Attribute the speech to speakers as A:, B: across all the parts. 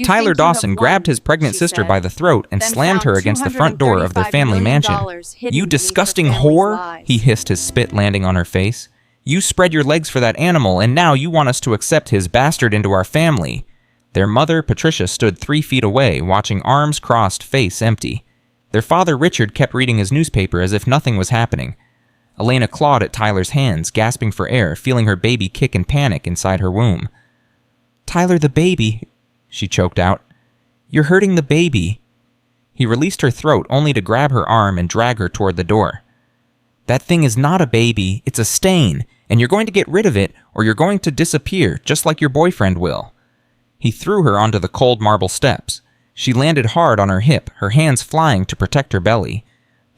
A: Tyler Dawson grabbed his pregnant sister by the throat and slammed her against the front door of their family mansion. "You disgusting whore!" he hissed, his spit landing on her face. "You spread your legs for that animal, and now you want us to accept his bastard into our family." Their mother, Patricia, stood 3 feet away, watching, arms crossed, face empty. Their father, Richard, kept reading his newspaper as if nothing was happening. Elena clawed at Tyler's hands, gasping for air, feeling her baby kick in panic inside her womb. "Tyler, the baby," she choked out. "You're hurting the baby." He released her throat only to grab her arm and drag her toward the door. "That thing is not a baby, it's a stain, and you're going to get rid of it or you're going to disappear, just like your boyfriend will." He threw her onto the cold marble steps. She landed hard on her hip, her hands flying to protect her belly.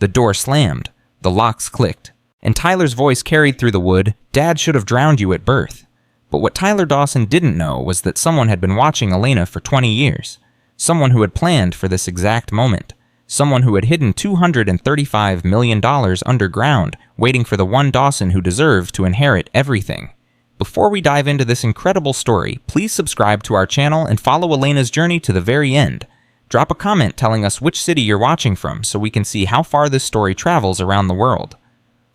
A: The door slammed, the locks clicked, and Tyler's voice carried through the wood, "Dad should have drowned you at birth." But what Tyler Dawson didn't know was that someone had been watching Elena for 20 years. Someone who had planned for this exact moment. Someone who had hidden $235 million underground, waiting for the one Dawson who deserved to inherit everything. Before we dive into this incredible story, please subscribe to our channel and follow Elena's journey to the very end. Drop a comment telling us which city you're watching from so we can see how far this story travels around the world.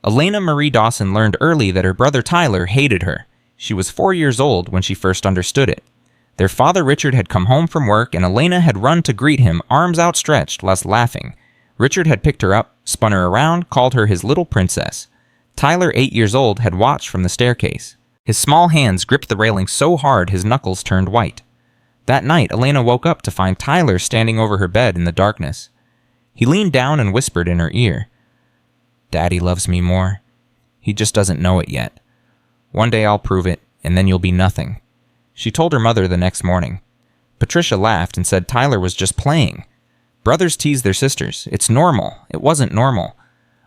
A: Elena Marie Dawson learned early that her brother Tyler hated her. She was 4 years old when she first understood it. Their father Richard had come home from work and Elena had run to greet him, arms outstretched, laughing. Richard had picked her up, spun her around, called her his little princess. Tyler, 8 years old, had watched from the staircase. His small hands gripped the railing so hard his knuckles turned white. That night, Elena woke up to find Tyler standing over her bed in the darkness. He leaned down and whispered in her ear, "Daddy loves me more. He just doesn't know it yet. One day I'll prove it, and then you'll be nothing." She told her mother the next morning. Patricia laughed and said Tyler was just playing. Brothers tease their sisters. It's normal. It wasn't normal.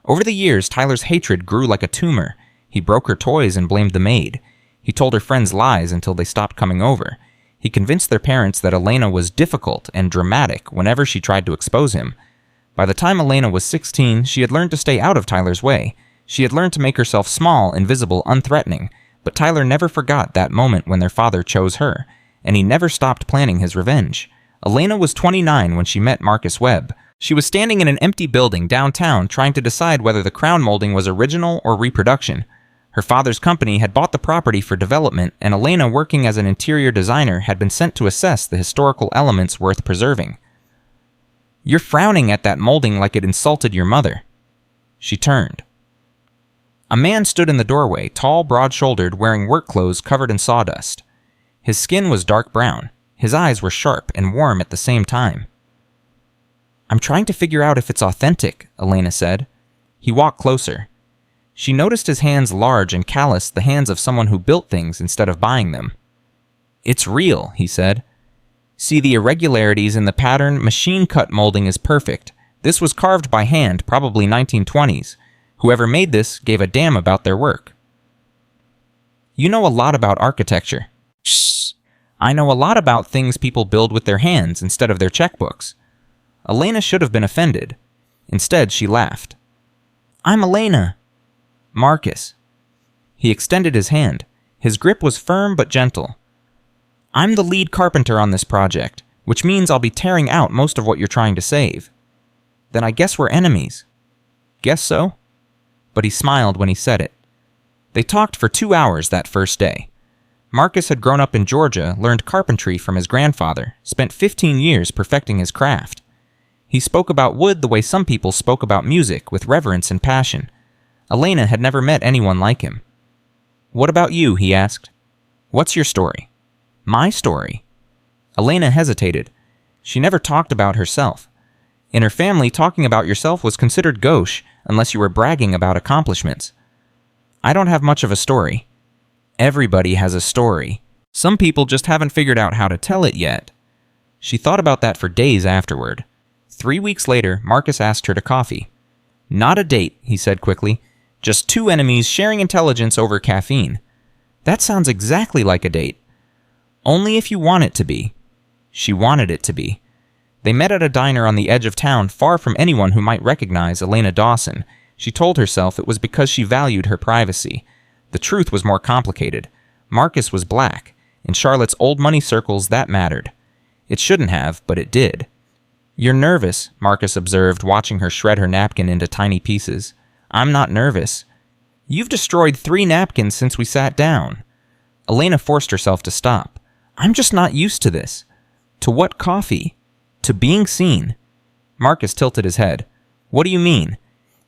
A: Over the years, Tyler's hatred grew like a tumor. He broke her toys and blamed the maid. He told her friends lies until they stopped coming over. He convinced their parents that Elena was difficult and dramatic whenever she tried to expose him. By the time Elena was 16, she had learned to stay out of Tyler's way. She had learned to make herself small, invisible, unthreatening. But Tyler never forgot that moment when their father chose her, and he never stopped planning his revenge. Elena was 29 when she met Marcus Webb. She was standing in an empty building downtown trying to decide whether the crown molding was original or reproduction. Her father's company had bought the property for development, and Elena, working as an interior designer, had been sent to assess the historical elements worth preserving. "You're frowning at that molding like it insulted your mother." She turned. A man stood in the doorway, tall, broad-shouldered, wearing work clothes covered in sawdust. His skin was dark brown. His eyes were sharp and warm at the same time. "I'm trying to figure out if it's authentic," Elena said. He walked closer. She noticed his hands large and calloused, the hands of someone who built things instead of buying them. "It's real," he said. "See the irregularities in the pattern? Machine-cut molding is perfect. This was carved by hand, probably 1920s. Whoever made this gave a damn about their work." "You know a lot about architecture." "Shh. I know a lot about things people build with their hands instead of their checkbooks." Elena should have been offended. Instead, she laughed. "I'm Elena." "Marcus." He extended his hand. His grip was firm but gentle. "I'm the lead carpenter on this project, which means I'll be tearing out most of what you're trying to save." "Then I guess we're enemies." "Guess so." But he smiled when he said it. They talked for 2 hours that first day. Marcus had grown up in Georgia, learned carpentry from his grandfather, spent 15 years perfecting his craft. He spoke about wood the way some people spoke about music, with reverence and passion. Elena had never met anyone like him. "What about you?" he asked. "What's your story?" "My story?" Elena hesitated. She never talked about herself. In her family, talking about yourself was considered gauche unless you were bragging about accomplishments. "I don't have much of a story." Everybody has a story. Some people just haven't figured out how to tell it yet. She thought about that for days afterward. 3 weeks later, Marcus asked her to coffee. "Not a date," he said quickly. "Just 2 enemies sharing intelligence over caffeine." "That sounds exactly like a date." "Only if you want it to be." She wanted it to be. They met at a diner on the edge of town, far from anyone who might recognize Elena Dawson. She told herself it was because she valued her privacy. The truth was more complicated. Marcus was black. In Charlotte's old money circles, that mattered. It shouldn't have, but it did. You're nervous, Marcus observed, watching her shred her napkin into tiny pieces. I'm not nervous. You've destroyed 3 napkins since we sat down. Elena forced herself to stop. I'm just not used to this. To what coffee? To being seen. Marcus tilted his head. What do you mean?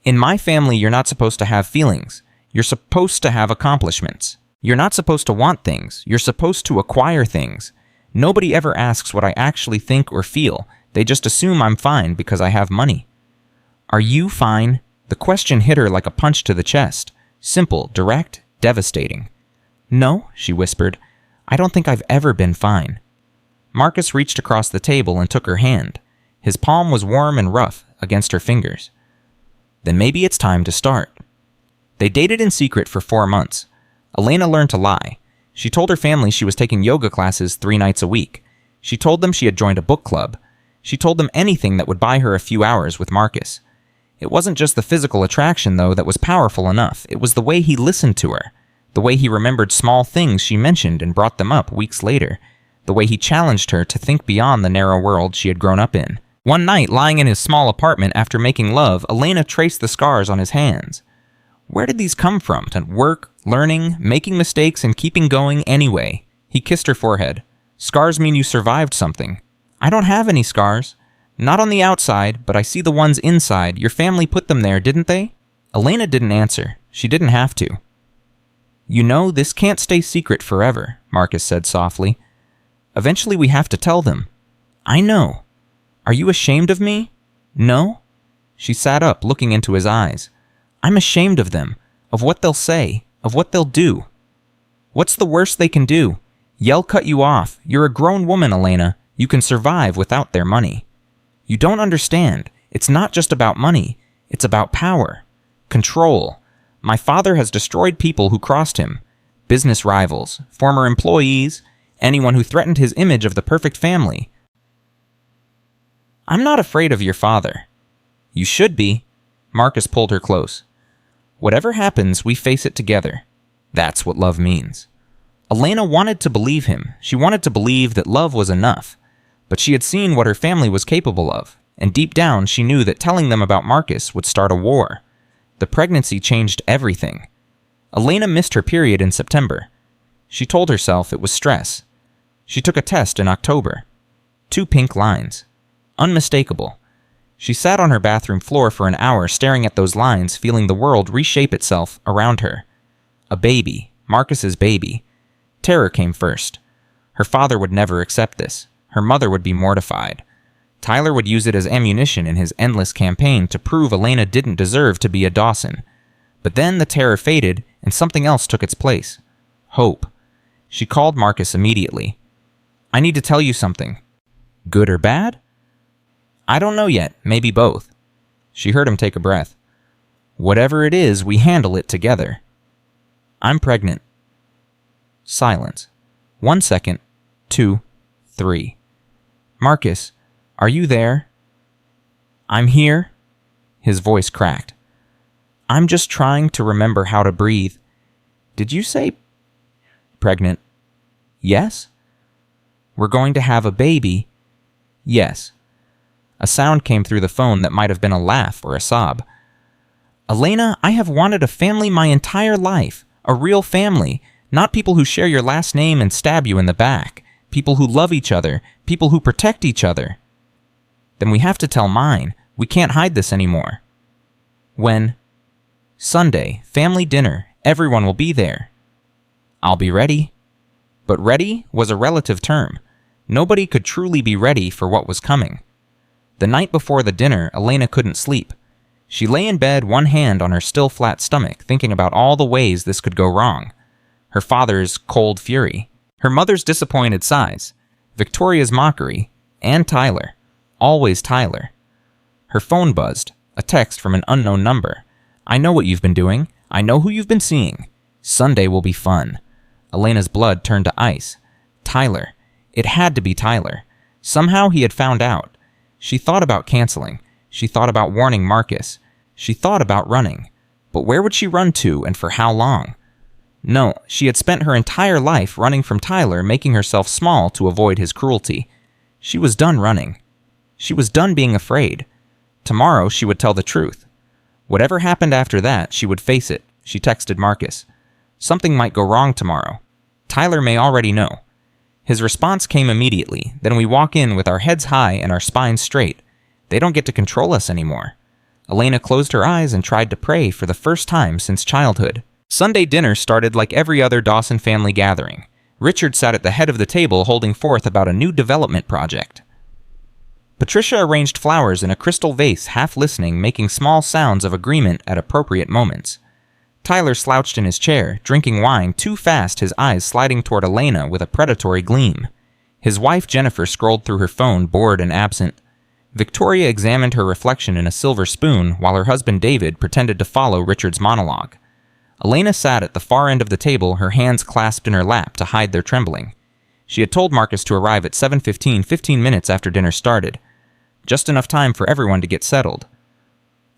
A: In my family, you're not supposed to have feelings. You're supposed to have accomplishments. You're not supposed to want things. You're supposed to acquire things. Nobody ever asks what I actually think or feel. They just assume I'm fine because I have money. Are you fine? The question hit her like a punch to the chest. Simple, direct, devastating. No, she whispered. I don't think I've ever been fine. Marcus reached across the table and took her hand. His palm was warm and rough against her fingers. Then maybe it's time to start. They dated in secret for 4 months. Elena learned to lie. She told her family she was taking yoga classes 3 nights a week. She told them she had joined a book club. She told them anything that would buy her a few hours with Marcus. It wasn't just the physical attraction, though, that was powerful enough. It was the way he listened to her. The way he remembered small things she mentioned and brought them up weeks later. The way he challenged her to think beyond the narrow world she had grown up in. One night, lying in his small apartment after making love, Elena traced the scars on his hands. Where did these come from? To work, learning, making mistakes, and keeping going anyway. He kissed her forehead. Scars mean you survived something. I don't have any scars. Not on the outside, but I see the ones inside. Your family put them there, didn't they? Elena didn't answer. She didn't have to. You know, this can't stay secret forever, Marcus said softly. Eventually we have to tell them. I know. Are you ashamed of me? No? She sat up, looking into his eyes. I'm ashamed of them, of what they'll say, of what they'll do. What's the worst they can do? Yell cut you off. You're a grown woman, Elena. You can survive without their money. You don't understand. It's not just about money. It's about power. Control. My father has destroyed people who crossed him. Business rivals, former employees, anyone who threatened his image of the perfect family. I'm not afraid of your father. You should be. Marcus pulled her close. Whatever happens, we face it together. That's what love means. Elena wanted to believe him. She wanted to believe that love was enough. But she had seen what her family was capable of, and deep down she knew that telling them about Marcus would start a war. The pregnancy changed everything. Elena missed her period in September. She told herself it was stress. She took a test in October. 2 pink lines. Unmistakable. She sat on her bathroom floor for an hour staring at those lines, feeling the world reshape itself around her. A baby. Marcus's baby. Terror came first. Her father would never accept this. Her mother would be mortified. Tyler would use it as ammunition in his endless campaign to prove Elena didn't deserve to be a Dawson. But then the terror faded, and something else took its place. Hope. She called Marcus immediately. I need to tell you something. Good or bad? I don't know yet. Maybe both. She heard him take a breath. Whatever it is, we handle it together. I'm pregnant. Silence. 1 second. 2. 3. Marcus, are you there? I'm here. His voice cracked. I'm just trying to remember how to breathe. Did you say pregnant? Yes? We're going to have a baby? Yes. A sound came through the phone that might have been a laugh or a sob. Elena, I have wanted a family my entire life. A real family. Not people who share your last name and stab you in the back. People who love each other. People who protect each other. Then we have to tell mine. We can't hide this anymore. When? Sunday. Family dinner. Everyone will be there. I'll be ready. But ready was a relative term. Nobody could truly be ready for what was coming. The night before the dinner, Elena couldn't sleep. She lay in bed, one hand on her still flat stomach, thinking about all the ways this could go wrong. Her father's cold fury. Her mother's disappointed sighs, Victoria's mockery, and Tyler. Always Tyler. Her phone buzzed, a text from an unknown number. I know what you've been doing. I know who you've been seeing. Sunday will be fun. Elena's blood turned to ice. Tyler. It had to be Tyler. Somehow he had found out. She thought about canceling. She thought about warning Marcus. She thought about running. But where would she run to and for how long? No, she had spent her entire life running from Tyler, making herself small to avoid his cruelty. She was done running. She was done being afraid. Tomorrow she would tell the truth. Whatever happened after that, she would face it, she texted Marcus. Something might go wrong tomorrow. Tyler may already know. His response came immediately. Then we walk in with our heads high and our spines straight. They don't get to control us anymore. Elena closed her eyes and tried to pray for the first time since childhood. Sunday dinner started like every other Dawson family gathering. Richard sat at the head of the table holding forth about a new development project. Patricia arranged flowers in a crystal vase, half listening, making small sounds of agreement at appropriate moments. Tyler slouched in his chair, drinking wine too fast, his eyes sliding toward Elena with a predatory gleam. His wife Jennifer scrolled through her phone, bored and absent. Victoria examined her reflection in a silver spoon, while her husband David pretended to follow Richard's monologue. Elena sat at the far end of the table, her hands clasped in her lap to hide their trembling. She had told Marcus to arrive at 7:15, 15 minutes after dinner started. Just enough time for everyone to get settled.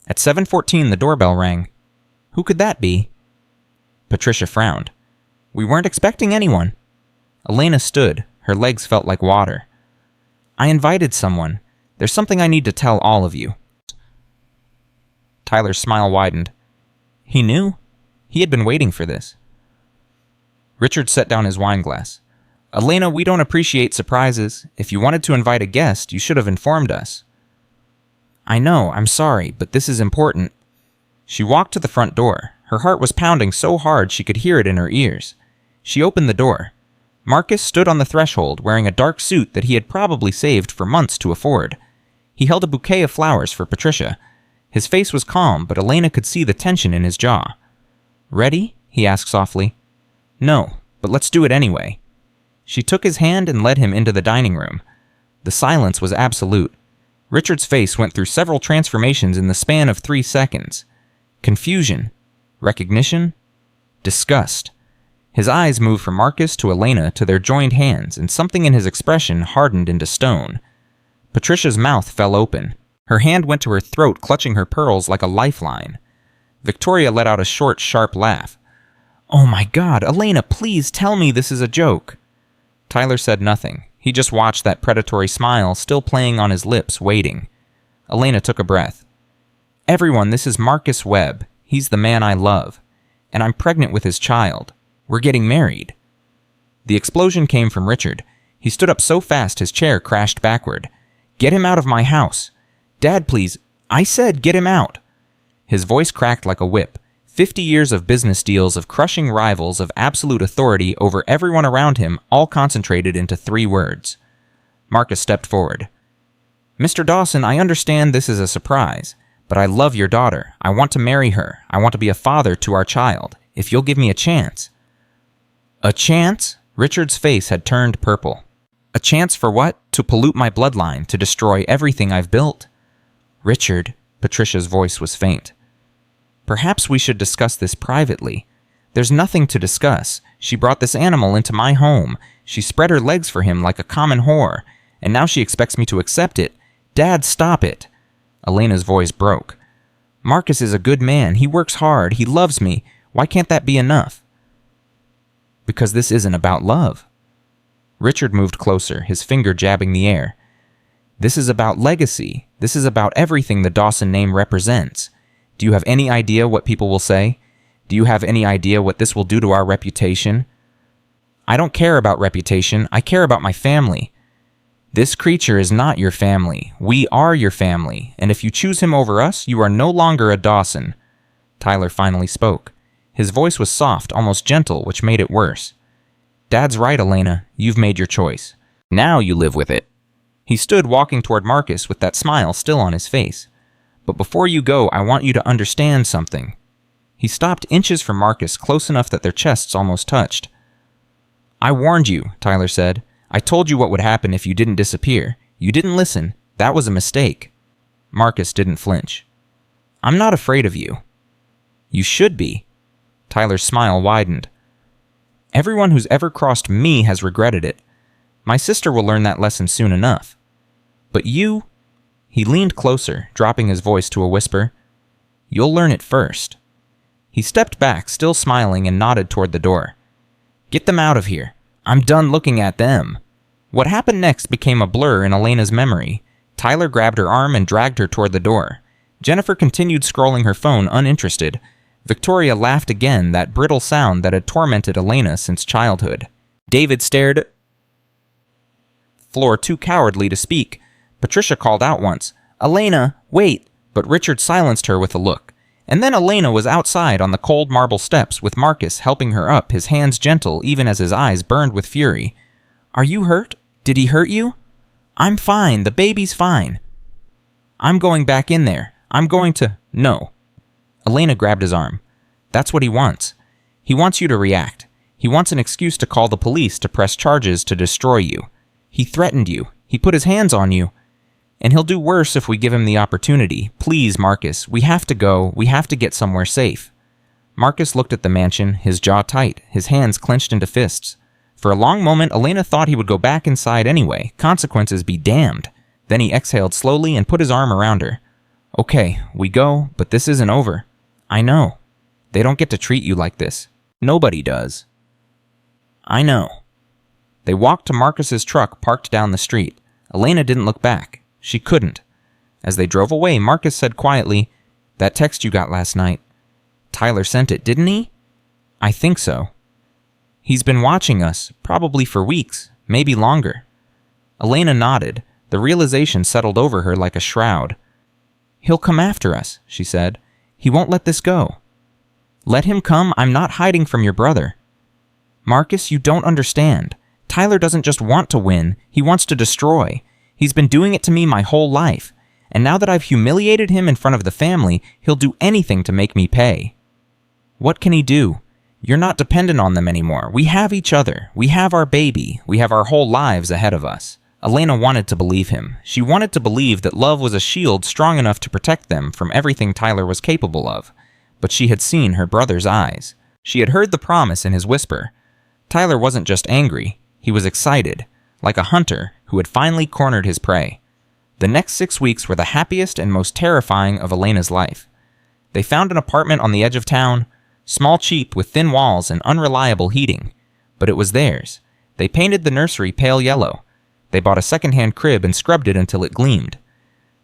A: At 7:14, the doorbell rang. Who could that be? Patricia frowned. We weren't expecting anyone. Elena stood. Her legs felt like water. I invited someone. There's something I need to tell all of you. Tyler's smile widened. He knew. He had been waiting for this. Richard set down his wine glass. Elena, we don't appreciate surprises. If you wanted to invite a guest, you should have informed us. I know, I'm sorry, but this is important. She walked to the front door. Her heart was pounding so hard she could hear it in her ears. She opened the door. Marcus stood on the threshold, wearing a dark suit that he had probably saved for months to afford. He held a bouquet of flowers for Patricia. His face was calm, but Elena could see the tension in his jaw. Ready? He asked softly. No, but let's do it anyway. She took his hand and led him into the dining room. The silence was absolute. Richard's face went through several transformations in the span of 3 seconds. Confusion, recognition, disgust. His eyes moved from Marcus to Elena to their joined hands, and something in his expression hardened into stone. Patricia's mouth fell open. Her hand went to her throat, clutching her pearls like a lifeline. Victoria let out a short, sharp laugh. Oh my God, Elena, please tell me this is a joke. Tyler said nothing. He just watched that predatory smile still playing on his lips, waiting. Elena took a breath. Everyone, this is Marcus Webb. He's the man I love. And I'm pregnant with his child. We're getting married. The explosion came from Richard. He stood up so fast his chair crashed backward. Get him out of my house. Dad, please. I said get him out. His voice cracked like a whip. 50 years of business deals, of crushing rivals, of absolute authority over everyone around him, all concentrated into 3 words. Marcus stepped forward. Mr. Dawson, I understand this is a surprise, but I love your daughter. I want to marry her. I want to be a father to our child. If you'll give me a chance. A chance? Richard's face had turned purple. A chance for what? To pollute my bloodline, to destroy everything I've built? Richard, Patricia's voice was faint. Perhaps we should discuss this privately. There's nothing to discuss. She brought this animal into my home. She spread her legs for him like a common whore, and now she expects me to accept it. Dad, stop it. Elena's voice broke. Marcus is a good man. He works hard. He loves me. Why can't that be enough? Because this isn't about love. Richard moved closer, his finger jabbing the air. This is about legacy. This is about everything the Dawson name represents. Do you have any idea what people will say? Do you have any idea what this will do to our reputation? I don't care about reputation. I care about my family. This creature is not your family. We are your family, and if you choose him over us, you are no longer a Dawson. Tyler finally spoke. His voice was soft, almost gentle, which made it worse. Dad's right, Elena. You've made your choice. Now you live with it. He stood walking toward Marcus with that smile still on his face. But before you go, I want you to understand something. He stopped inches from Marcus, close enough that their chests almost touched. I warned you, Tyler said. I told you what would happen if you didn't disappear. You didn't listen. That was a mistake. Marcus didn't flinch. I'm not afraid of you. You should be. Tyler's smile widened. Everyone who's ever crossed me has regretted it. My sister will learn that lesson soon enough. But you... He leaned closer, dropping his voice to a whisper. You'll learn it first. He stepped back, still smiling, and nodded toward the door. Get them out of here. I'm done looking at them. What happened next became a blur in Elena's memory. Tyler grabbed her arm and dragged her toward the door. Jennifer continued scrolling her phone, uninterested. Victoria laughed again, that brittle sound that had tormented Elena since childhood. David stared floor, too cowardly to speak. Patricia called out once, "Elena, wait!" But Richard silenced her with a look. And then Elena was outside on the cold marble steps with Marcus helping her up, his hands gentle even as his eyes burned with fury. "Are you hurt? Did he hurt you?" "I'm fine. The baby's fine." "I'm going back in there. I'm going to—" "No." Elena grabbed his arm. "That's what he wants. He wants you to react. He wants an excuse to call the police, to press charges, to destroy you. He threatened you. He put his hands on you. And he'll do worse if we give him the opportunity. Please, Marcus, we have to go. We have to get somewhere safe." Marcus looked at the mansion, his jaw tight, his hands clenched into fists. For a long moment, Elena thought he would go back inside anyway. Consequences be damned. Then he exhaled slowly and put his arm around her. "Okay, we go, but this isn't over. I know. They don't get to treat you like this. Nobody does." "I know." They walked to Marcus's truck parked down the street. Elena didn't look back. She couldn't. As they drove away, Marcus said quietly, "That text you got last night. Tyler sent it, didn't he?" "I think so. He's been watching us, probably for weeks, maybe longer." Elena nodded. The realization settled over her like a shroud. "He'll come after us," she said. "He won't let this go." "Let him come. I'm not hiding from your brother." "Marcus, you don't understand. Tyler doesn't just want to win. He wants to destroy. He's been doing it to me my whole life. And now that I've humiliated him in front of the family, he'll do anything to make me pay." "What can he do? You're not dependent on them anymore. We have each other. We have our baby. We have our whole lives ahead of us." Elena wanted to believe him. She wanted to believe that love was a shield strong enough to protect them from everything Tyler was capable of. But she had seen her brother's eyes. She had heard the promise in his whisper. Tyler wasn't just angry. He was excited, like a hunter who had finally cornered his prey. The next 6 weeks were the happiest and most terrifying of Elena's life. They found an apartment on the edge of town, small, cheap, with thin walls and unreliable heating. But it was theirs. They painted the nursery pale yellow. They bought a second-hand crib and scrubbed it until it gleamed.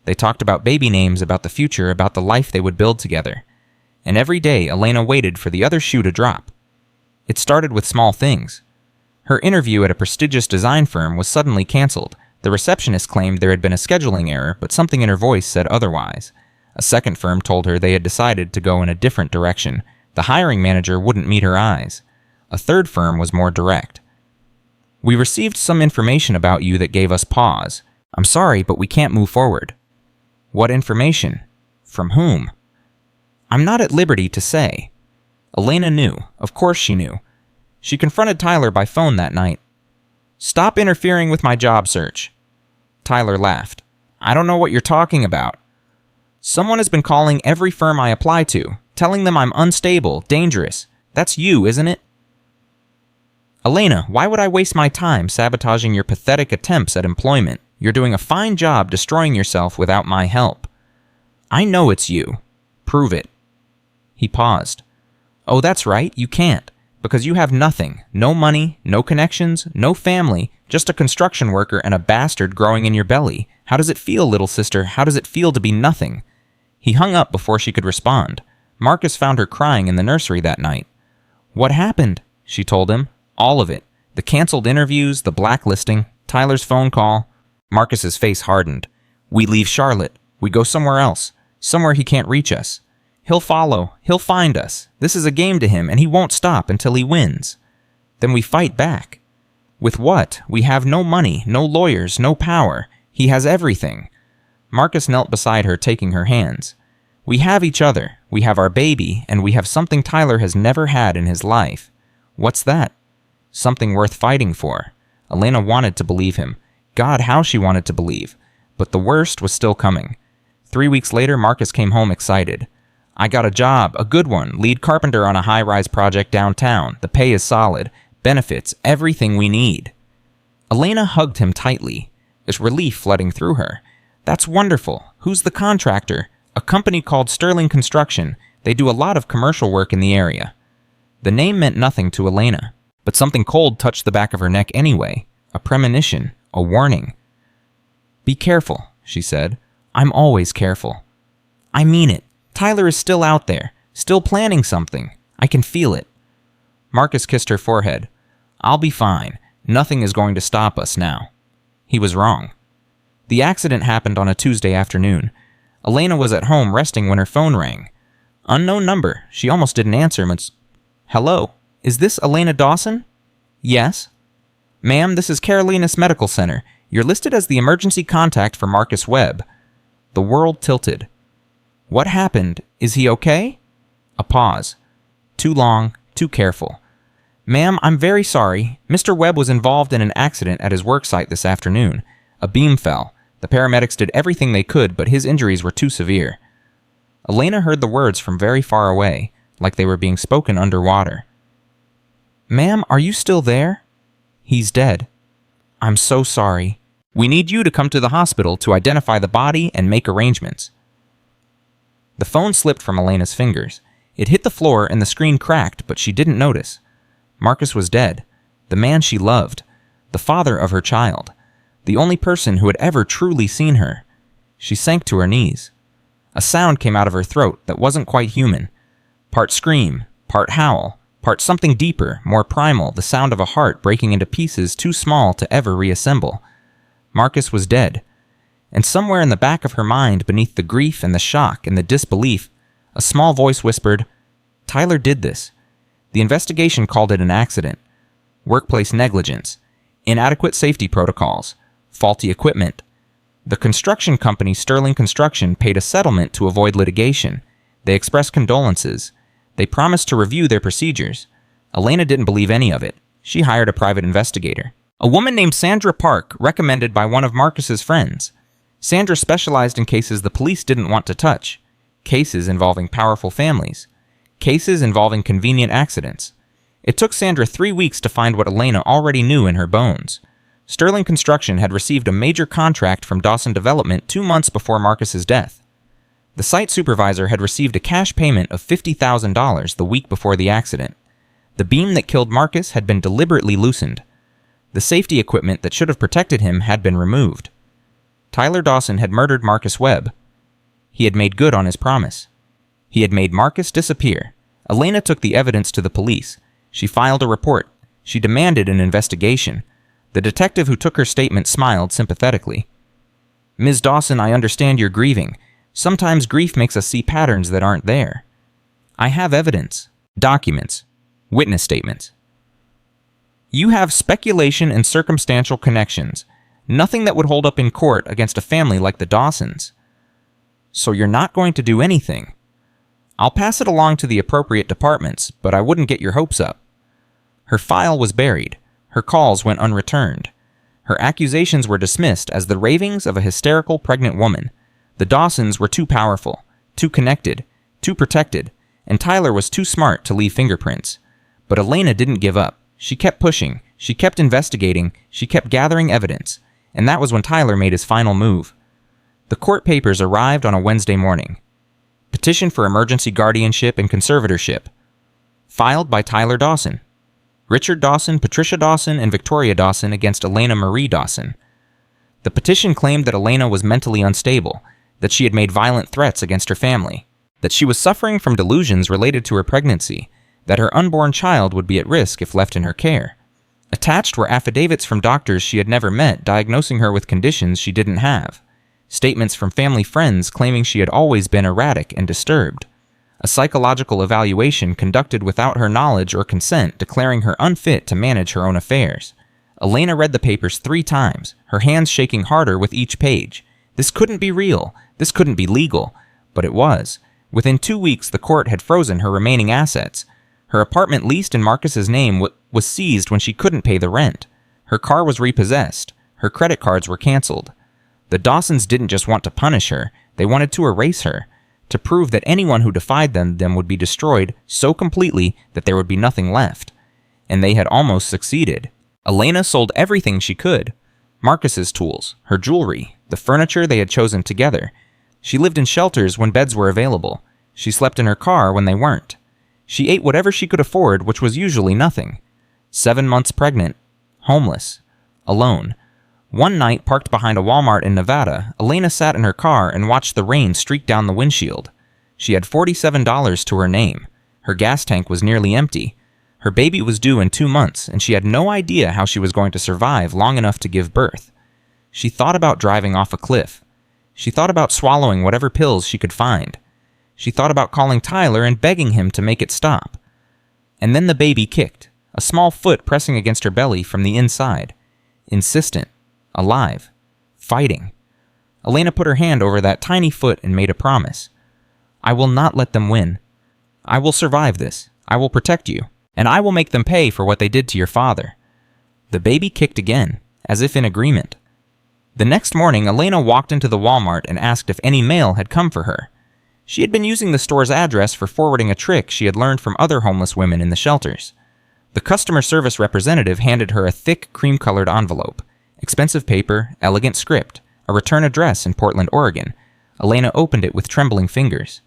A: They talked about baby names, about the future, about the life they would build together. And every day, Elena waited for the other shoe to drop. It started with small things. Her interview at a prestigious design firm was suddenly canceled. The receptionist claimed there had been a scheduling error, but something in her voice said otherwise. A second firm told her they had decided to go in a different direction. The hiring manager wouldn't meet her eyes. A third firm was more direct. "We received some information about you that gave us pause. I'm sorry, but we can't move forward." "What information? From whom?" "I'm not at liberty to say." Elena knew. Of course she knew. She confronted Tyler by phone that night. "Stop interfering with my job search." Tyler laughed. "I don't know what you're talking about." "Someone has been calling every firm I apply to, telling them I'm unstable, dangerous. That's you, isn't it?" "Elena, why would I waste my time sabotaging your pathetic attempts at employment? You're doing a fine job destroying yourself without my help." "I know it's you. Prove it." He paused. "Oh, that's right, you can't. Because you have nothing. No money, no connections, no family, just a construction worker and a bastard growing in your belly. How does it feel, little sister? How does it feel to be nothing?" He hung up before she could respond. Marcus found her crying in the nursery that night. "What happened?" she told him. All of it. The canceled interviews, the blacklisting, Tyler's phone call. Marcus's face hardened. "We leave Charlotte. We go somewhere else. Somewhere he can't reach us. He'll follow. He'll find us. This is a game to him, and he won't stop until he wins. Then we fight back. With what? We have no money, no lawyers, no power. He has everything." Marcus knelt beside her, taking her hands. "We have each other. We have our baby, and we have something Tyler has never had in his life." "What's that?" "Something worth fighting for." Elena wanted to believe him. God, how she wanted to believe. But the worst was still coming. 3 weeks later, Marcus came home excited. "I got a job, a good one, lead carpenter on a high-rise project downtown. The pay is solid. Benefits, everything we need." Elena hugged him tightly. There's relief flooding through her. "That's wonderful. Who's the contractor?" "A company called Sterling Construction. They do a lot of commercial work in the area." The name meant nothing to Elena, but something cold touched the back of her neck anyway. A premonition, a warning. "Be careful," she said. "I'm always careful." "I mean it. Tyler is still out there, still planning something. I can feel it." Marcus kissed her forehead. "I'll be fine. Nothing is going to stop us now." He was wrong. The accident happened on a Tuesday afternoon. Elena was at home resting when her phone rang. Unknown number. She almost didn't answer. "Hello? Is this Elena Dawson?" "Yes." "Ma'am, this is Carolinas Medical Center. You're listed as the emergency contact for Marcus Webb." The world tilted. "What happened? Is he okay?" A pause. Too long, too careful. "Ma'am, I'm very sorry. Mr. Webb was involved in an accident at his work site this afternoon. A beam fell. The paramedics did everything they could, but his injuries were too severe." Elena heard the words from very far away, like they were being spoken underwater. "Ma'am, are you still there?" "He's dead." "I'm so sorry. We need you to come to the hospital to identify the body and make arrangements." The phone slipped from Elena's fingers. It hit the floor and the screen cracked, but she didn't notice. Marcus was dead. The man she loved. The father of her child. The only person who had ever truly seen her. She sank to her knees. A sound came out of her throat that wasn't quite human. Part scream, part howl, part something deeper, more primal, the sound of a heart breaking into pieces too small to ever reassemble. Marcus was dead. And somewhere in the back of her mind, beneath the grief and the shock and the disbelief, a small voice whispered, "Tyler did this." The investigation called it an accident. Workplace negligence. Inadequate safety protocols. Faulty equipment. The construction company Sterling Construction paid a settlement to avoid litigation. They expressed condolences. They promised to review their procedures. Elena didn't believe any of it. She hired a private investigator. A woman named Sandra Park, recommended by one of Marcus's friends. Sandra specialized in cases the police didn't want to touch. Cases involving powerful families. Cases involving convenient accidents. It took Sandra 3 weeks to find what Elena already knew in her bones. Sterling Construction had received a major contract from Dawson Development 2 months before Marcus's death. The site supervisor had received a cash payment of $50,000 the week before the accident. The beam that killed Marcus had been deliberately loosened. The safety equipment that should have protected him had been removed. Tyler Dawson had murdered Marcus Webb. He had made good on his promise. He had made Marcus disappear. Elena took the evidence to the police. She filed a report. She demanded an investigation. The detective who took her statement smiled sympathetically. "Ms. Dawson, I understand you're grieving. Sometimes grief makes us see patterns that aren't there. I have evidence, documents, witness statements. You have speculation and circumstantial connections, nothing that would hold up in court against a family like the Dawsons. So you're not going to do anything. I'll pass it along to the appropriate departments, but I wouldn't get your hopes up." Her file was buried. Her calls went unreturned. Her accusations were dismissed as the ravings of a hysterical pregnant woman. The Dawsons were too powerful, too connected, too protected, and Tyler was too smart to leave fingerprints. But Elena didn't give up. She kept pushing. She kept investigating. She kept gathering evidence. And that was when Tyler made his final move. The court papers arrived on a Wednesday morning. Petition for emergency guardianship and conservatorship. Filed by Tyler Dawson. Richard Dawson, Patricia Dawson, and Victoria Dawson against Elena Marie Dawson. The petition claimed that Elena was mentally unstable, that she had made violent threats against her family, that she was suffering from delusions related to her pregnancy, that her unborn child would be at risk if left in her care. Attached were affidavits from doctors she had never met diagnosing her with conditions she didn't have. Statements from family friends claiming she had always been erratic and disturbed. A psychological evaluation conducted without her knowledge or consent declaring her unfit to manage her own affairs. Elena read the papers 3 times, her hands shaking harder with each page. This couldn't be real. This couldn't be legal. But it was. Within 2 weeks, the court had frozen her remaining assets. Her apartment leased in Marcus's name was seized when she couldn't pay the rent. Her car was repossessed. Her credit cards were canceled. The Dawsons didn't just want to punish her. They wanted to erase her, to prove that anyone who defied them would be destroyed so completely that there would be nothing left. And they had almost succeeded. Elena sold everything she could. Marcus's tools, her jewelry, the furniture they had chosen together. She lived in shelters when beds were available. She slept in her car when they weren't. She ate whatever she could afford, which was usually nothing. 7 months pregnant, homeless, alone. One night, parked behind a Walmart in Nevada, Elena sat in her car and watched the rain streak down the windshield. She had $47 to her name. Her gas tank was nearly empty. Her baby was due in 2 months, and she had no idea how she was going to survive long enough to give birth. She thought about driving off a cliff. She thought about swallowing whatever pills she could find. She thought about calling Tyler and begging him to make it stop. And then the baby kicked, a small foot pressing against her belly from the inside. Insistent, alive, fighting. Elena put her hand over that tiny foot and made a promise. I will not let them win. I will survive this. I will protect you. And I will make them pay for what they did to your father. The baby kicked again, as if in agreement. The next morning, Elena walked into the Walmart and asked if any mail had come for her. She had been using the store's address for forwarding a trick she had learned from other homeless women in the shelters. The customer service representative handed her a thick, cream-colored envelope. Expensive paper, elegant script, a return address in Portland, Oregon. Elena opened it with trembling fingers.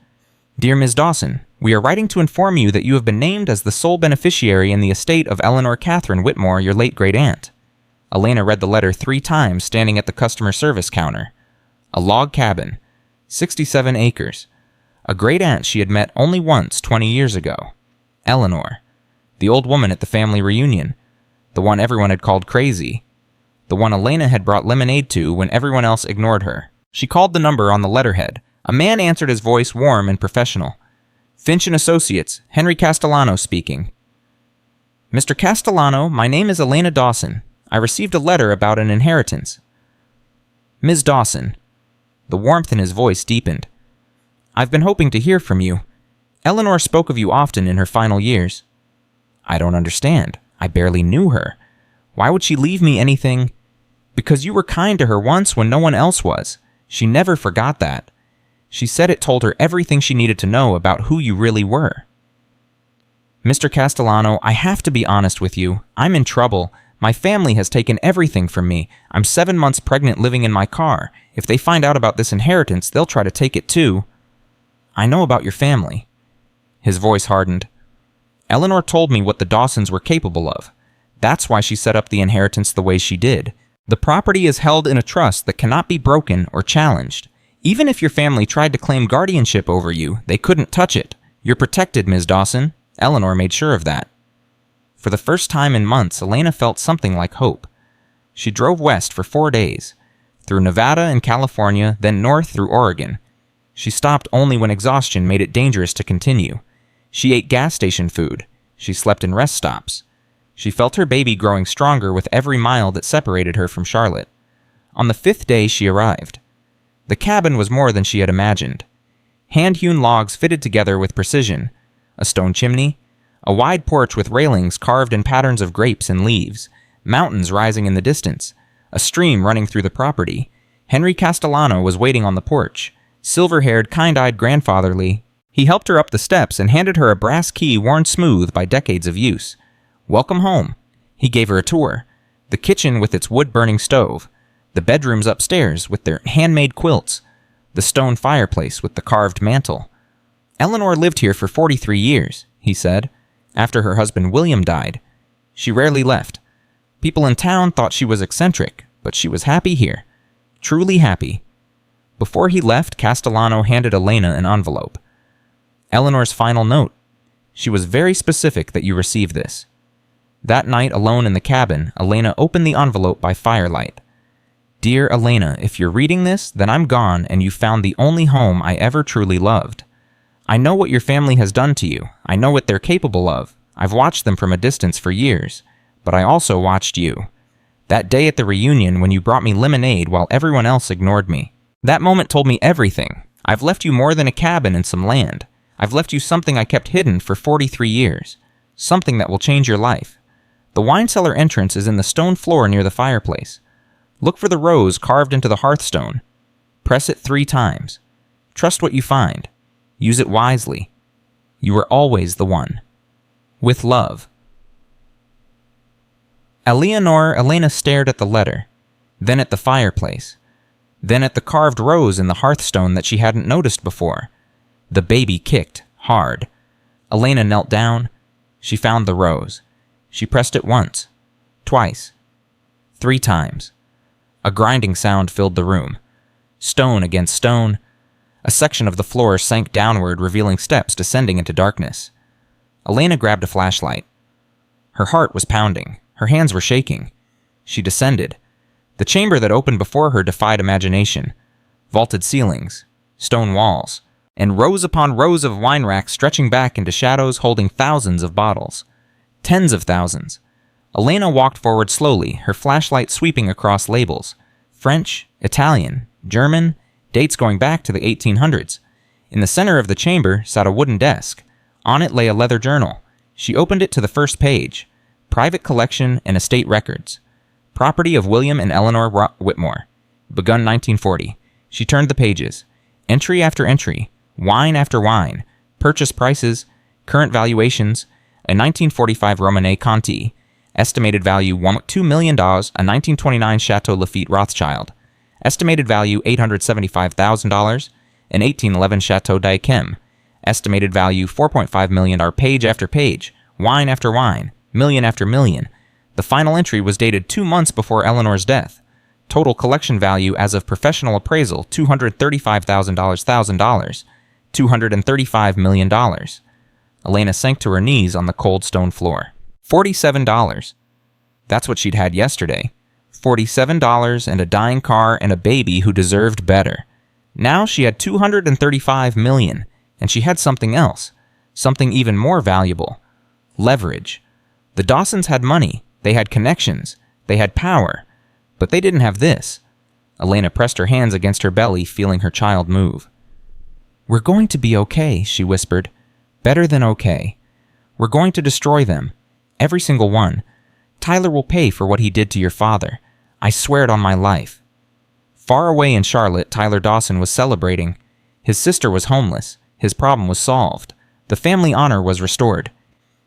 A: Dear Ms. Dawson, we are writing to inform you that you have been named as the sole beneficiary in the estate of Eleanor Catherine Whitmore, your late great-aunt. Elena read the letter 3 times standing at the customer service counter. A log cabin, 67 acres. A great-aunt she had met only once 20 years ago. Eleanor. The old woman at the family reunion. The one everyone had called crazy. The one Elena had brought lemonade to when everyone else ignored her. She called the number on the letterhead. A man answered, his voice warm and professional. Finch & Associates, Henry Castellano speaking. Mr. Castellano, my name is Elena Dawson. I received a letter about an inheritance. Ms. Dawson. The warmth in his voice deepened. I've been hoping to hear from you. Eleanor spoke of you often in her final years. I don't understand. I barely knew her. Why would she leave me anything? Because you were kind to her once when no one else was. She never forgot that. She said it told her everything she needed to know about who you really were. Mr. Castellano, I have to be honest with you. I'm in trouble. My family has taken everything from me. I'm 7 months pregnant living in my car. If they find out about this inheritance, they'll try to take it too. I know about your family. His voice hardened. Eleanor told me what the Dawsons were capable of. That's why she set up the inheritance the way she did. The property is held in a trust that cannot be broken or challenged. Even if your family tried to claim guardianship over you, they couldn't touch it. You're protected, Ms. Dawson. Eleanor made sure of that. For the first time in months, Elena felt something like hope. She drove west for 4 days, through Nevada and California, then north through Oregon. She stopped only when exhaustion made it dangerous to continue. She ate gas station food. She slept in rest stops. She felt her baby growing stronger with every mile that separated her from Charlotte. On the 5th day, she arrived. The cabin was more than she had imagined. Hand-hewn logs fitted together with precision, a stone chimney, a wide porch with railings carved in patterns of grapes and leaves, mountains rising in the distance, a stream running through the property. Henry Castellano was waiting on the porch, silver-haired, kind-eyed grandfatherly. He helped her up the steps and handed her a brass key worn smooth by decades of use. Welcome home. He gave her a tour. The kitchen with its wood-burning stove, the bedrooms upstairs with their handmade quilts, the stone fireplace with the carved mantel. Eleanor lived here for 43 years, he said, after her husband William died. She rarely left. People in town thought she was eccentric, but she was happy here. Truly happy. Before he left, Castellano handed Elena an envelope. Eleanor's final note. She was very specific that you receive this. That night, alone in the cabin, Elena opened the envelope by firelight. Dear Elena, if you're reading this, then I'm gone and you found the only home I ever truly loved. I know what your family has done to you. I know what they're capable of. I've watched them from a distance for years. But I also watched you. That day at the reunion when you brought me lemonade while everyone else ignored me. That moment told me everything. I've left you more than a cabin and some land. I've left you something I kept hidden for 43 years. Something that will change your life. The wine cellar entrance is in the stone floor near the fireplace. Look for the rose carved into the hearthstone. Press it 3 times. Trust what you find. Use it wisely. You are always the one. With love. Elena stared at the letter, then at the fireplace, then at the carved rose in the hearthstone that she hadn't noticed before. The baby kicked, hard. Elena knelt down. She found the rose. She pressed it once, twice, 3 times. A grinding sound filled the room. Stone against stone. A section of the floor sank downward, revealing steps descending into darkness. Elena grabbed a flashlight. Her heart was pounding. Her hands were shaking. She descended. The chamber that opened before her defied imagination. Vaulted ceilings, stone walls, and rows upon rows of wine racks stretching back into shadows holding thousands of bottles. Tens of thousands. Elena walked forward slowly, her flashlight sweeping across labels. French, Italian, German, dates going back to the 1800s. In the center of the chamber sat a wooden desk. On it lay a leather journal. She opened it to the first page. Private collection and estate records. Property of William and Eleanor Whitmore. Begun 1940. She turned the pages. Entry after entry. Wine after wine. Purchase prices. Current valuations. A 1945 Romanée Conti. Estimated value $2 million. A 1929 Chateau Lafite Rothschild. Estimated value $875,000. An 1811 Chateau d'Yquem. Estimated value $4.5 million. Page after page. Wine after wine. Million after million. The final entry was dated 2 months before Eleanor's death. Total collection value as of professional appraisal, $235,000. $235 million. Elena sank to her knees on the cold stone floor. $47. That's what she'd had yesterday. $47 and a dying car and a baby who deserved better. Now she had $235 million, and she had something else. Something even more valuable. Leverage. The Dawsons had money. They had connections. They had power. But they didn't have this. Elena pressed her hands against her belly, feeling her child move. "We're going to be okay," she whispered. "Better than okay. We're going to destroy them. Every single one. Tyler will pay for what he did to your father. I swear it on my life." Far away in Charlotte, Tyler Dawson was celebrating. His sister was homeless. His problem was solved. The family honor was restored.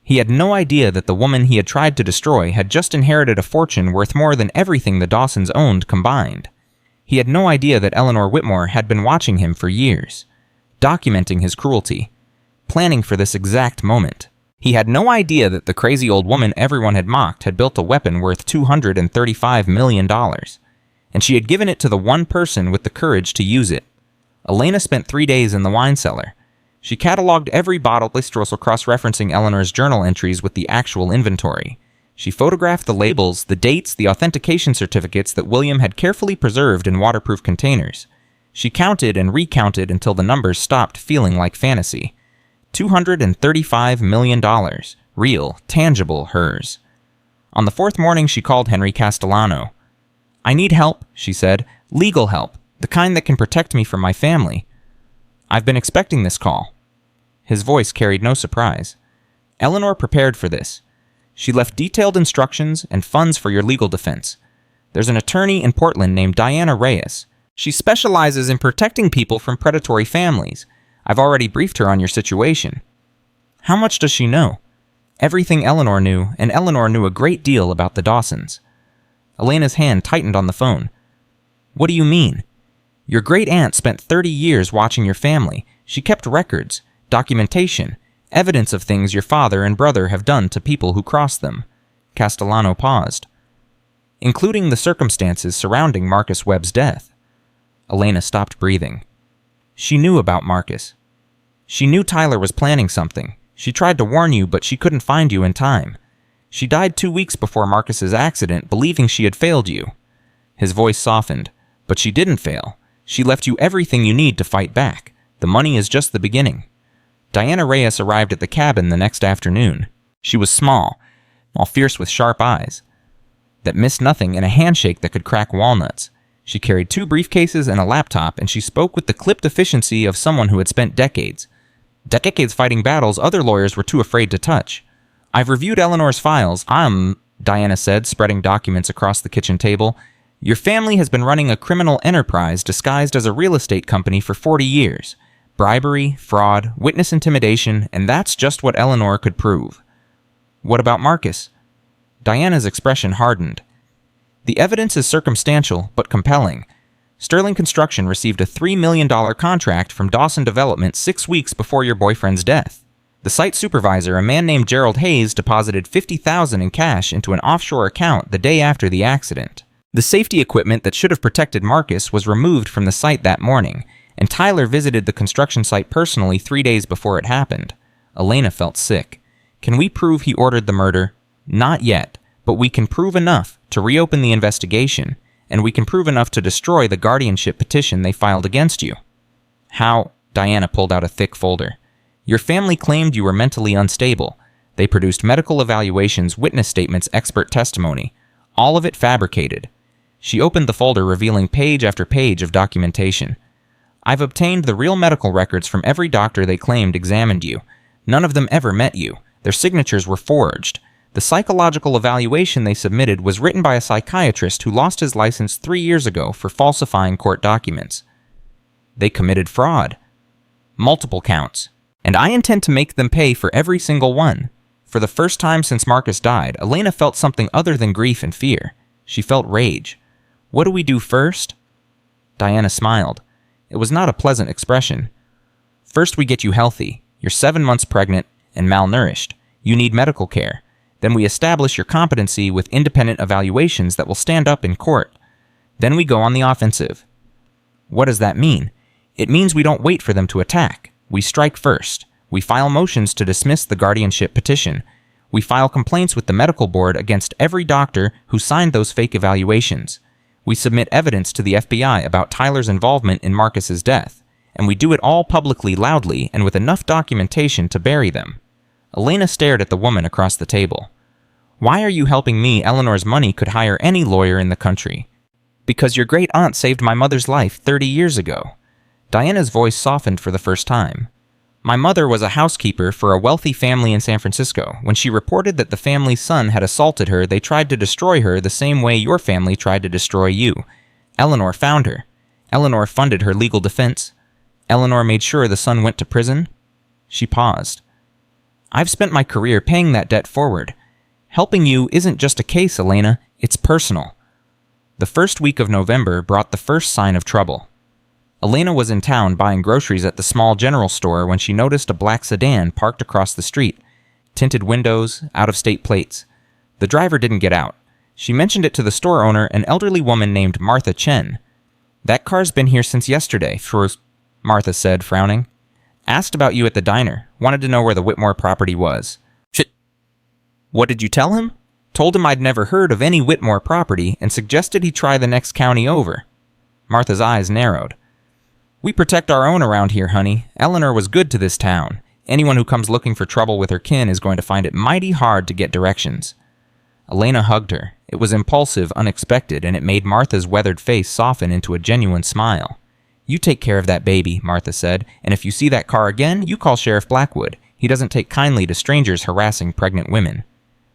A: He had no idea that the woman he had tried to destroy had just inherited a fortune worth more than everything the Dawsons owned combined. He had no idea that Eleanor Whitmore had been watching him for years, documenting his cruelty, planning for this exact moment. He had no idea that the crazy old woman everyone had mocked had built a weapon worth $235 million, and she had given it to the one person with the courage to use it. Elena spent 3 days in the wine cellar. She cataloged every bottle, cross-referencing Eleanor's journal entries with the actual inventory. She photographed the labels, the dates, the authentication certificates that William had carefully preserved in waterproof containers. She counted and recounted until the numbers stopped feeling like fantasy. $235 million. Real, tangible, hers. On the fourth morning, she called Henry Castellano. "I need help," she said. "Legal help. The kind that can protect me from my family." "I've been expecting this call." His voice carried no surprise. "Eleanor prepared for this. She left detailed instructions and funds for your legal defense. There's an attorney in Portland named Diana Reyes. She specializes in protecting people from predatory families. I've already briefed her on your situation." "How much does she know?" "Everything Eleanor knew, and Eleanor knew a great deal about the Dawsons." Elena's hand tightened on the phone. "What do you mean?" "Your great-aunt spent 30 years watching your family. She kept records, documentation, evidence of things your father and brother have done to people who crossed them." Castellano paused. "Including the circumstances surrounding Marcus Webb's death." Elena stopped breathing. She knew about Marcus. She knew Tyler was planning something. She tried to warn you, but she couldn't find you in time. She died 2 weeks before Marcus's accident, believing she had failed you. His voice softened. "But she didn't fail. She left you everything you need to fight back. The money is just the beginning." Diana Reyes arrived at the cabin the next afternoon. She was small, fierce with sharp eyes that missed nothing and a handshake that could crack walnuts. She carried 2 briefcases and a laptop, and she spoke with the clipped efficiency of someone who had spent decades fighting battles other lawyers were too afraid to touch. "I've reviewed Eleanor's files. Diana said, spreading documents across the kitchen table. "Your family has been running a criminal enterprise disguised as a real estate company for 40 years. Bribery, fraud, witness intimidation, and that's just what Eleanor could prove." "What about Marcus?" Diana's expression hardened. "The evidence is circumstantial, but compelling. Sterling Construction received a $3 million contract from Dawson Development 6 weeks before your boyfriend's death. The site supervisor, a man named Gerald Hayes, deposited $50,000 in cash into an offshore account the day after the accident. The safety equipment that should have protected Marcus was removed from the site that morning, and Tyler visited the construction site personally 3 days before it happened. Elena felt sick. Can we prove he ordered the murder? Not yet, but we can prove enough to reopen the investigation, and we can prove enough to destroy the guardianship petition they filed against you. How? Diana pulled out a thick folder. Your family claimed you were mentally unstable. They produced medical evaluations, witness statements, expert testimony. All of it fabricated. She opened the folder, revealing page after page of documentation. I've obtained the real medical records from every doctor they claimed examined you. None of them ever met you. Their signatures were forged. The psychological evaluation they submitted was written by a psychiatrist who lost his license 3 years ago for falsifying court documents. They committed fraud. Multiple counts. And I intend to make them pay for every single one. For the first time since Marcus died, Elena felt something other than grief and fear. She felt rage. What do we do first? Diana smiled. It was not a pleasant expression. First, we get you healthy. You're 7 months pregnant and malnourished. You need medical care. Then we establish your competency with independent evaluations that will stand up in court. Then we go on the offensive. What does that mean? It means we don't wait for them to attack. We strike first. We file motions to dismiss the guardianship petition. We file complaints with the medical board against every doctor who signed those fake evaluations. We submit evidence to the FBI about Tyler's involvement in Marcus's death, and we do it all publicly, loudly, and with enough documentation to bury them. Elena stared at the woman across the table. Why are you helping me? Eleanor's money could hire any lawyer in the country. Because your great aunt saved my mother's life 30 years ago. Diana's voice softened for the first time. My mother was a housekeeper for a wealthy family in San Francisco. When she reported that the family's son had assaulted her, they tried to destroy her the same way your family tried to destroy you. Eleanor found her. Eleanor funded her legal defense. Eleanor made sure the son went to prison. She paused. I've spent my career paying that debt forward. Helping you isn't just a case, Elena. It's personal. The first week of November brought the first sign of trouble. Elena was in town buying groceries at the small general store when she noticed a black sedan parked across the street. Tinted windows, out-of-state plates. The driver didn't get out. She mentioned it to the store owner, an elderly woman named Martha Chen. That car's been here since yesterday, Martha said, frowning. Asked about you at the diner. Wanted to know where the Whitmore property was. Shit. What did you tell him? Told him I'd never heard of any Whitmore property and suggested he try the next county over. Martha's eyes narrowed. We protect our own around here, honey. Eleanor was good to this town. Anyone who comes looking for trouble with her kin is going to find it mighty hard to get directions. Elena hugged her. It was impulsive, unexpected, and it made Martha's weathered face soften into a genuine smile. You take care of that baby, Martha said, and if you see that car again, you call Sheriff Blackwood. He doesn't take kindly to strangers harassing pregnant women.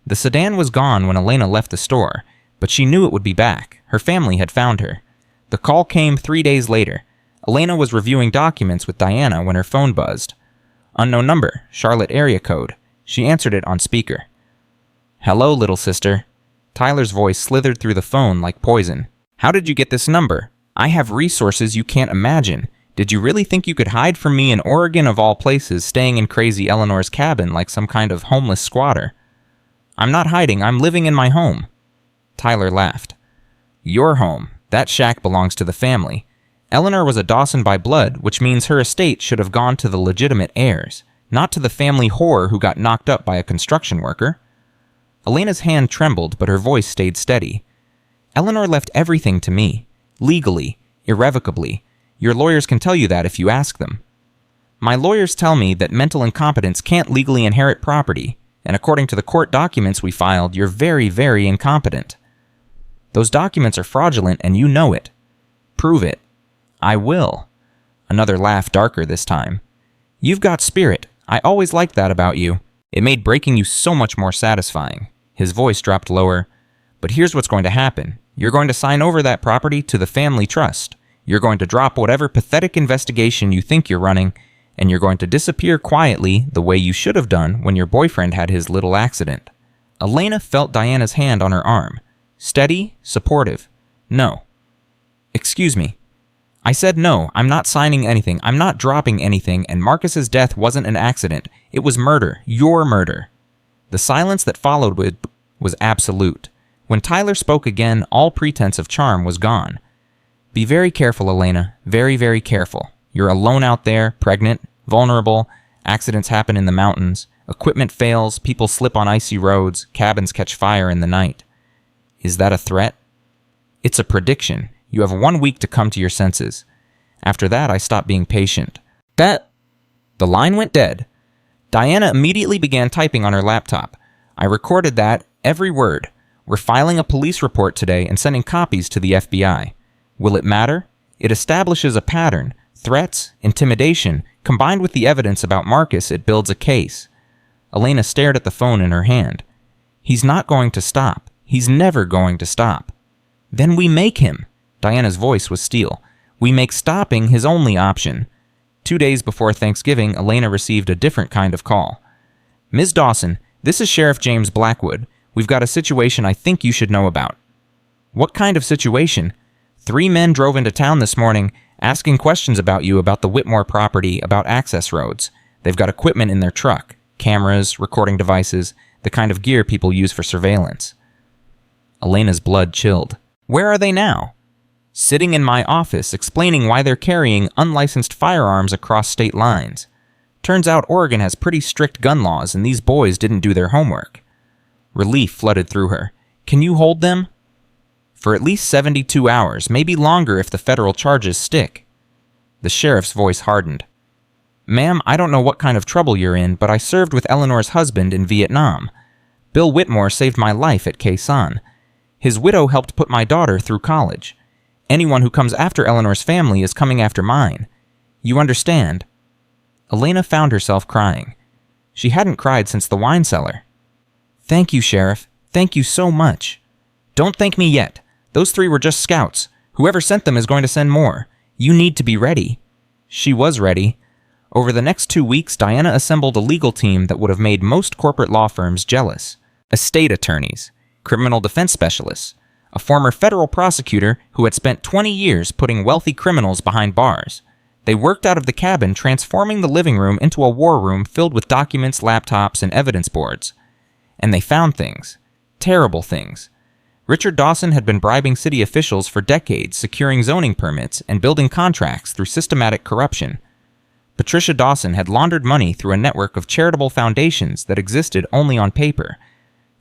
A: The sedan was gone when Elena left the store, but she knew it would be back. Her family had found her. The call came 3 days later. Elena was reviewing documents with Diana when her phone buzzed. Unknown number, Charlotte area code. She answered it on speaker. Hello, little sister. Tyler's voice slithered through the phone like poison. How did you get this number? I have resources you can't imagine. Did you really think you could hide from me in Oregon of all places, staying in crazy Eleanor's cabin like some kind of homeless squatter? I'm not hiding, I'm living in my home. Tyler laughed. Your home. That shack belongs to the family. Eleanor was a Dawson by blood, which means her estate should have gone to the legitimate heirs, not to the family whore who got knocked up by a construction worker. Elena's hand trembled, but her voice stayed steady. Eleanor left everything to me. Legally. Irrevocably. Your lawyers can tell you that if you ask them. My lawyers tell me that mental incompetence can't legally inherit property, and according to the court documents we filed, you're very, very incompetent. Those documents are fraudulent, and you know it. Prove it. I will. Another laugh, darker this time. You've got spirit. I always liked that about you. It made breaking you so much more satisfying. His voice dropped lower. But here's what's going to happen. You're going to sign over that property to the family trust. You're going to drop whatever pathetic investigation you think you're running, and you're going to disappear quietly the way you should have done when your boyfriend had his little accident. Elena felt Diana's hand on her arm. Steady, supportive. No. Excuse me. I said no, I'm not signing anything, I'm not dropping anything, and Marcus's death wasn't an accident. It was murder, your murder. The silence that followed was absolute. When Tyler spoke again, all pretense of charm was gone. Be very careful, Elena. Very, very careful. You're alone out there, pregnant, vulnerable. Accidents happen in the mountains. Equipment fails, people slip on icy roads, cabins catch fire in the night. Is that a threat? It's a prediction. You have 1 week to come to your senses. After that, I stopped being patient. The line went dead. Diana immediately began typing on her laptop. I recorded that, every word. We're filing a police report today and sending copies to the FBI. Will it matter? It establishes a pattern. Threats, intimidation, combined with the evidence about Marcus, it builds a case. Elena stared at the phone in her hand. He's not going to stop. He's never going to stop. Then we make him. Diana's voice was steel. We make stopping his only option. 2 days before Thanksgiving, Elena received a different kind of call. Ms. Dawson, this is Sheriff James Blackwood. We've got a situation I think you should know about. What kind of situation? 3 men drove into town this morning, asking questions about you, about the Whitmore property, about access roads. They've got equipment in their truck. Cameras, recording devices, the kind of gear people use for surveillance. Elena's blood chilled. Where are they now? Sitting in my office, explaining why they're carrying unlicensed firearms across state lines. Turns out Oregon has pretty strict gun laws, and these boys didn't do their homework. Relief flooded through her. Can you hold them? For at least 72 hours, maybe longer if the federal charges stick. The sheriff's voice hardened. Ma'am, I don't know what kind of trouble you're in, but I served with Eleanor's husband in Vietnam. Bill Whitmore saved my life at Khe Sanh. His widow helped put my daughter through college. Anyone who comes after Eleanor's family is coming after mine. You understand? Elena found herself crying. She hadn't cried since the wine cellar. Thank you, Sheriff. Thank you so much. Don't thank me yet. Those 3 were just scouts. Whoever sent them is going to send more. You need to be ready. She was ready. Over the next 2 weeks, Diana assembled a legal team that would have made most corporate law firms jealous. Estate attorneys, criminal defense specialists, a former federal prosecutor who had spent 20 years putting wealthy criminals behind bars. They worked out of the cabin, transforming the living room into a war room filled with documents, laptops, and evidence boards. And they found things. Terrible things. Richard Dawson had been bribing city officials for decades, securing zoning permits and building contracts through systematic corruption. Patricia Dawson had laundered money through a network of charitable foundations that existed only on paper.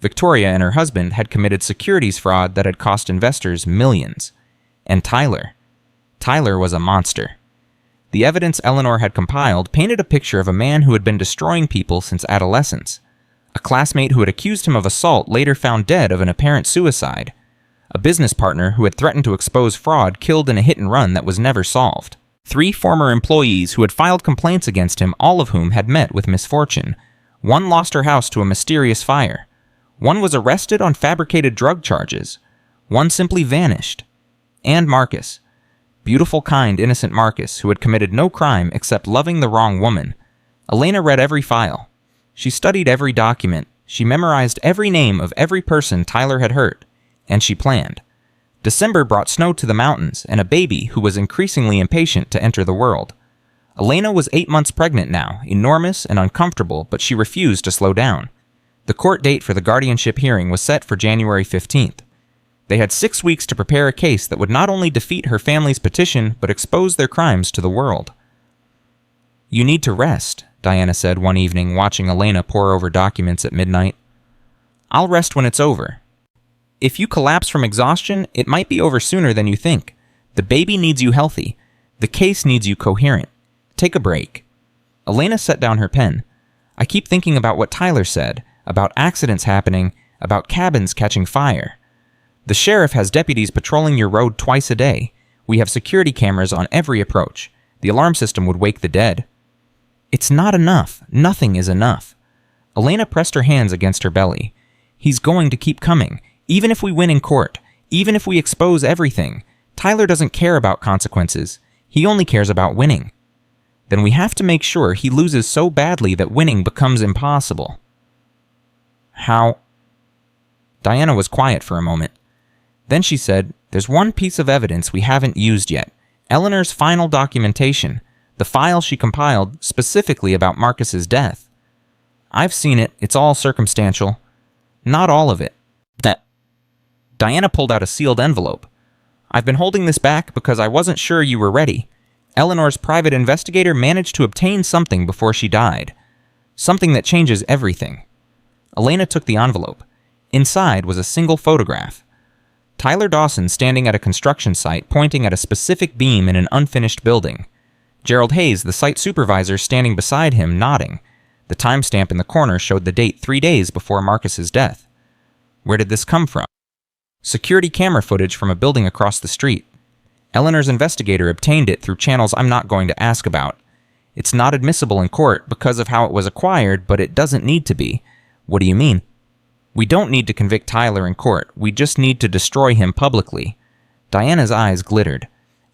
A: Victoria and her husband had committed securities fraud that had cost investors millions. And Tyler was a monster. The evidence Eleanor had compiled painted a picture of a man who had been destroying people since adolescence. A classmate who had accused him of assault later found dead of an apparent suicide. A business partner who had threatened to expose fraud killed in a hit-and-run that was never solved. 3 former employees who had filed complaints against him, all of whom had met with misfortune. 1 lost her house to a mysterious fire. 1 was arrested on fabricated drug charges. 1 simply vanished. And Marcus. Beautiful, kind, innocent Marcus, who had committed no crime except loving the wrong woman. Elena read every file. She studied every document. She memorized every name of every person Tyler had hurt. And she planned. December brought snow to the mountains and a baby who was increasingly impatient to enter the world. Elena was 8 months pregnant now, enormous and uncomfortable, but she refused to slow down. The court date for the guardianship hearing was set for January 15th. They had 6 weeks to prepare a case that would not only defeat her family's petition, but expose their crimes to the world. You need to rest, Diana said one evening, watching Elena pore over documents at midnight. I'll rest when it's over. If you collapse from exhaustion, it might be over sooner than you think. The baby needs you healthy. The case needs you coherent. Take a break. Elena set down her pen. I keep thinking about what Tyler said, about accidents happening, about cabins catching fire. The sheriff has deputies patrolling your road twice a day. We have security cameras on every approach. The alarm system would wake the dead. It's not enough. Nothing is enough. Elena pressed her hands against her belly. He's going to keep coming. Even if we win in court, even if we expose everything, Tyler doesn't care about consequences. He only cares about winning. Then we have to make sure he loses so badly that winning becomes impossible. How? Diana was quiet for a moment. Then she said, there's one piece of evidence we haven't used yet. Eleanor's final documentation, the file she compiled specifically about Marcus's death. I've seen it. It's all circumstantial. Not all of it. Diana pulled out a sealed envelope. "I've been holding this back because I wasn't sure you were ready. Eleanor's private investigator managed to obtain something before she died. Something that changes everything." Elena took the envelope. Inside was a single photograph. Tyler Dawson standing at a construction site pointing at a specific beam in an unfinished building. Gerald Hayes, the site supervisor, standing beside him, nodding. The timestamp in the corner showed the date 3 days before Marcus's death. Where did this come from? Security camera footage from a building across the street. Eleanor's investigator obtained it through channels I'm not going to ask about. It's not admissible in court because of how it was acquired, but it doesn't need to be. What do you mean? We don't need to convict Tyler in court. We just need to destroy him publicly. Diana's eyes glittered.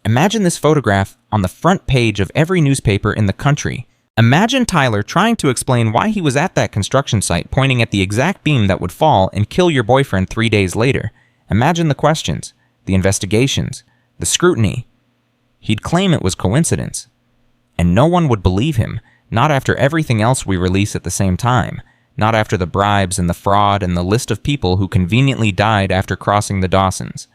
A: Imagine this photograph on the front page of every newspaper in the country. Imagine Tyler trying to explain why he was at that construction site pointing at the exact beam that would fall and kill your boyfriend 3 days later. Imagine the questions, the investigations, the scrutiny. He'd claim it was coincidence. And no one would believe him, not after everything else we release at the same time. Not after the bribes and the fraud and the list of people who conveniently died after crossing the Dawsons.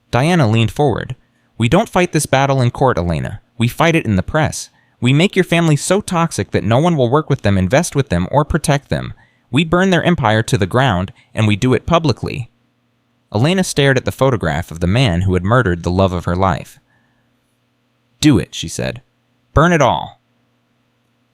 A: Diana leaned forward. "We don't fight this battle in court, Elena. We fight it in the press. We make your family so toxic that no one will work with them, invest with them, or protect them. We burn their empire to the ground, and we do it publicly." Elena stared at the photograph of the man who had murdered the love of her life. "Do it," she said. "Burn it all."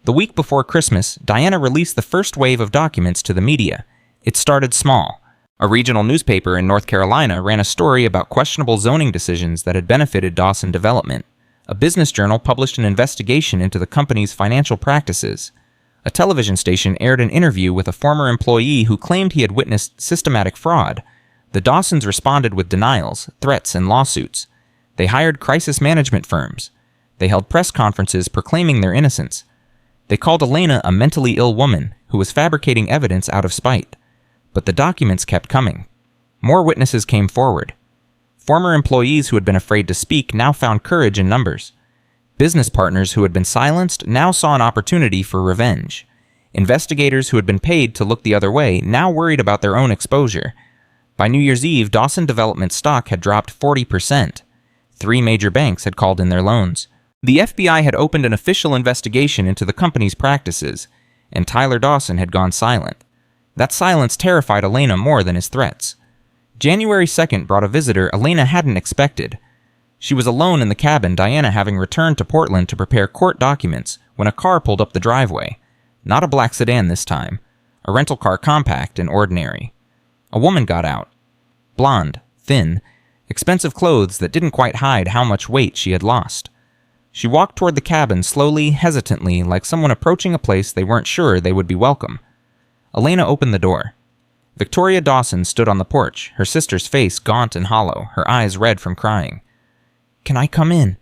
A: The week before Christmas, Diana released the first wave of documents to the media. It started small. A regional newspaper in North Carolina ran a story about questionable zoning decisions that had benefited Dawson Development. A business journal published an investigation into the company's financial practices. A television station aired an interview with a former employee who claimed he had witnessed systematic fraud. The Dawsons responded with denials, threats, and lawsuits. They hired crisis management firms. They held press conferences proclaiming their innocence. They called Elena a mentally ill woman who was fabricating evidence out of spite. But the documents kept coming. More witnesses came forward. Former employees who had been afraid to speak now found courage in numbers. Business partners who had been silenced now saw an opportunity for revenge. Investigators who had been paid to look the other way now worried about their own exposure. By New Year's Eve, Dawson Development stock had dropped 40%. 3 major banks had called in their loans. The FBI had opened an official investigation into the company's practices, and Tyler Dawson had gone silent. That silence terrified Elena more than his threats. January 2nd brought a visitor Elena hadn't expected. She was alone in the cabin, Diana having returned to Portland to prepare court documents, when a car pulled up the driveway. Not a black sedan this time. A rental car compact and ordinary. A woman got out. Blonde, thin, expensive clothes that didn't quite hide how much weight she had lost. She walked toward the cabin slowly, hesitantly, like someone approaching a place they weren't sure they would be welcome. Elena opened the door. Victoria Dawson stood on the porch, her sister's face gaunt and hollow, her eyes red from crying. "Can I come in?"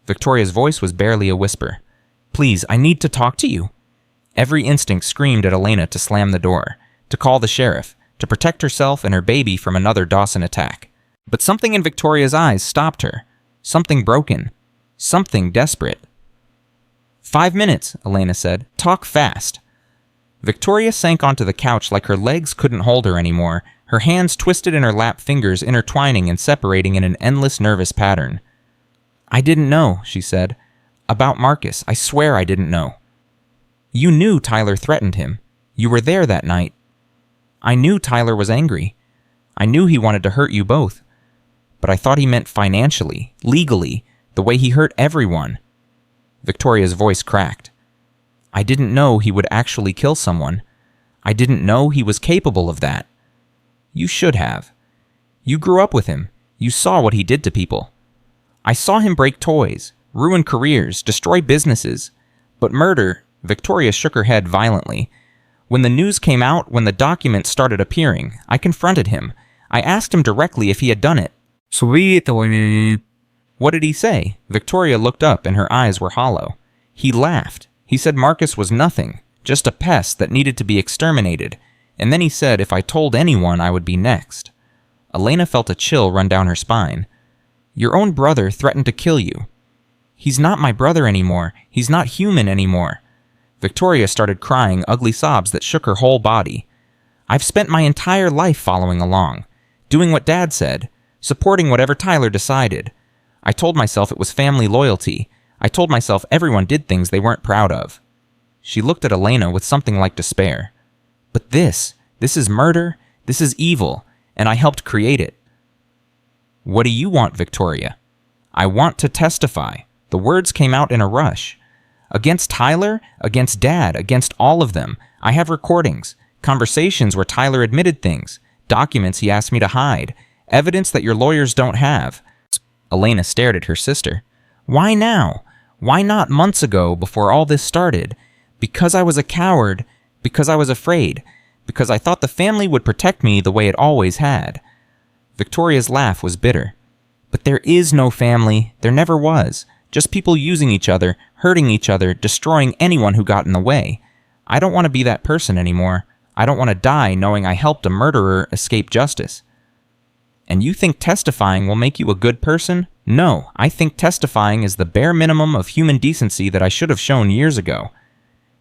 A: Victoria's voice was barely a whisper. "Please, I need to talk to you." Every instinct screamed at Elena to slam the door, to call the sheriff, to protect herself and her baby from another Dawson attack. But something in Victoria's eyes stopped her. Something broken. Something desperate. 5 minutes, Elena said. "Talk fast." Victoria sank onto the couch like her legs couldn't hold her anymore, her hands twisted in her lap, fingers intertwining and separating in an endless nervous pattern. "I didn't know," she said. "About Marcus. I swear I didn't know." "You knew Tyler threatened him. You were there that night." "I knew Tyler was angry. I knew he wanted to hurt you both. But I thought he meant financially, legally, the way he hurt everyone." Victoria's voice cracked. "I didn't know he would actually kill someone. I didn't know he was capable of that." "You should have. You grew up with him. You saw what he did to people." "I saw him break toys, ruin careers, destroy businesses. But murder," Victoria shook her head violently. "When the news came out, when the documents started appearing, I confronted him. I asked him directly if he had done it." "What did he say?" Victoria looked up and her eyes were hollow. "He laughed. He said Marcus was nothing, just a pest that needed to be exterminated. And then he said if I told anyone, I would be next." Elena felt a chill run down her spine. "Your own brother threatened to kill you." "He's not my brother anymore. He's not human anymore." Victoria started crying ugly sobs that shook her whole body. "I've spent my entire life following along. doing what Dad said, supporting whatever Tyler decided. I told myself it was family loyalty. I told myself everyone did things they weren't proud of. She looked at Elena with something like despair. But this is murder, this is evil, and I helped create it. What do you want, Victoria? I want to testify. The words came out in a rush. Against Tyler, against Dad, against all of them. I have recordings, conversations where Tyler admitted things, documents he asked me to hide, evidence that your lawyers don't have. Elena stared at her sister. Why now? Why not months ago before all this started? Because I was a coward, because I was afraid, because I thought the family would protect me the way it always had. Victoria's laugh was bitter. But there is no family. There never was. Just people using each other, hurting each other, destroying anyone who got in the way. I don't want to be that person anymore. I don't want to die knowing I helped a murderer escape justice. And you think testifying will make you a good person? No, I think testifying is the bare minimum of human decency that I should have shown years ago.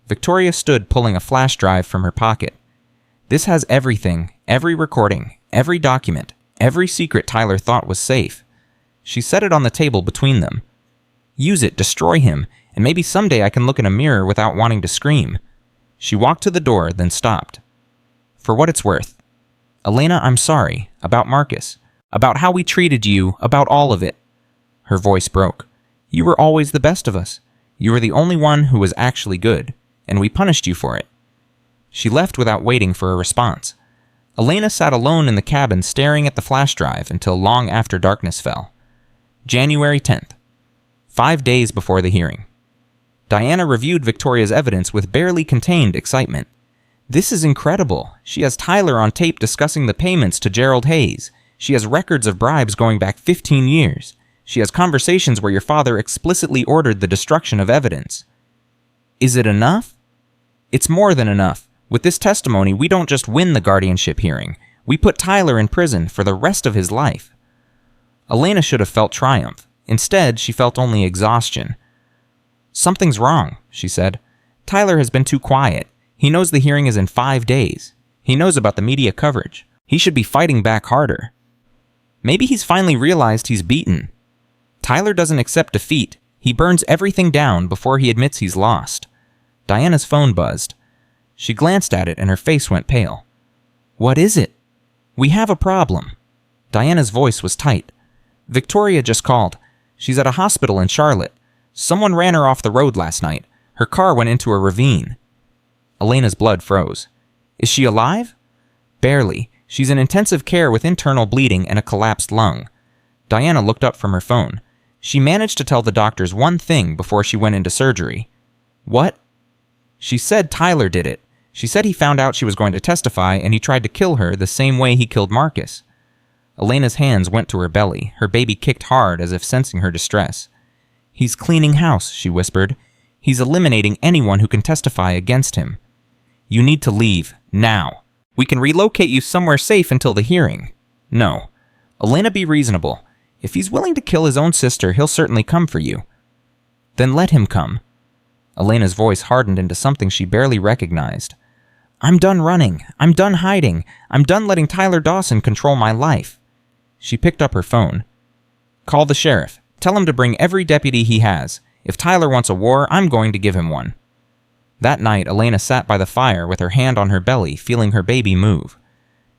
A: Victoria stood pulling a flash drive from her pocket. This has everything, every recording, every document, every secret Tyler thought was safe. She set it on the table between them. Use it, destroy him, and maybe someday I can look in a mirror without wanting to scream. She walked to the door, then stopped. For what it's worth. Elena, I'm sorry. About Marcus. About how we treated you. About all of it. Her voice broke. You were always the best of us. You were the only one who was actually good, and we punished you for it. She left without waiting for a response. Elena sat alone in the cabin staring at the flash drive until long after darkness fell. January 10th. 5 days before the hearing. Diana reviewed Victoria's evidence with barely contained excitement. This is incredible. She has Tyler on tape discussing the payments to Gerald Hayes. She has records of bribes going back 15 years. She has conversations where your father explicitly ordered the destruction of evidence. Is it enough? It's more than enough. With this testimony, we don't just win the guardianship hearing. We put Tyler in prison for the rest of his life. Elena should have felt triumph. Instead, she felt only exhaustion. Something's wrong, she said. Tyler has been too quiet. He knows the hearing is in 5 days. He knows about the media coverage. He should be fighting back harder. Maybe he's finally realized he's beaten. Tyler doesn't accept defeat. He burns everything down before he admits he's lost. Diana's phone buzzed. She glanced at it and her face went pale. What is it? We have a problem. Diana's voice was tight. Victoria just called. She's at a hospital in Charlotte. Someone ran her off the road last night. Her car went into a ravine. Elena's blood froze. Is she alive? Barely. She's in intensive care with internal bleeding and a collapsed lung. Diana looked up from her phone. She managed to tell the doctors one thing before she went into surgery. What? She said Tyler did it. She said he found out she was going to testify and he tried to kill her the same way he killed Marcus. Elena's hands went to her belly. Her baby kicked hard as if sensing her distress. He's cleaning house, she whispered. He's eliminating anyone who can testify against him. You need to leave, now. We can relocate you somewhere safe until the hearing. No. Elena, be reasonable. If he's willing to kill his own sister, he'll certainly come for you. Then let him come. Elena's voice hardened into something she barely recognized. I'm done running. I'm done hiding. I'm done letting Tyler Dawson control my life. She picked up her phone. Call the sheriff. Tell him to bring every deputy he has. If Tyler wants a war, I'm going to give him one. That night, Elena sat by the fire with her hand on her belly, feeling her baby move.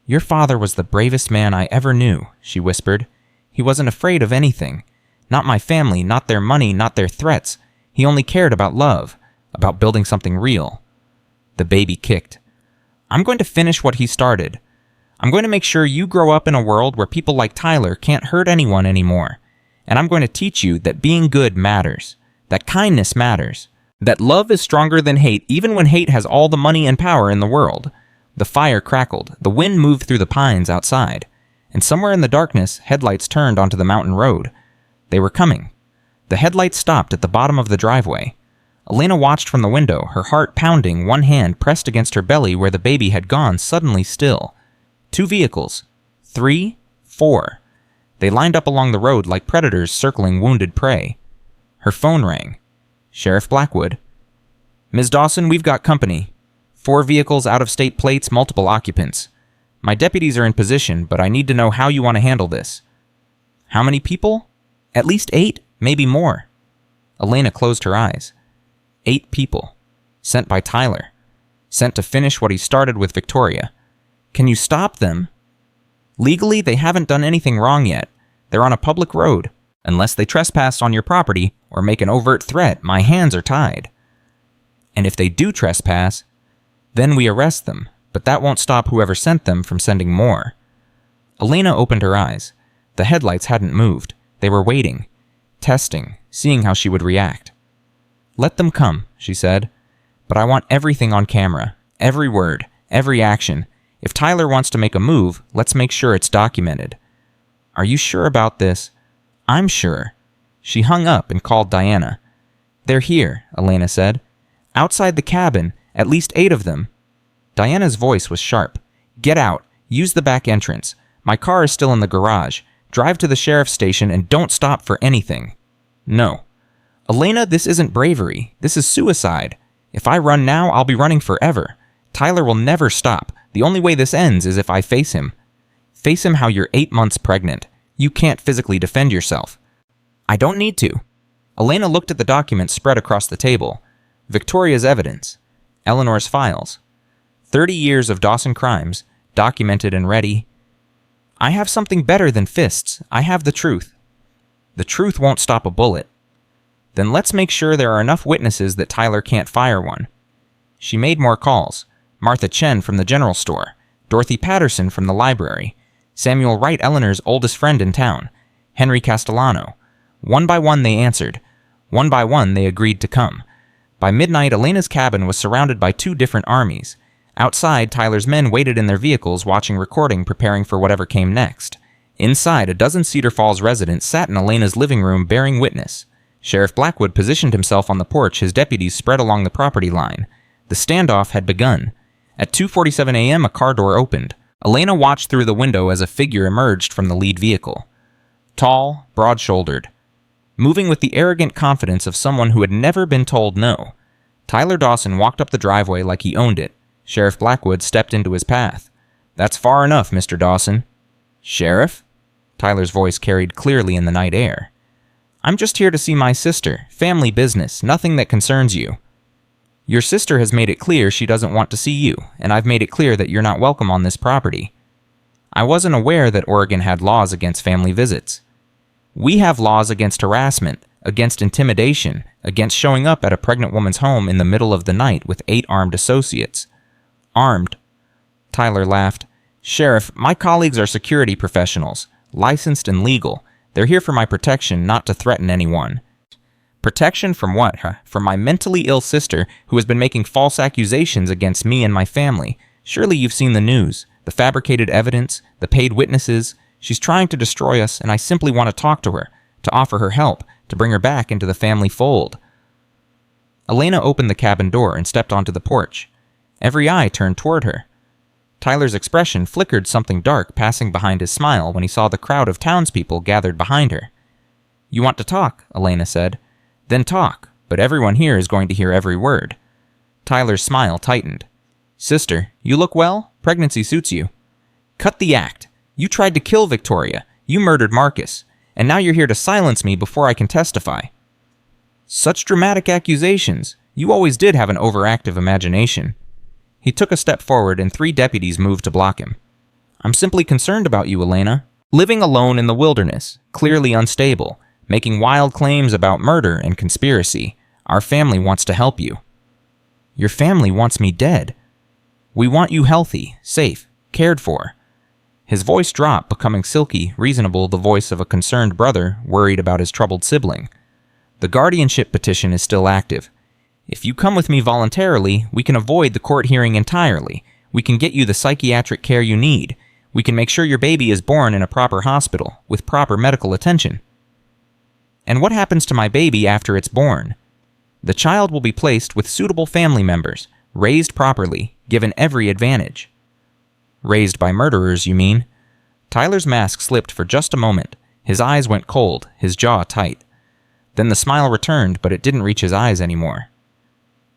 A: Your father was the bravest man I ever knew, she whispered. He wasn't afraid of anything. Not my family, not their money, not their threats. He only cared about love, about building something real. The baby kicked. I'm going to finish what he started. I'm going to make sure you grow up in a world where people like Tyler can't hurt anyone anymore. And I'm going to teach you that being good matters, that kindness matters, that love is stronger than hate even when hate has all the money and power in the world. The fire crackled, the wind moved through the pines outside, and somewhere in the darkness, headlights turned onto the mountain road. They were coming. The headlights stopped at the bottom of the driveway. Elena watched from the window, her heart pounding, one hand pressed against her belly where the baby had gone suddenly still. 2 vehicles. 3, 4. They lined up along the road like predators circling wounded prey. Her phone rang. Sheriff Blackwood. Ms. Dawson, we've got company. 4 vehicles, out-of-state plates, multiple occupants. My deputies are in position, but I need to know how you want to handle this. How many people? At least 8, maybe more. Elena closed her eyes. 8 people. Sent by Tyler. Sent to finish what he started with Victoria. Can you stop them? Legally, they haven't done anything wrong yet. They're on a public road. Unless they trespass on your property or make an overt threat, my hands are tied. And if they do trespass, then we arrest them, but that won't stop whoever sent them from sending more. Elena opened her eyes. The headlights hadn't moved. They were waiting, testing, seeing how she would react. Let them come, she said. But I want everything on camera. Every word, every action. If Tyler wants to make a move, let's make sure it's documented. Are you sure about this? I'm sure. She hung up and called Diana. They're here, Elena said. Outside the cabin, at least 8 of them. Diana's voice was sharp. Get out. Use the back entrance. My car is still in the garage. Drive to the sheriff's station and don't stop for anything. No. Elena, this isn't bravery. This is suicide. If I run now, I'll be running forever. Tyler will never stop. The only way this ends is if I face him. Face him how you're 8 months pregnant. You can't physically defend yourself. I don't need to. Elena looked at the documents spread across the table. Victoria's evidence. Eleanor's files. 30 years of Dawson crimes, documented and ready. I have something better than fists. I have the truth. The truth won't stop a bullet. Then let's make sure there are enough witnesses that Tyler can't fire one. She made more calls. Martha Chen from the general store. Dorothy Patterson from the library. Samuel Wright, Eleanor's oldest friend in town. Henry Castellano. One by one they answered. One by one they agreed to come. By midnight, Elena's cabin was surrounded by 2 different armies. Outside, Tyler's men waited in their vehicles, watching recording, preparing for whatever came next. Inside, a dozen Cedar Falls residents sat in Elena's living room bearing witness. Sheriff Blackwood positioned himself on the porch, his deputies spread along the property line. The standoff had begun. At 2:47 a.m., a car door opened. Elena watched through the window as a figure emerged from the lead vehicle. Tall, broad-shouldered. Moving with the arrogant confidence of someone who had never been told no. Tyler Dawson walked up the driveway like he owned it. Sheriff Blackwood stepped into his path. That's far enough, Mr. Dawson. Sheriff? Tyler's voice carried clearly in the night air. I'm just here to see my sister. Family business. Nothing that concerns you. Your sister has made it clear she doesn't want to see you, and I've made it clear that you're not welcome on this property. I wasn't aware that Oregon had laws against family visits. We have laws against harassment, against intimidation, against showing up at a pregnant woman's home in the middle of the night with 8 armed associates. Armed. Tyler laughed. Sheriff, my colleagues are security professionals, licensed and legal. They're here for my protection, not to threaten anyone. Protection from what, huh? From my mentally ill sister who has been making false accusations against me and my family. Surely you've seen the news, the fabricated evidence, the paid witnesses. She's trying to destroy us, and I simply want to talk to her, to offer her help, to bring her back into the family fold. Elena opened the cabin door and stepped onto the porch. Every eye turned toward her. Tyler's expression flickered something dark passing behind his smile when he saw the crowd of townspeople gathered behind her. You want to talk, Elena said. Then talk, but everyone here is going to hear every word. Tyler's smile tightened. Sister, you look well. Pregnancy suits you. Cut the act. You tried to kill Victoria. You murdered Marcus. And now you're here to silence me before I can testify. Such dramatic accusations. You always did have an overactive imagination. He took a step forward and 3 deputies moved to block him. I'm simply concerned about you, Elena. Living alone in the wilderness, clearly unstable, making wild claims about murder and conspiracy. Our family wants to help you. Your family wants me dead. We want you healthy, safe, cared for. His voice dropped, becoming silky, reasonable, the voice of a concerned brother worried about his troubled sibling. The guardianship petition is still active. If you come with me voluntarily, we can avoid the court hearing entirely. We can get you the psychiatric care you need. We can make sure your baby is born in a proper hospital, with proper medical attention. And what happens to my baby after it's born? The child will be placed with suitable family members, raised properly, given every advantage. Raised by murderers, you mean? Tyler's mask slipped for just a moment. His eyes went cold, his jaw tight. Then the smile returned, but it didn't reach his eyes anymore.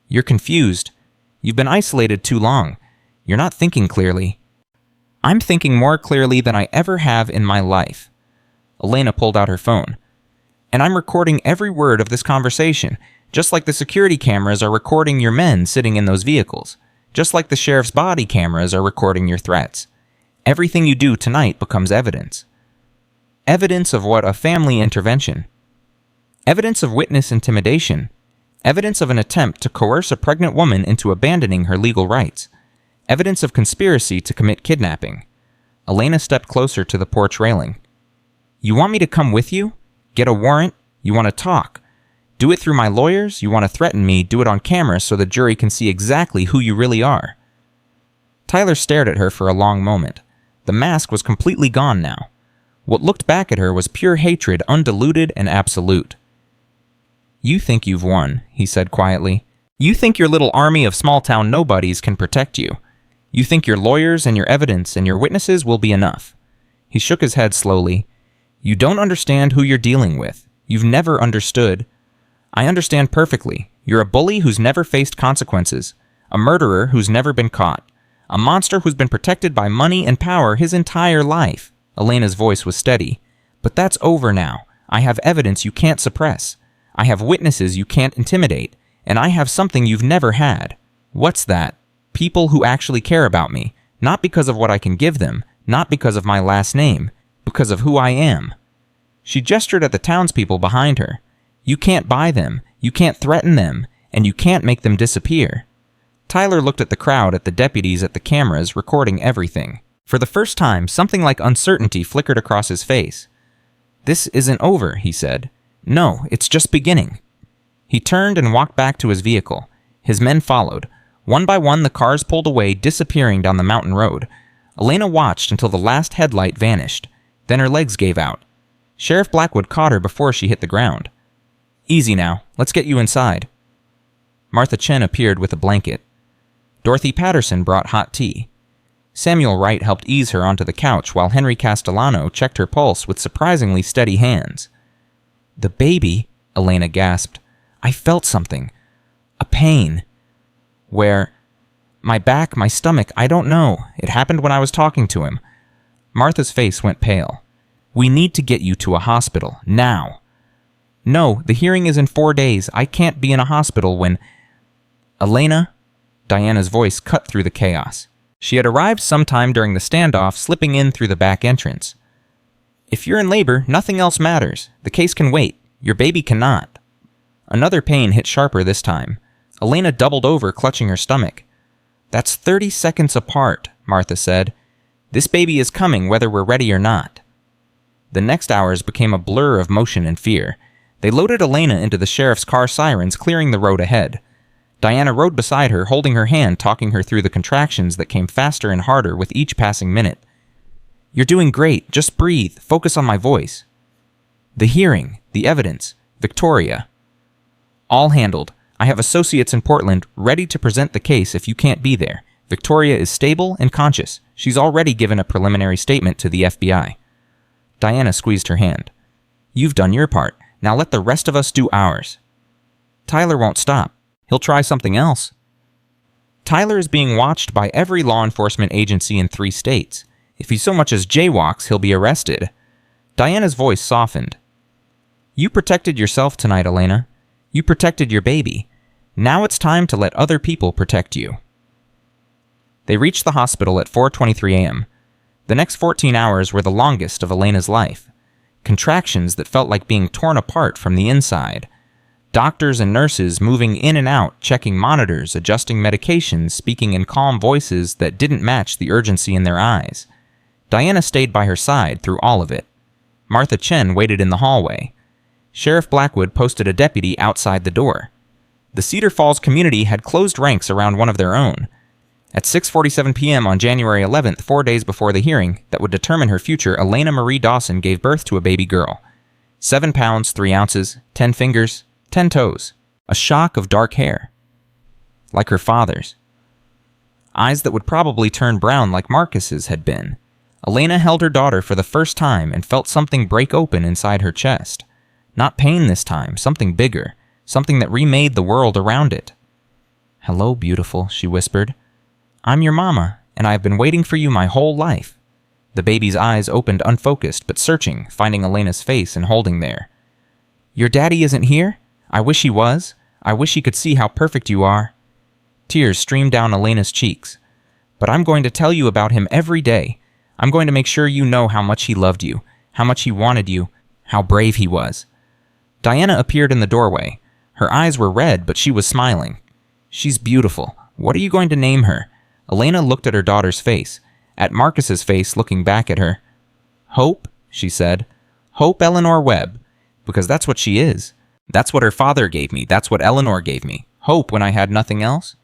A: You're confused. You've been isolated too long. You're not thinking clearly. I'm thinking more clearly than I ever have in my life. Elena pulled out her phone. And I'm recording every word of this conversation, just like the security cameras are recording your men sitting in those vehicles, just like the sheriff's body cameras are recording your threats. Everything you do tonight becomes evidence. Evidence of what? A family intervention. Evidence of witness intimidation. Evidence of an attempt to coerce a pregnant woman into abandoning her legal rights. Evidence of conspiracy to commit kidnapping. Elena stepped closer to the porch railing. You want me to come with you? Get a warrant? You want to talk? Do it through my lawyers? You want to threaten me? Do it on camera so the jury can see exactly who you really are. Tyler stared at her for a long moment. The mask was completely gone now. What looked back at her was pure hatred, undiluted and absolute. You think you've won, he said quietly. You think your little army of small-town nobodies can protect you. You think your lawyers and your evidence and your witnesses will be enough. He shook his head slowly. You don't understand who you're dealing with. You've never understood. I understand perfectly. You're a bully who's never faced consequences. A murderer who's never been caught. A monster who's been protected by money and power his entire life. Elena's voice was steady. But that's over now. I have evidence you can't suppress. I have witnesses you can't intimidate. And I have something you've never had. What's that? People who actually care about me. Not because of what I can give them. Not because of my last name. Because of who I am. She gestured at the townspeople behind her. You can't buy them. You can't threaten them. And you can't make them disappear. Tyler looked at the crowd, at the deputies, at the cameras, recording everything. For the first time, something like uncertainty flickered across his face. This isn't over, he said. No, it's just beginning. He turned and walked back to his vehicle. His men followed. One by one, the cars pulled away, disappearing down the mountain road. Elena watched until the last headlight vanished. Then her legs gave out. Sheriff Blackwood caught her before she hit the ground. Easy now. Let's get you inside. Martha Chen appeared with a blanket. Dorothy Patterson brought hot tea. Samuel Wright helped ease her onto the couch while Henry Castellano checked her pulse with surprisingly steady hands. The baby, Elena gasped. I felt something. A pain. Where? My back, my stomach, I don't know. It happened when I was talking to him. Martha's face went pale. We need to get you to a hospital, now. No, the hearing is in 4 days. I can't be in a hospital when... Elena? Diana's voice cut through the chaos. She had arrived sometime during the standoff, slipping in through the back entrance. If you're in labor, nothing else matters. The case can wait. Your baby cannot. Another pain hit sharper this time. Elena doubled over, clutching her stomach. That's 30 seconds apart, Martha said. This baby is coming whether we're ready or not. The next hours became a blur of motion and fear. They loaded Elena into the sheriff's car sirens, clearing the road ahead. Diana rode beside her, holding her hand, talking her through the contractions that came faster and harder with each passing minute. You're doing great. Just breathe. Focus on my voice. The hearing, the evidence, Victoria. All handled. I have associates in Portland ready to present the case if you can't be there. Victoria is stable and conscious. She's already given a preliminary statement to the FBI. Diana squeezed her hand. You've done your part. Now let the rest of us do ours. Tyler won't stop. He'll try something else. Tyler is being watched by every law enforcement agency in 3 states. If he so much as jaywalks, he'll be arrested. Diana's voice softened. You protected yourself tonight, Elena. You protected your baby. Now it's time to let other people protect you. They reached the hospital at 4:23 a.m. The next 14 hours were the longest of Elena's life. Contractions that felt like being torn apart from the inside. Doctors and nurses moving in and out, checking monitors, adjusting medications, speaking in calm voices that didn't match the urgency in their eyes. Diana stayed by her side through all of it. Martha Chen waited in the hallway. Sheriff Blackwood posted a deputy outside the door. The Cedar Falls community had closed ranks around one of their own. At 6:47 p.m. on January 11th, 4 days before the hearing that would determine her future, Elena Marie Dawson gave birth to a baby girl. 7 pounds, 3 ounces, 10 fingers, 10 toes. A shock of dark hair. Like her father's. Eyes that would probably turn brown like Marcus's had been. Elena held her daughter for the first time and felt something break open inside her chest. Not pain this time, something bigger. Something that remade the world around it. Hello, beautiful, she whispered. I'm your mama, and I have been waiting for you my whole life." The baby's eyes opened unfocused but searching, finding Elena's face and holding there. "Your daddy isn't here? I wish he was. I wish he could see how perfect you are." Tears streamed down Elena's cheeks. "But I'm going to tell you about him every day. I'm going to make sure you know how much he loved you, how much he wanted you, how brave he was." Diana appeared in the doorway. Her eyes were red, but she was smiling. "She's beautiful. What are you going to name her?" Elena looked at her daughter's face, at Marcus's face looking back at her. "Hope," she said. "Hope Eleanor Webb, because that's what she is. That's what her father gave me. That's what Eleanor gave me. Hope when I had nothing else."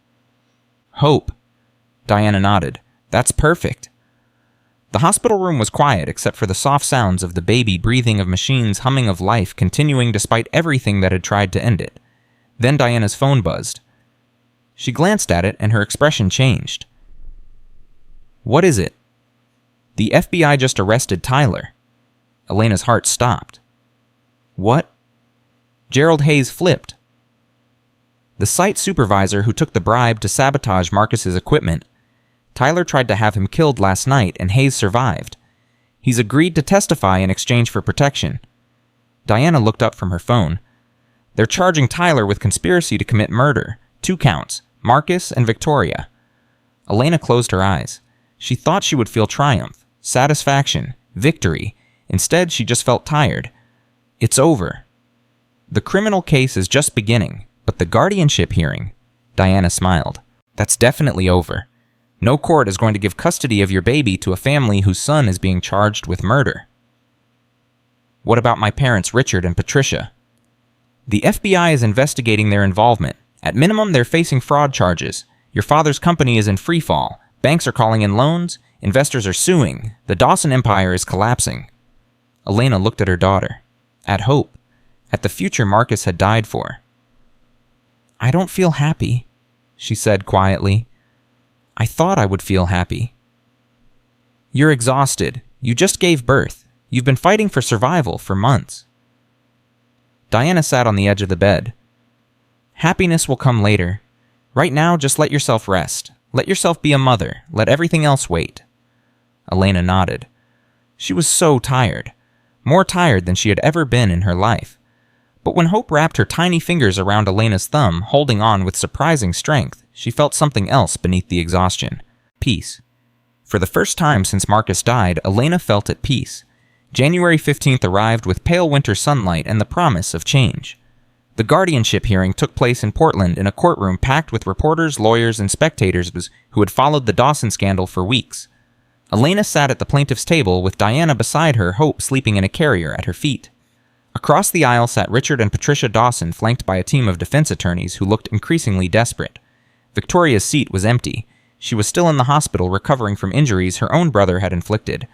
A: "Hope." Diana nodded. "That's perfect." The hospital room was quiet except for the soft sounds of the baby breathing, of machines humming, of life continuing despite everything that had tried to end it. Then Diana's phone buzzed. She glanced at it and her expression changed. "What is it?" "The FBI just arrested Tyler." Elena's heart stopped. "What?" Gerald Hayes flipped. The site supervisor who took the bribe to sabotage Marcus's equipment. Tyler tried to have him killed last night, and Hayes survived. He's agreed to testify in exchange for protection. Diana looked up from her phone. "They're charging Tyler with conspiracy to commit murder. 2 counts, Marcus and Victoria." Elena closed her eyes. She thought she would feel triumph, satisfaction, victory. Instead, she just felt tired. It's over. The criminal case is just beginning, but the guardianship hearing, Diana smiled. That's definitely over. No court is going to give custody of your baby to a family whose son is being charged with murder. What about my parents, Richard and Patricia? The FBI is investigating their involvement. At minimum, they're facing fraud charges. Your father's company is in free fall. Banks are calling in loans. Investors are suing. The Dawson empire is collapsing. Elena looked at her daughter. At hope. At the future Marcus had died for. "I don't feel happy," she said quietly. "I thought I would feel happy." "You're exhausted. You just gave birth. You've been fighting for survival for months." Diana sat on the edge of the bed. "Happiness will come later. Right now, just let yourself rest. Let yourself be a mother. Let everything else wait." Elena nodded. She was so tired. More tired than she had ever been in her life. But when Hope wrapped her tiny fingers around Elena's thumb, holding on with surprising strength, she felt something else beneath the exhaustion. Peace. For the first time since Marcus died, Elena felt at peace. January 15th arrived with pale winter sunlight and the promise of change. The guardianship hearing took place in Portland in a courtroom packed with reporters, lawyers, and spectators who had followed the Dawson scandal for weeks. Elena sat at the plaintiff's table with Diana beside her, Hope sleeping in a carrier at her feet. Across the aisle sat Richard and Patricia Dawson, flanked by a team of defense attorneys who looked increasingly desperate. Victoria's seat was empty. She was still in the hospital recovering from injuries her own brother had inflicted.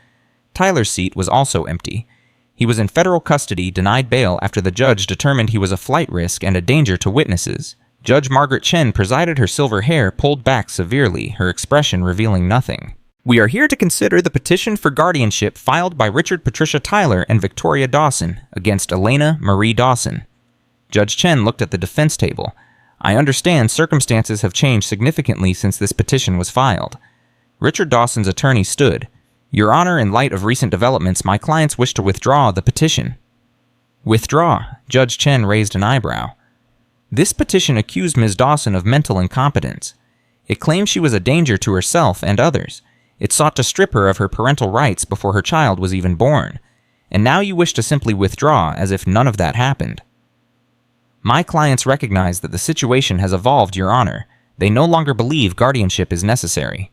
A: Tyler's seat was also empty. He was in federal custody, denied bail after the judge determined he was a flight risk and a danger to witnesses. Judge Margaret Chen presided, her silver hair pulled back severely, her expression revealing nothing. "We are here to consider the petition for guardianship filed by Richard Patricia Tyler and Victoria Dawson against Elena Marie Dawson." Judge Chen looked at the defense table. "I understand circumstances have changed significantly since this petition was filed." Richard Dawson's attorney stood. "Your Honor, in light of recent developments, my clients wish to withdraw the petition." "Withdraw?" Judge Chen raised an eyebrow. "This petition accused Ms. Dawson of mental incompetence. It claimed she was a danger to herself and others. It sought to strip her of her parental rights before her child was even born. And now you wish to simply withdraw as if none of that happened." "My clients recognize that the situation has evolved, Your Honor. They no longer believe guardianship is necessary."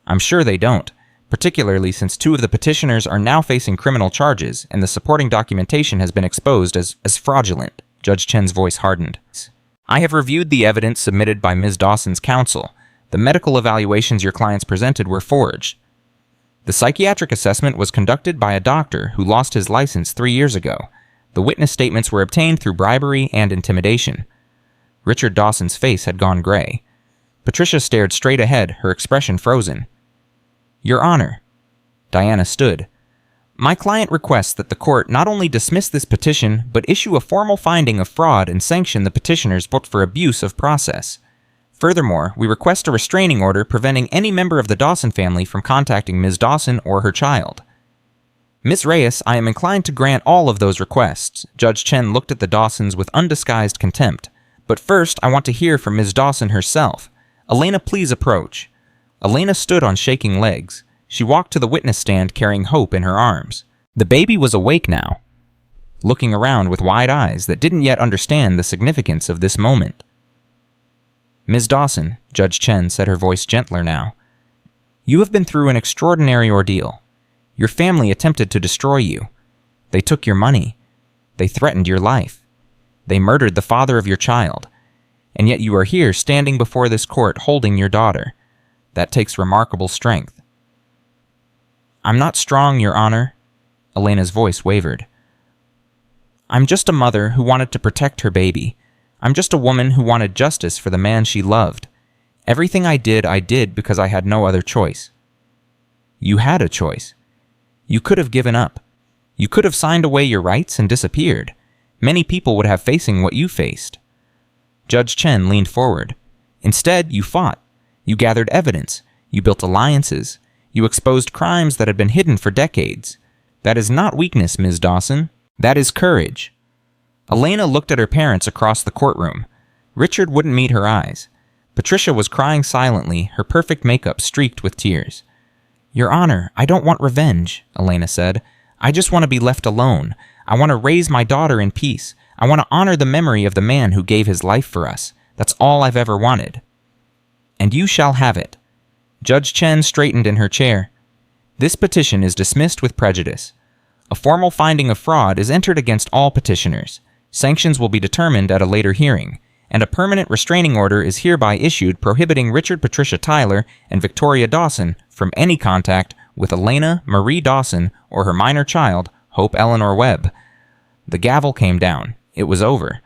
A: "I'm sure they don't, particularly since 2 of the petitioners are now facing criminal charges and the supporting documentation has been exposed as fraudulent." Judge Chen's voice hardened. "I have reviewed the evidence submitted by Ms. Dawson's counsel. The medical evaluations your clients presented were forged. The psychiatric assessment was conducted by a doctor who lost his license 3 years ago. The witness statements were obtained through bribery and intimidation." Richard Dawson's face had gone gray. Patricia stared straight ahead, her expression frozen. "Your Honor." Diana stood. "My client requests that the court not only dismiss this petition, but issue a formal finding of fraud and sanction the petitioners both for abuse of process. Furthermore, we request a restraining order preventing any member of the Dawson family from contacting Ms. Dawson or her child. Ms. Reyes, I am inclined to grant all of those requests. Judge Chen looked at the Dawsons with undisguised contempt. But first, I want to hear from Ms. Dawson herself. Elena, please approach. Elena stood on shaking legs. She walked to the witness stand carrying Hope in her arms. The baby was awake now, looking around with wide eyes that didn't yet understand the significance of this moment. Ms. Dawson, Judge Chen said, her voice gentler now, you have been through an extraordinary ordeal. Your family attempted to destroy you. They took your money. They threatened your life. They murdered the father of your child. And yet you are here standing before this court holding your daughter. That takes remarkable strength. I'm not strong, Your Honor. Elena's voice wavered. I'm just a mother who wanted to protect her baby. I'm just a woman who wanted justice for the man she loved. Everything I did because I had no other choice. You had a choice. You could have given up. You could have signed away your rights and disappeared. Many people would have facing what you faced. Judge Chen leaned forward. Instead, you fought. You gathered evidence. You built alliances. You exposed crimes that had been hidden for decades. That is not weakness, Ms. Dawson. That is courage. Elena looked at her parents across the courtroom. Richard wouldn't meet her eyes. Patricia was crying silently, her perfect makeup streaked with tears. Your Honor, I don't want revenge, Elena said. I just want to be left alone. I want to raise my daughter in peace. I want to honor the memory of the man who gave his life for us. That's all I've ever wanted. And you shall have it. Judge Chen straightened in her chair. This petition is dismissed with prejudice. A formal finding of fraud is entered against all petitioners. Sanctions will be determined at a later hearing, and a permanent restraining order is hereby issued prohibiting Richard Patricia Tyler and Victoria Dawson from any contact with Elena Marie Dawson or her minor child, Hope Eleanor Webb. The gavel came down. It was over.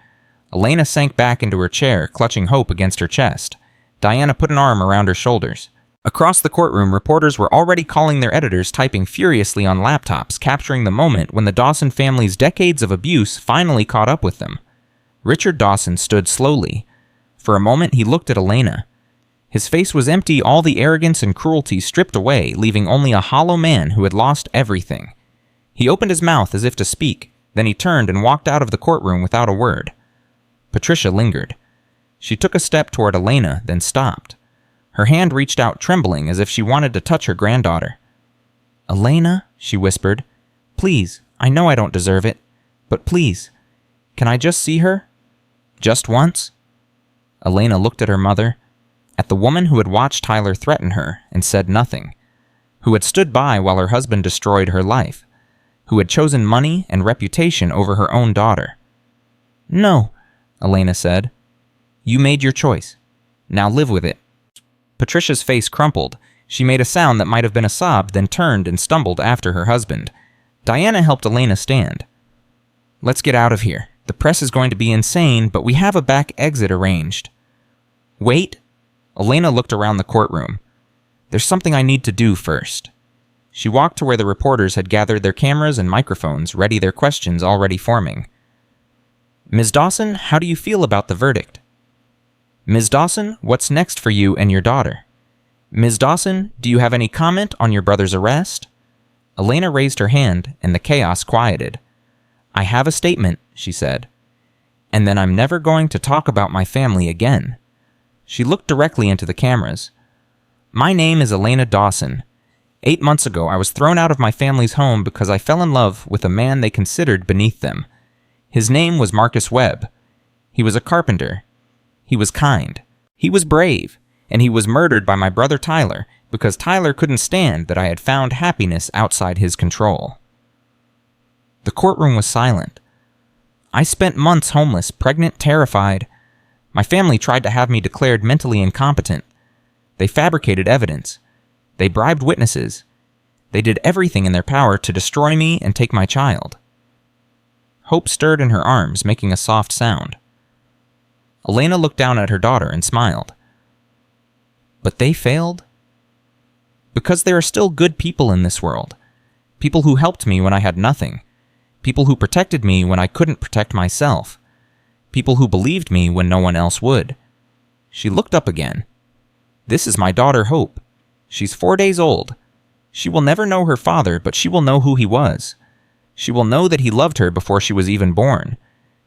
A: Elena sank back into her chair, clutching Hope against her chest. Diana put an arm around her shoulders. Across the courtroom, reporters were already calling their editors, typing furiously on laptops, capturing the moment when the Dawson family's decades of abuse finally caught up with them. Richard Dawson stood slowly. For a moment, he looked at Elena. His face was empty, all the arrogance and cruelty stripped away, leaving only a hollow man who had lost everything. He opened his mouth as if to speak, then he turned and walked out of the courtroom without a word. Patricia lingered. She took a step toward Elena, then stopped. Her hand reached out trembling as if she wanted to touch her granddaughter. Elena, she whispered, please, I know I don't deserve it, but please, can I just see her? Just once? Elena looked at her mother, at the woman who had watched Tyler threaten her and said nothing, who had stood by while her husband destroyed her life, who had chosen money and reputation over her own daughter. No, Elena said. You made your choice. Now live with it. Patricia's face crumpled. She made a sound that might have been a sob, then turned and stumbled after her husband. Diana helped Elena stand. Let's get out of here. The press is going to be insane, but we have a back exit arranged. Wait. Elena looked around the courtroom. There's something I need to do first. She walked to where the reporters had gathered their cameras and microphones, ready, their questions already forming. Ms. Dawson, how do you feel about the verdict? Ms. Dawson, what's next for you and your daughter? Ms. Dawson, do you have any comment on your brother's arrest? Elena raised her hand, and the chaos quieted. I have a statement, she said. And then I'm never going to talk about my family again. She looked directly into the cameras. My name is Elena Dawson. 8 months ago, I was thrown out of my family's home because I fell in love with a man they considered beneath them. His name was Marcus Webb. He was a carpenter. He was kind. He was brave. And he was murdered by my brother Tyler because Tyler couldn't stand that I had found happiness outside his control. The courtroom was silent. I spent months homeless, pregnant, terrified. My family tried to have me declared mentally incompetent. They fabricated evidence. They bribed witnesses. They did everything in their power to destroy me and take my child. Hope stirred in her arms, making a soft sound. Elena looked down at her daughter and smiled. But they failed? Because there are still good people in this world. People who helped me when I had nothing. People who protected me when I couldn't protect myself. People who believed me when no one else would. She looked up again. "This is my daughter Hope. She's 4 days old. She will never know her father, but she will know who he was. She will know that he loved her before she was even born.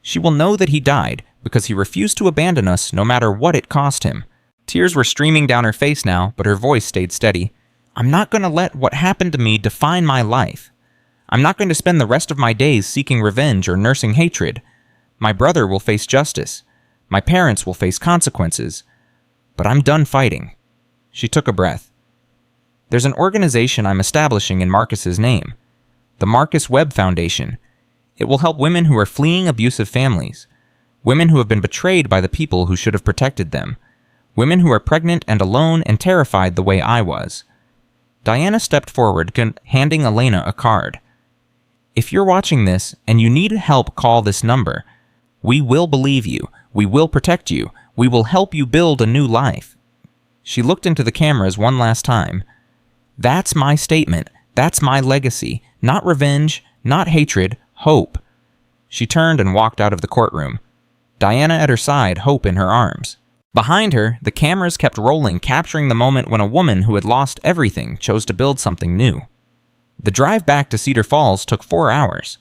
A: She will know that he died because he refused to abandon us no matter what it cost him." Tears were streaming down her face now, but her voice stayed steady. "I'm not going to let what happened to me define my life. I'm not going to spend the rest of my days seeking revenge or nursing hatred. My brother will face justice. My parents will face consequences. But I'm done fighting." She took a breath. "There's an organization I'm establishing in Marcus's name. The Marcus Webb Foundation. It will help women who are fleeing abusive families. Women who have been betrayed by the people who should have protected them. Women who are pregnant and alone and terrified the way I was." Diana stepped forward, handing Elena a card. "If you're watching this and you need help, call this number. We will believe you. We will protect you. We will help you build a new life." She looked into the cameras one last time. "That's my statement. That's my legacy. Not revenge, not hatred, hope." She turned and walked out of the courtroom. Diana at her side, Hope in her arms. Behind her, the cameras kept rolling, capturing the moment when a woman who had lost everything chose to build something new. The drive back to Cedar Falls took 4 hours.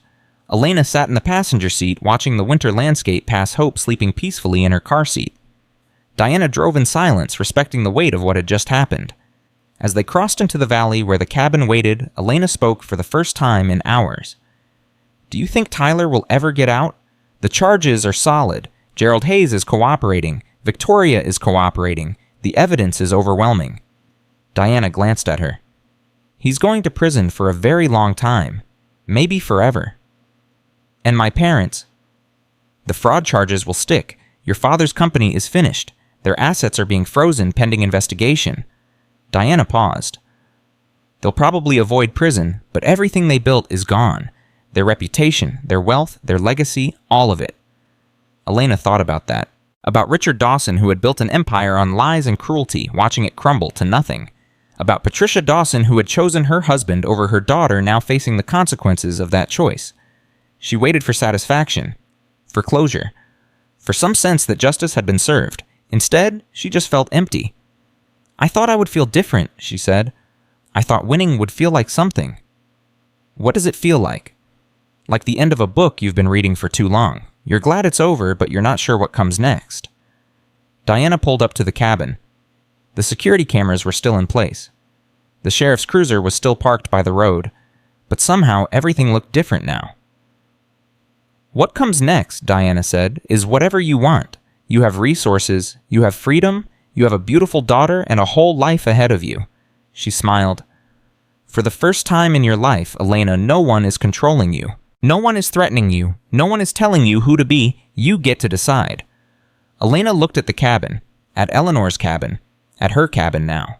A: Elena sat in the passenger seat watching the winter landscape pass Hope sleeping peacefully in her car seat. Diana drove in silence, respecting the weight of what had just happened. As they crossed into the valley where the cabin waited, Elena spoke for the first time in hours. "Do you think Tyler will ever get out? The charges are solid. Gerald Hayes is cooperating. Victoria is cooperating. The evidence is overwhelming." Diana glanced at her. "He's going to prison for a very long time. Maybe forever. And my parents? The fraud charges will stick. Your father's company is finished. Their assets are being frozen pending investigation." Diana paused. "They'll probably avoid prison, but everything they built is gone. Their reputation, their wealth, their legacy, all of it." Elena thought about that. About Richard Dawson, who had built an empire on lies and cruelty, watching it crumble to nothing. About Patricia Dawson, who had chosen her husband over her daughter, now facing the consequences of that choice. She waited for satisfaction, for closure, for some sense that justice had been served. Instead, she just felt empty. "I thought I would feel different," she said. "I thought winning would feel like something." "What does it feel like?" "Like the end of a book you've been reading for too long. You're glad it's over, but you're not sure what comes next." Diana pulled up to the cabin. The security cameras were still in place. The sheriff's cruiser was still parked by the road, but somehow everything looked different now. "What comes next," Diana said, "is whatever you want. You have resources, you have freedom, you have a beautiful daughter and a whole life ahead of you." She smiled. "For the first time in your life, Elena, no one is controlling you. No one is threatening you. No one is telling you who to be. You get to decide." Elena looked at the cabin, at Eleanor's cabin, at her cabin now.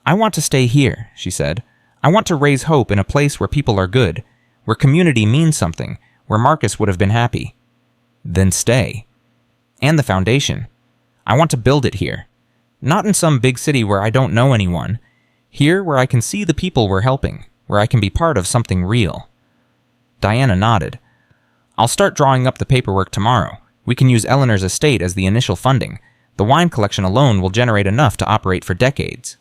A: "I want to stay here," she said. "I want to raise Hope in a place where people are good, where community means something, where Marcus would have been happy." "Then stay." "And the foundation. I want to build it here. Not in some big city where I don't know anyone. Here where I can see the people we're helping, where I can be part of something real." Diana nodded. "I'll start drawing up the paperwork tomorrow. We can use Eleanor's estate as the initial funding. The wine collection alone will generate enough to operate for decades."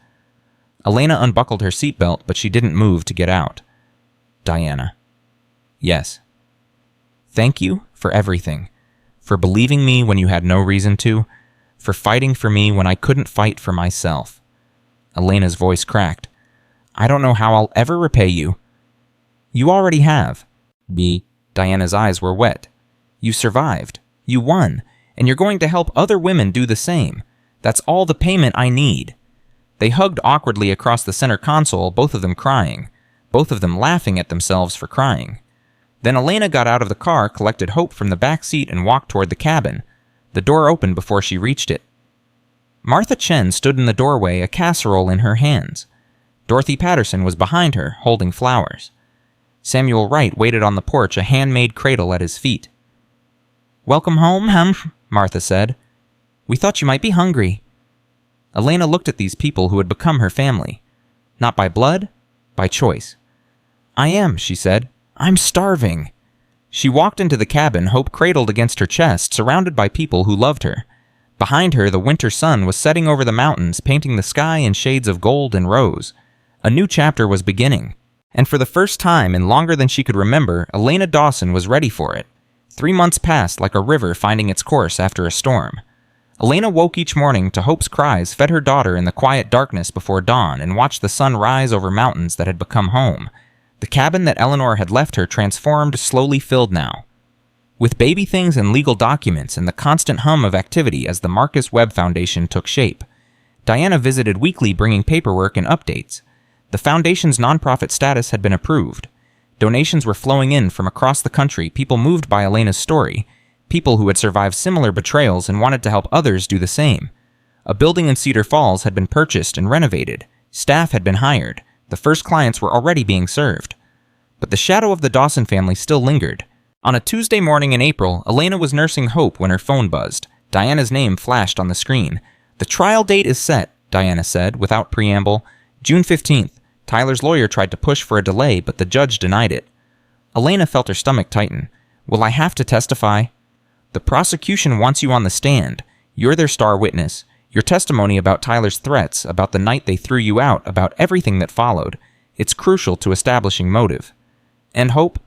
A: Elena unbuckled her seatbelt, but she didn't move to get out. "Diana." "Yes." "Thank you for everything. For believing me when you had no reason to. For fighting for me when I couldn't fight for myself." Elena's voice cracked. "I don't know how I'll ever repay you." "You already have." Diana's eyes were wet. "You survived. You won. And you're going to help other women do the same. That's all the payment I need." They hugged awkwardly across the center console, both of them crying. Both of them laughing at themselves for crying. Then Elena got out of the car, collected Hope from the back seat, and walked toward the cabin. The door opened before she reached it. Martha Chen stood in the doorway, a casserole in her hands. Dorothy Patterson was behind her, holding flowers. Samuel Wright waited on the porch, a handmade cradle at his feet. "Welcome home, Martha said. "We thought you might be hungry." Elena looked at these people who had become her family. Not by blood, by choice. "I am," she said. "I'm starving." She walked into the cabin, Hope cradled against her chest, surrounded by people who loved her. Behind her, the winter sun was setting over the mountains, painting the sky in shades of gold and rose. A new chapter was beginning. And for the first time in longer than she could remember, Elena Dawson was ready for it. 3 months passed like a river finding its course after a storm. Elena woke each morning to Hope's cries, fed her daughter in the quiet darkness before dawn, and watched the sun rise over mountains that had become home. The cabin that Eleanor had left her transformed, slowly filled now, with baby things and legal documents and the constant hum of activity as the Marcus Webb Foundation took shape. Diana visited weekly bringing paperwork and updates. The foundation's nonprofit status had been approved. Donations were flowing in from across the country, people moved by Elena's story, people who had survived similar betrayals and wanted to help others do the same. A building in Cedar Falls had been purchased and renovated. Staff had been hired. The first clients were already being served. But the shadow of the Dawson family still lingered. On a Tuesday morning in April, Elena was nursing Hope when her phone buzzed. Diana's name flashed on the screen. "The trial date is set," Diana said, without preamble. "June 15th. Tyler's lawyer tried to push for a delay, but the judge denied it." Elena felt her stomach tighten. "Will I have to testify?" "The prosecution wants you on the stand. You're their star witness. Your testimony about Tyler's threats, about the night they threw you out, about everything that followed. It's crucial to establishing motive." "And Hope?"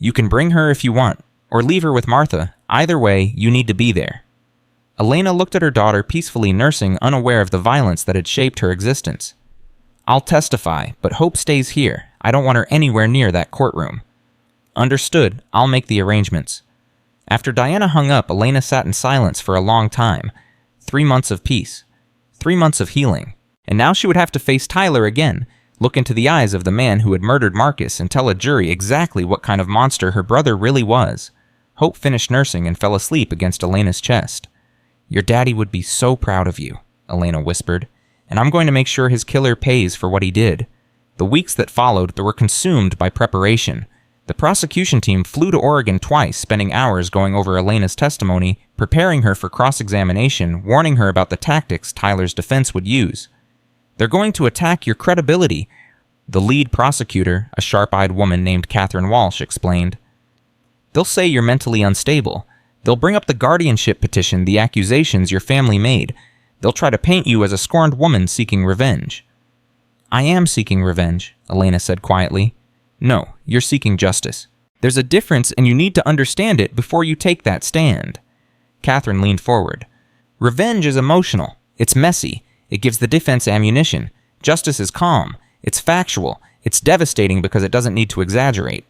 A: "You can bring her if you want, or leave her with Martha. Either way, you need to be there." Elena looked at her daughter peacefully nursing, unaware of the violence that had shaped her existence. "I'll testify, but Hope stays here. I don't want her anywhere near that courtroom." "Understood. I'll make the arrangements." After Diana hung up, Elena sat in silence for a long time. 3 months of peace. 3 months of healing. And now she would have to face Tyler again, look into the eyes of the man who had murdered Marcus and tell a jury exactly what kind of monster her brother really was. Hope finished nursing and fell asleep against Elena's chest. "Your daddy would be so proud of you," Elena whispered, "and I'm going to make sure his killer pays for what he did." The weeks that followed were consumed by preparation. The prosecution team flew to Oregon twice, spending hours going over Elena's testimony, preparing her for cross-examination, warning her about the tactics Tyler's defense would use. "They're going to attack your credibility," the lead prosecutor, a sharp-eyed woman named Catherine Walsh, explained. "They'll say you're mentally unstable. They'll bring up the guardianship petition, the accusations your family made. They'll try to paint you as a scorned woman seeking revenge." "I am seeking revenge," Elena said quietly. "No, you're seeking justice. There's a difference and you need to understand it before you take that stand." Catherine leaned forward. "Revenge is emotional. It's messy. It gives the defense ammunition. Justice is calm. It's factual. It's devastating because it doesn't need to exaggerate."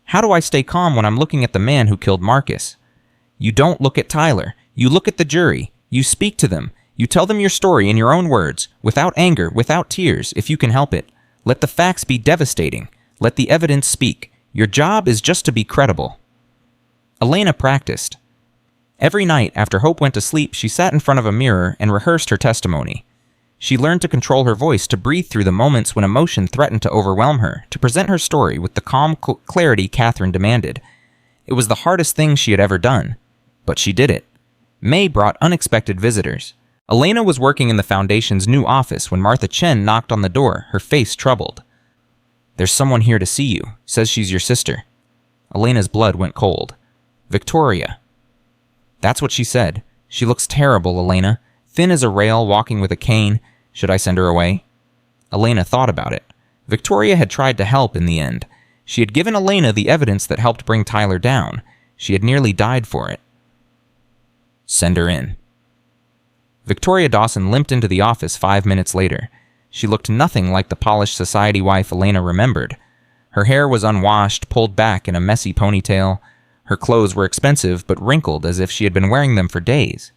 A: "How do I stay calm when I'm looking at the man who killed Marcus?" "You don't look at Tyler. You look at the jury. You speak to them. You tell them your story in your own words, without anger, without tears, if you can help it. Let the facts be devastating. Let the evidence speak. Your job is just to be credible." Elena practiced. Every night after Hope went to sleep, she sat in front of a mirror and rehearsed her testimony. She learned to control her voice, to breathe through the moments when emotion threatened to overwhelm her, to present her story with the calm clarity Catherine demanded. It was the hardest thing she had ever done, but she did it. May brought unexpected visitors. Elena was working in the Foundation's new office when Martha Chen knocked on the door, her face troubled. "There's someone here to see you. Says she's your sister." Elena's blood went cold. "Victoria." "That's what she said. She looks terrible, Elena. Thin as a rail, walking with a cane. Should I send her away?" Elena thought about it. Victoria had tried to help in the end. She had given Elena the evidence that helped bring Tyler down. She had nearly died for it. "Send her in." Victoria Dawson limped into the office 5 minutes later. She looked nothing like the polished society wife Elena remembered. Her hair was unwashed, pulled back in a messy ponytail. Her clothes were expensive, but wrinkled as if she had been wearing them for days.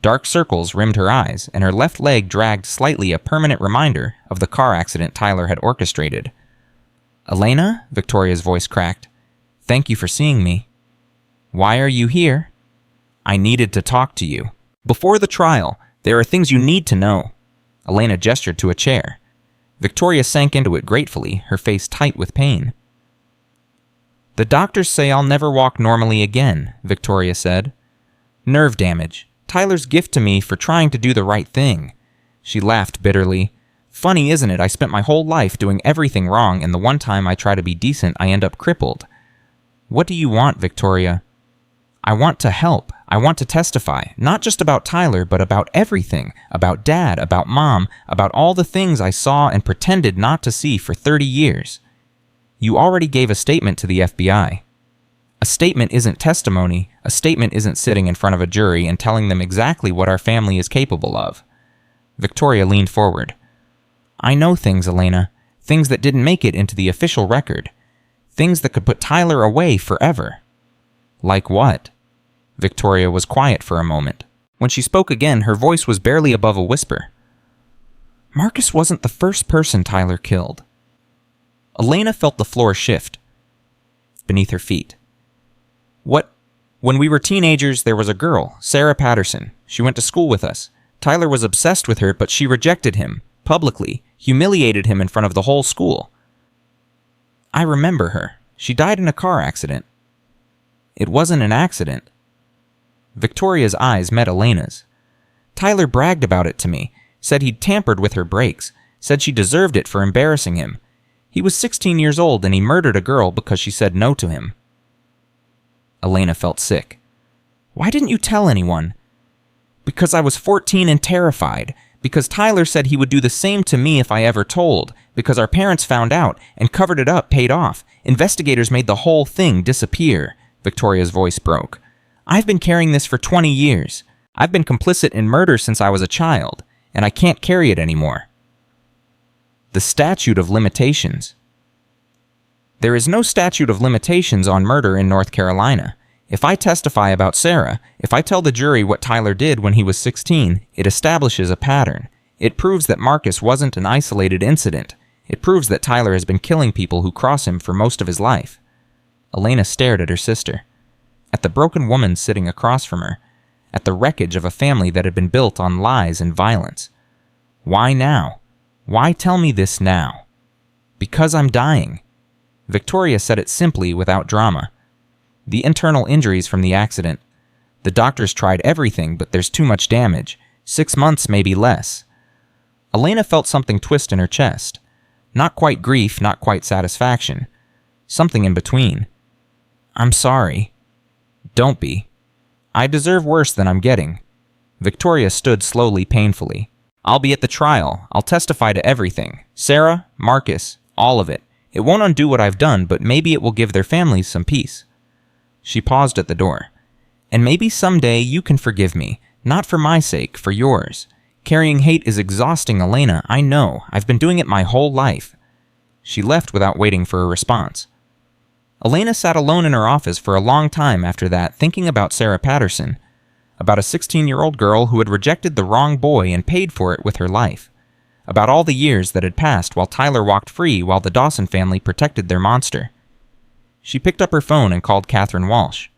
A: Dark circles rimmed her eyes, and her left leg dragged slightly, a permanent reminder of the car accident Tyler had orchestrated. "Elena?" Victoria's voice cracked. "Thank you for seeing me." "Why are you here?" "I needed to talk to you. Before the trial, there are things you need to know." Elena gestured to a chair. Victoria sank into it gratefully, her face tight with pain. "The doctors say I'll never walk normally again," Victoria said. "Nerve damage. Tyler's gift to me for trying to do the right thing." She laughed bitterly. "Funny, isn't it? I spent my whole life doing everything wrong, and the one time I try to be decent, I end up crippled." "What do you want, Victoria?" "I want to help. I want to testify, not just about Tyler, but about everything, about Dad, about Mom, about all the things I saw and pretended not to see for 30 years. You already gave a statement to the FBI. A statement isn't testimony. A statement isn't sitting in front of a jury and telling them exactly what our family is capable of. Victoria leaned forward. I know things, Elena. Things that didn't make it into the official record. Things that could put Tyler away forever. Like what? Victoria was quiet for a moment. When she spoke again, her voice was barely above a whisper. Marcus wasn't the first person Tyler killed. Elena felt the floor shift beneath her feet. What? When we were teenagers, there was a girl, Sarah Patterson. She went to school with us. Tyler was obsessed with her, but she rejected him, publicly, humiliated him in front of the whole school. I remember her. She died in a car accident. It wasn't an accident. Victoria's eyes met Elena's. Tyler bragged about it to me, said he'd tampered with her brakes, said she deserved it for embarrassing him. He was 16 years old and he murdered a girl because she said no to him. Elena felt sick. Why didn't you tell anyone? Because I was 14 and terrified. Because Tyler said he would do the same to me if I ever told. Because our parents found out and covered it up, paid off. Investigators made the whole thing disappear. Victoria's voice broke. I've been carrying this for 20 years. I've been complicit in murder since I was a child, and I can't carry it anymore. The statute of limitations. There is no statute of limitations on murder in North Carolina. If I testify about Sarah, if I tell the jury what Tyler did when he was 16, it establishes a pattern. It proves that Marcus wasn't an isolated incident. It proves that Tyler has been killing people who cross him for most of his life. Elena stared at her sister, at the broken woman sitting across from her, at the wreckage of a family that had been built on lies and violence. Why now? Why tell me this now? Because I'm dying. Victoria said it simply, without drama. The internal injuries from the accident. The doctors tried everything, but there's too much damage. 6 months, maybe less. Elena felt something twist in her chest. Not quite grief, not quite satisfaction. Something in between. I'm sorry. Don't be. I deserve worse than I'm getting. Victoria stood slowly, painfully. I'll be at the trial. I'll testify to everything. Sarah, Marcus, all of it. It won't undo what I've done, but maybe it will give their families some peace. She paused at the door. And maybe someday you can forgive me. Not for my sake, for yours. Carrying hate is exhausting, Elena. I know. I've been doing it my whole life. She left without waiting for a response. Elena sat alone in her office for a long time after that, thinking about Sarah Patterson, about a 16-year-old girl who had rejected the wrong boy and paid for it with her life, about all the years that had passed while Tyler walked free while the Dawson family protected their monster. She picked up her phone and called Catherine Walsh.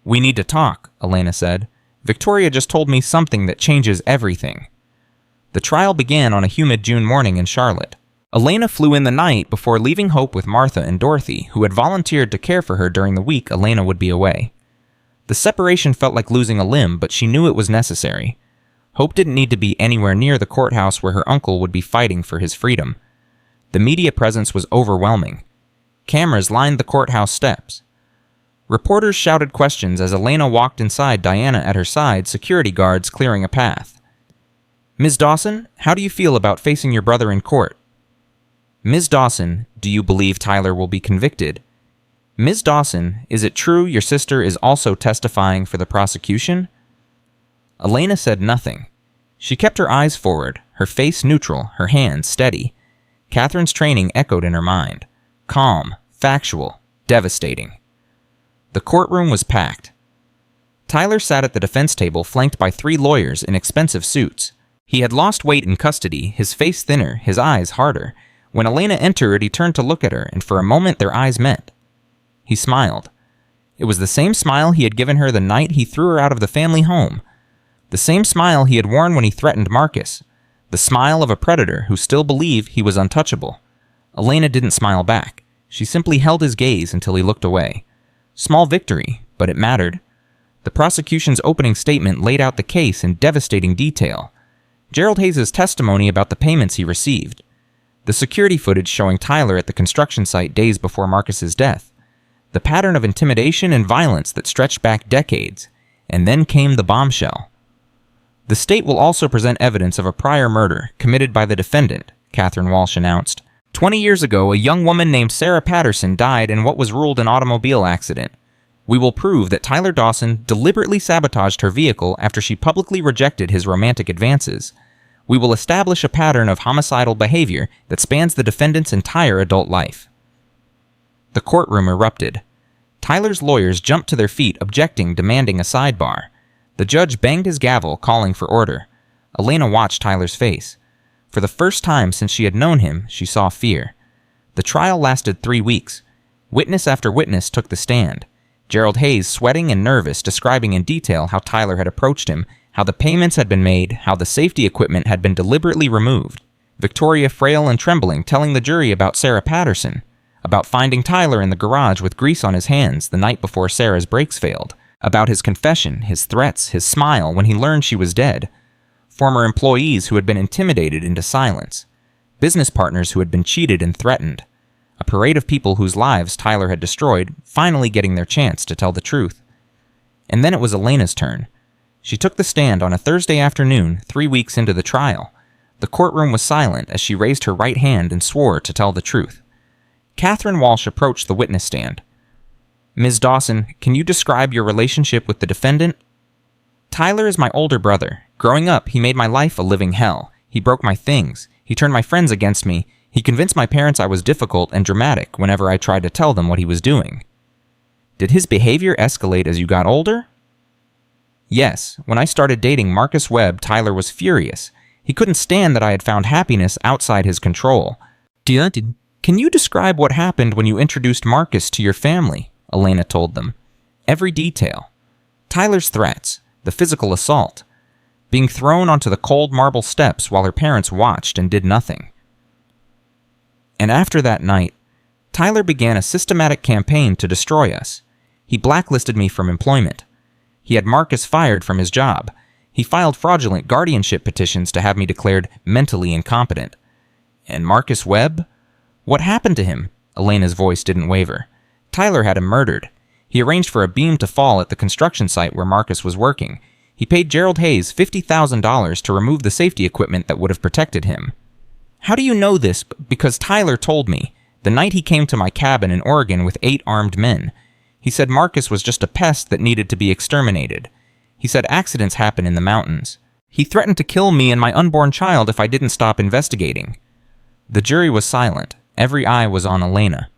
A: We need to talk, Elena said. Victoria just told me something that changes everything. The trial began on a humid June morning in Charlotte. Elena flew in the night before leaving Hope with Martha and Dorothy, who had volunteered to care for her during the week Elena would be away. The separation felt like losing a limb, but she knew it was necessary. Hope didn't need to be anywhere near the courthouse where her uncle would be fighting for his freedom. The media presence was overwhelming. Cameras lined the courthouse steps. Reporters shouted questions as Elena walked inside, Diana at her side, security guards clearing a path. Ms. Dawson, how do you feel about facing your brother in court? Ms. Dawson, do you believe Tyler will be convicted? Ms. Dawson, is it true your sister is also testifying for the prosecution? Elena said nothing. She kept her eyes forward, her face neutral, her hands steady. Catherine's training echoed in her mind. Calm, factual, devastating. The courtroom was packed. Tyler sat at the defense table flanked by 3 lawyers in expensive suits. He had lost weight in custody, his face thinner, his eyes harder. When Elena entered, he turned to look at her, and for a moment their eyes met. He smiled. It was the same smile he had given her the night he threw her out of the family home. The same smile he had worn when he threatened Marcus. The smile of a predator who still believed he was untouchable. Elena didn't smile back. She simply held his gaze until he looked away. Small victory, but it mattered. The prosecution's opening statement laid out the case in devastating detail. Gerald Hayes' testimony about the payments he received. The security footage showing Tyler at the construction site days before Marcus's death. The pattern of intimidation and violence that stretched back decades. And then came the bombshell. The state will also present evidence of a prior murder committed by the defendant, Catherine Walsh announced. 20 years ago, a young woman named Sarah Patterson died in what was ruled an automobile accident. We will prove that Tyler Dawson deliberately sabotaged her vehicle after she publicly rejected his romantic advances. We will establish a pattern of homicidal behavior that spans the defendant's entire adult life. The courtroom erupted. Tyler's lawyers jumped to their feet, objecting, demanding a sidebar. The judge banged his gavel, calling for order. Elena watched Tyler's face. For the first time since she had known him, she saw fear. The trial lasted 3 weeks. Witness after witness took the stand. Gerald Hayes, sweating and nervous, describing in detail how Tyler had approached him, how the payments had been made, how the safety equipment had been deliberately removed. Victoria, frail and trembling, telling the jury about Sarah Patterson, about finding Tyler in the garage with grease on his hands the night before Sarah's brakes failed, about his confession, his threats, his smile when he learned she was dead, former employees who had been intimidated into silence, business partners who had been cheated and threatened, a parade of people whose lives Tyler had destroyed, finally getting their chance to tell the truth. And then it was Elena's turn. She took the stand on a Thursday afternoon, 3 weeks into the trial. The courtroom was silent as she raised her right hand and swore to tell the truth. Catherine Walsh approached the witness stand. Ms. Dawson, can you describe your relationship with the defendant? Tyler is my older brother. Growing up, he made my life a living hell. He broke my things. He turned my friends against me. He convinced my parents I was difficult and dramatic whenever I tried to tell them what he was doing. Did his behavior escalate as you got older? Yes, when I started dating Marcus Webb, Tyler was furious. He couldn't stand that I had found happiness outside his control. Can you describe what happened when you introduced Marcus to your family? Elena told them. Every detail. Tyler's threats, the physical assault, being thrown onto the cold marble steps while her parents watched and did nothing. And after that night, Tyler began a systematic campaign to destroy us. He blacklisted me from employment. He had Marcus fired from his job. He filed fraudulent guardianship petitions to have me declared mentally incompetent. And Marcus Webb? What happened to him? Elena's voice didn't waver. Tyler had him murdered. He arranged for a beam to fall at the construction site where Marcus was working. He paid Gerald Hayes $50,000 to remove the safety equipment that would have protected him. How do you know this? Because Tyler told me, the night he came to my cabin in Oregon with 8 armed men. He said Marcus was just a pest that needed to be exterminated. He said accidents happen in the mountains. He threatened to kill me and my unborn child if I didn't stop investigating. The jury was silent. Every eye was on Elena.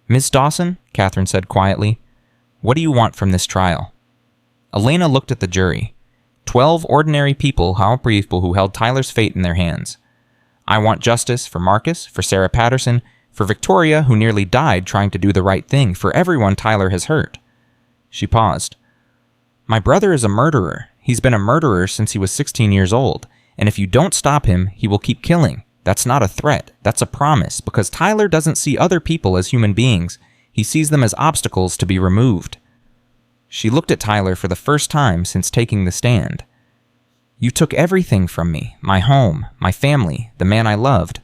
A: Miss Dawson, Catherine said quietly, what do you want from this trial? Elena looked at the jury. 12 ordinary people, who held Tyler's fate in their hands. I want justice for Marcus, for Sarah Patterson, for Victoria, who nearly died trying to do the right thing, for everyone Tyler has hurt. She paused. My brother is a murderer. He's been a murderer since he was 16 years old, and if you don't stop him, he will keep killing. That's not a threat. That's a promise, because Tyler doesn't see other people as human beings. He sees them as obstacles to be removed. She looked at Tyler for the first time since taking the stand. You took everything from me, my home, my family, the man I loved,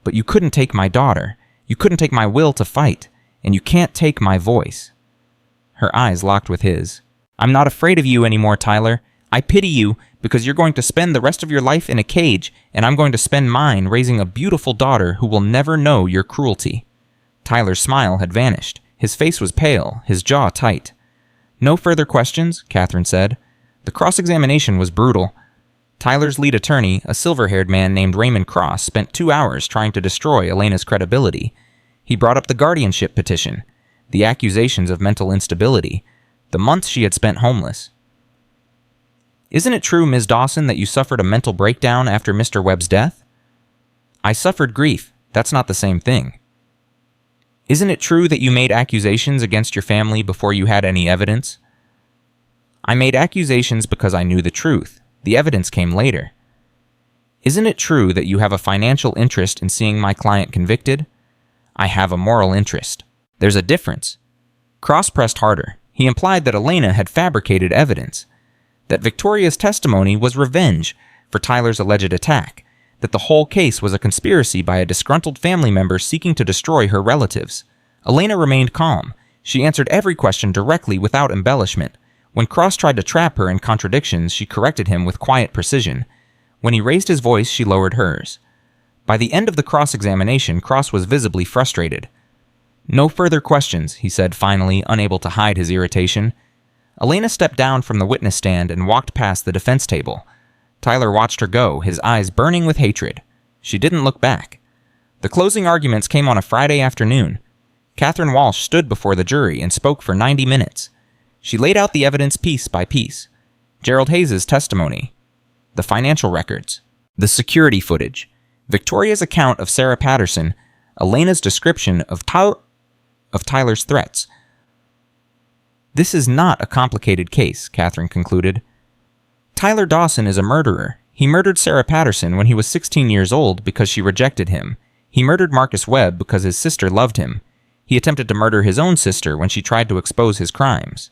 A: but you couldn't take my daughter. You couldn't take my will to fight, and you can't take my voice. Her eyes locked with his. I'm not afraid of you anymore, Tyler. I pity you because you're going to spend the rest of your life in a cage, and I'm going to spend mine raising a beautiful daughter who will never know your cruelty. Tyler's smile had vanished. His face was pale, his jaw tight. No further questions, Catherine said. The cross-examination was brutal. Tyler's lead attorney, a silver-haired man named Raymond Cross, spent 2 hours trying to destroy Elena's credibility. He brought up the guardianship petition, the accusations of mental instability, the months she had spent homeless. Isn't it true, Ms. Dawson, that you suffered a mental breakdown after Mr. Webb's death? I suffered grief. That's not the same thing. Isn't it true that you made accusations against your family before you had any evidence? I made accusations because I knew the truth. The evidence came later. Isn't it true that you have a financial interest in seeing my client convicted? I have a moral interest. There's a difference. Cross pressed harder. He implied that Elena had fabricated evidence, that Victoria's testimony was revenge for Tyler's alleged attack, that the whole case was a conspiracy by a disgruntled family member seeking to destroy her relatives. Elena remained calm. She answered every question directly without embellishment. When Cross tried to trap her in contradictions, she corrected him with quiet precision. When he raised his voice, she lowered hers. By the end of the cross-examination, Cross was visibly frustrated. "No further questions," he said finally, unable to hide his irritation. Elena stepped down from the witness stand and walked past the defense table. Tyler watched her go, his eyes burning with hatred. She didn't look back. The closing arguments came on a Friday afternoon. Catherine Walsh stood before the jury and spoke for 90 minutes. She laid out the evidence piece by piece. Gerald Hayes' testimony, the financial records, the security footage, Victoria's account of Sarah Patterson, Elena's description of Tyler's threats. "This is not a complicated case," Catherine concluded. "Tyler Dawson is a murderer. He murdered Sarah Patterson when he was 16 years old because she rejected him. He murdered Marcus Webb because his sister loved him. He attempted to murder his own sister when she tried to expose his crimes.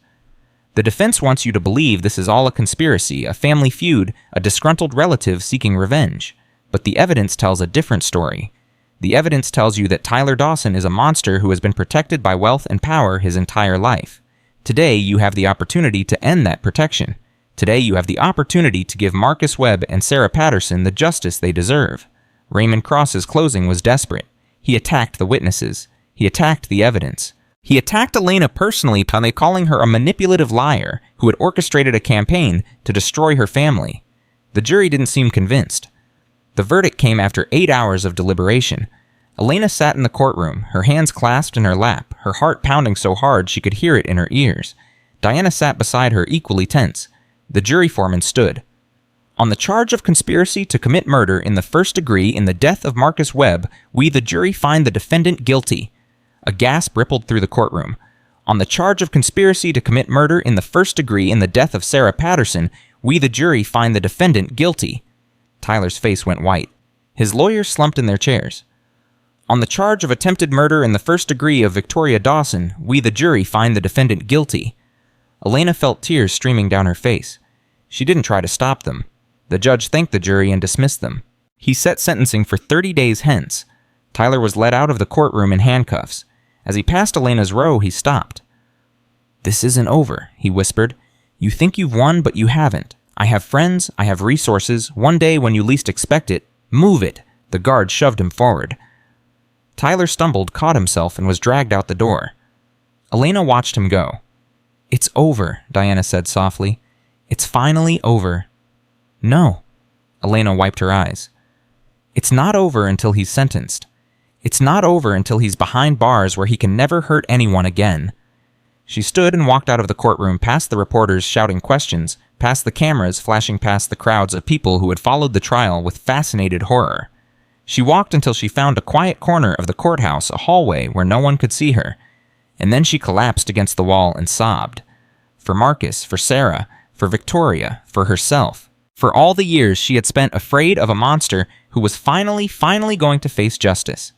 A: The defense wants you to believe this is all a conspiracy, a family feud, a disgruntled relative seeking revenge. But the evidence tells a different story. The evidence tells you that Tyler Dawson is a monster who has been protected by wealth and power his entire life. Today, you have the opportunity to end that protection. Today, you have the opportunity to give Marcus Webb and Sarah Patterson the justice they deserve." Raymond Cross's closing was desperate. He attacked the witnesses. He attacked the evidence. He attacked Elena personally by calling her a manipulative liar who had orchestrated a campaign to destroy her family. The jury didn't seem convinced. The verdict came after 8 hours of deliberation. Elena sat in the courtroom, her hands clasped in her lap, her heart pounding so hard she could hear it in her ears. Diana sat beside her, equally tense. The jury foreman stood. "On the charge of conspiracy to commit murder in the first degree in the death of Marcus Webb, we, the jury, find the defendant guilty." A gasp rippled through the courtroom. "On the charge of conspiracy to commit murder in the first degree in the death of Sarah Patterson, we, the jury, find the defendant guilty." Tyler's face went white. His lawyers slumped in their chairs. "On the charge of attempted murder in the first degree of Victoria Dawson, we, the jury, find the defendant guilty." Elena felt tears streaming down her face. She didn't try to stop them. The judge thanked the jury and dismissed them. He set sentencing for 30 days hence. Tyler was led out of the courtroom in handcuffs. As he passed Elena's row, he stopped. "This isn't over," he whispered. "You think you've won, but you haven't. I have friends, I have resources. One day when you least expect it, move it." The guard shoved him forward. Tyler stumbled, caught himself, and was dragged out the door. Elena watched him go. "It's over," Diana said softly. "It's finally over." "No." Elena wiped her eyes. "It's not over until he's sentenced. It's not over until he's behind bars where he can never hurt anyone again." She stood and walked out of the courtroom, past the reporters shouting questions, past the cameras flashing past the crowds of people who had followed the trial with fascinated horror. She walked until she found a quiet corner of the courthouse, a hallway where no one could see her. And then she collapsed against the wall and sobbed. For Marcus, for Sarah, for Victoria, for herself. For all the years she had spent afraid of a monster who was finally going to face justice.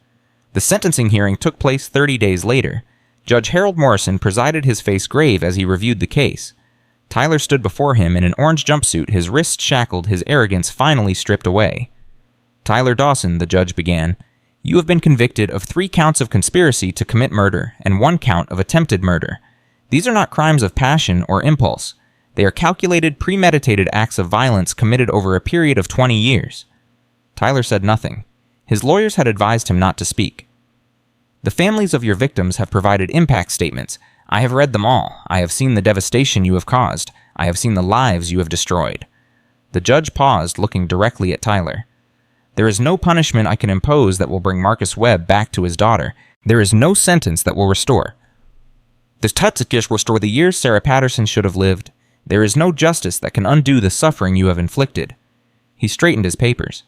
A: The sentencing hearing took place 30 days later. Judge Harold Morrison presided, his face grave as he reviewed the case. Tyler stood before him in an orange jumpsuit, his wrists shackled, his arrogance finally stripped away. "Tyler Dawson," the judge began, "you have been convicted of 3 counts of conspiracy to commit murder and 1 count of attempted murder. These are not crimes of passion or impulse. They are calculated, premeditated acts of violence committed over a period of 20 years. Tyler said nothing. His lawyers had advised him not to speak. "The families of your victims have provided impact statements. I have read them all. I have seen the devastation you have caused. I have seen the lives you have destroyed." The judge paused, looking directly at Tyler. "There is no punishment I can impose that will bring Marcus Webb back to his daughter. There is no sentence that will restore. This touch restore the years Sarah Patterson should have lived. There is no justice that can undo the suffering you have inflicted." He straightened his papers.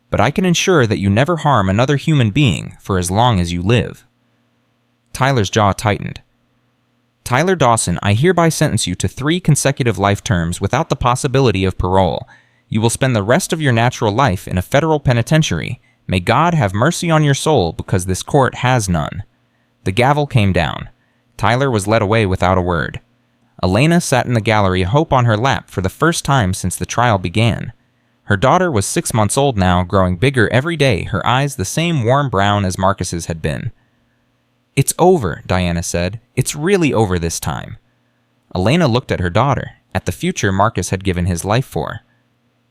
A: "But I can ensure that you never harm another human being for as long as you live." Tyler's jaw tightened. "Tyler Dawson, I hereby sentence you to 3 consecutive life terms without the possibility of parole. You will spend the rest of your natural life in a federal penitentiary. May God have mercy on your soul, because this court has none." The gavel came down. Tyler was led away without a word. Elena sat in the gallery, hope on her lap for the first time since the trial began. Her daughter was 6 months old now, growing bigger every day, her eyes the same warm brown as Marcus's had been. "It's over," Diana said. "It's really over this time." Elena looked at her daughter, at the future Marcus had given his life for.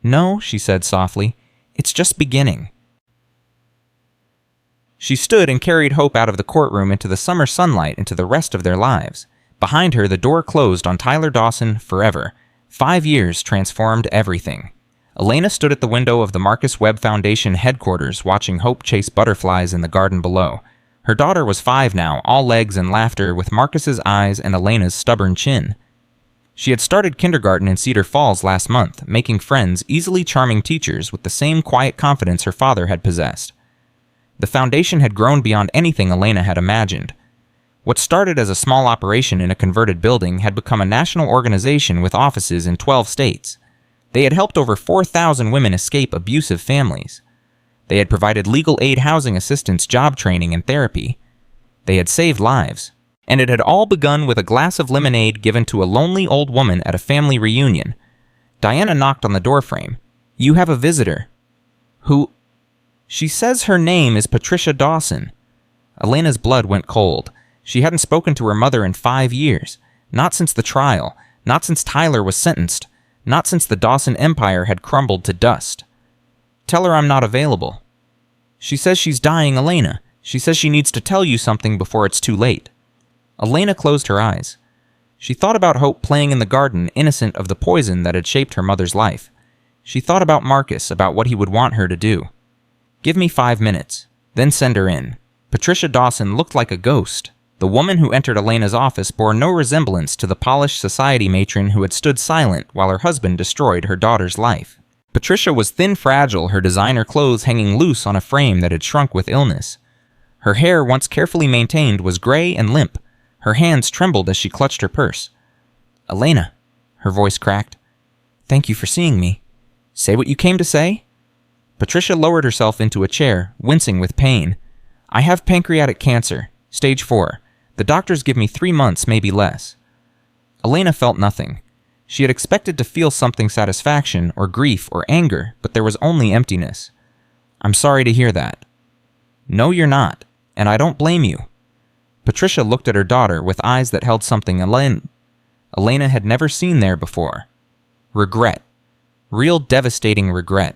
A: "No," she said softly. "It's just beginning." She stood and carried Hope out of the courtroom into the summer sunlight into the rest of their lives. Behind her, the door closed on Tyler Dawson forever. 5 years transformed everything. Elena stood at the window of the Marcus Webb Foundation headquarters watching Hope chase butterflies in the garden below. Her daughter was 5 now, all legs and laughter, with Marcus's eyes and Elena's stubborn chin. She had started kindergarten in Cedar Falls last month, making friends, easily charming teachers with the same quiet confidence her father had possessed. The foundation had grown beyond anything Elena had imagined. What started as a small operation in a converted building had become a national organization with offices in 12 states. They had helped over 4,000 women escape abusive families. They had provided legal aid, housing assistance, job training, and therapy. They had saved lives. And it had all begun with a glass of lemonade given to a lonely old woman at a family reunion. Diana knocked on the doorframe. "You have a visitor." "Who?" "She says her name is Patricia Dawson." Elena's blood went cold. She hadn't spoken to her mother in 5 years. Not since the trial. Not since Tyler was sentenced. Not since the Dawson Empire had crumbled to dust. "Tell her I'm not available." "She says she's dying, Elena. She says she needs to tell you something before it's too late." Elena closed her eyes. She thought about Hope playing in the garden, innocent of the poison that had shaped her mother's life. She thought about Marcus, about what he would want her to do. "Give me 5 minutes, then send her in." Patricia Dawson looked like a ghost. The woman who entered Elena's office bore no resemblance to the polished society matron who had stood silent while her husband destroyed her daughter's life. Patricia was thin, fragile, her designer clothes hanging loose on a frame that had shrunk with illness. Her hair, once carefully maintained, was gray and limp. Her hands trembled as she clutched her purse. "Elena," her voice cracked. "Thank you for seeing me. Say what you came to say?" Patricia lowered herself into a chair, wincing with pain. "I have pancreatic cancer, stage 4. The doctors give me 3 months, maybe less." Elena felt nothing. She had expected to feel something, satisfaction or grief or anger, but there was only emptiness. "I'm sorry to hear that." "No, you're not, and I don't blame you." Patricia looked at her daughter with eyes that held something Elena had never seen there before. Regret. Real devastating regret.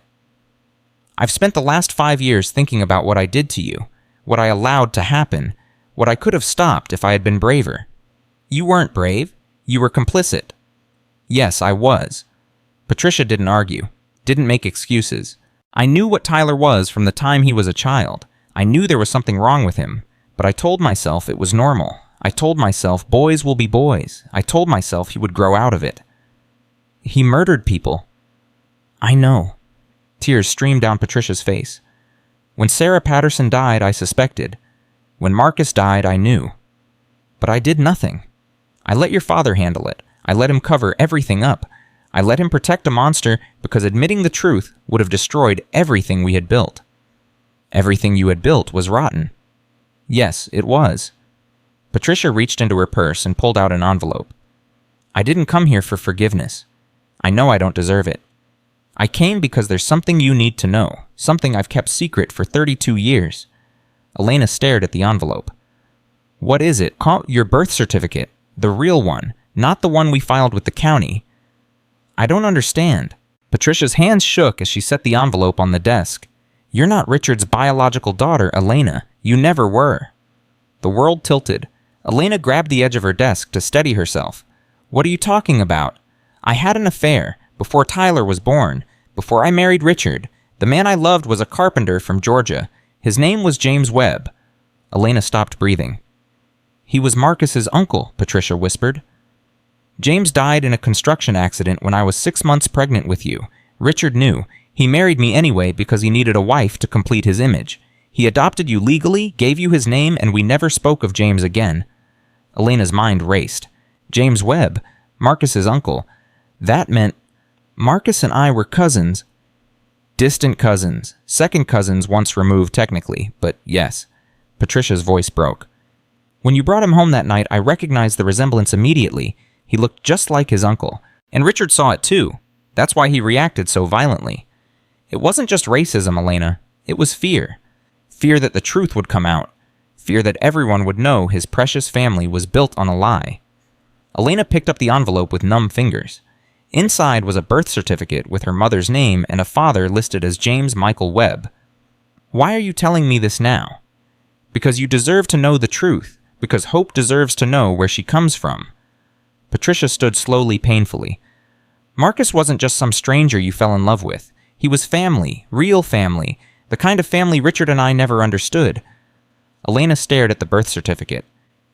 A: "I've spent the last 5 years thinking about what I did to you, what I allowed to happen, what I could have stopped if I had been braver." "You weren't brave. You were complicit." "Yes, I was." Patricia didn't argue, didn't make excuses. "I knew what Tyler was from the time he was a child. I knew there was something wrong with him, but I told myself it was normal. I told myself boys will be boys. I told myself he would grow out of it." "He murdered people." "I know." Tears streamed down Patricia's face. "When Sarah Patterson died, I suspected. When Marcus died, I knew. But I did nothing. I let your father handle it. I let him cover everything up. I let him protect a monster because admitting the truth would have destroyed everything we had built." "Everything you had built was rotten." "Yes, it was." Patricia reached into her purse and pulled out an envelope. "I didn't come here for forgiveness. I know I don't deserve it. I came because there's something you need to know, something I've kept secret for 32 years. Elena stared at the envelope. "What is it?" "Your birth certificate. The real one, not the one we filed with the county." "I don't understand." Patricia's hands shook as she set the envelope on the desk. "You're not Richard's biological daughter, Elena. You never were." The world tilted. Elena grabbed the edge of her desk to steady herself. "What are you talking about? I had an affair, before Tyler was born, before I married Richard. The man I loved was a carpenter from Georgia. His name was James Webb." Elena stopped breathing. "He was Marcus's uncle," Patricia whispered. "James died in a construction accident when I was 6 months pregnant with you. Richard knew. He married me anyway because he needed a wife to complete his image. He adopted you legally, gave you his name, and we never spoke of James again." Elena's mind raced. James Webb, Marcus's uncle. That meant Marcus and I were cousins. Distant cousins. Second cousins once removed technically, but yes. Patricia's voice broke. "When you brought him home that night, I recognized the resemblance immediately. He looked just like his uncle. And Richard saw it too. That's why he reacted so violently. It wasn't just racism, Elena. It was fear. Fear that the truth would come out. Fear that everyone would know his precious family was built on a lie." Elena picked up the envelope with numb fingers. Inside was a birth certificate with her mother's name and a father listed as James Michael Webb. Why are you telling me this now? Because you deserve to know the truth, because Hope deserves to know where she comes from. Patricia stood slowly, painfully. Marcus wasn't just some stranger you fell in love with. He was family, real family, the kind of family Richard and I never understood. Elena stared at the birth certificate,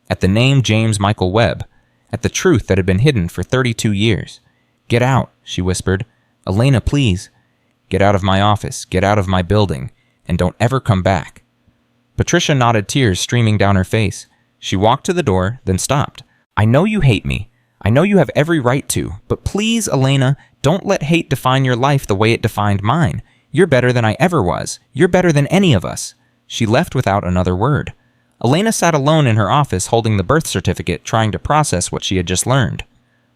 A: at the name James Michael Webb, at the truth that had been hidden for 32 years. Get out, she whispered. Elena, please. Get out of my office, get out of my building, and don't ever come back. Patricia nodded, tears streaming down her face. She walked to the door, then stopped. I know you hate me. I know you have every right to, but please, Elena, don't let hate define your life the way it defined mine. You're better than I ever was. You're better than any of us. She left without another word. Elena sat alone in her office holding the birth certificate, trying to process what she had just learned.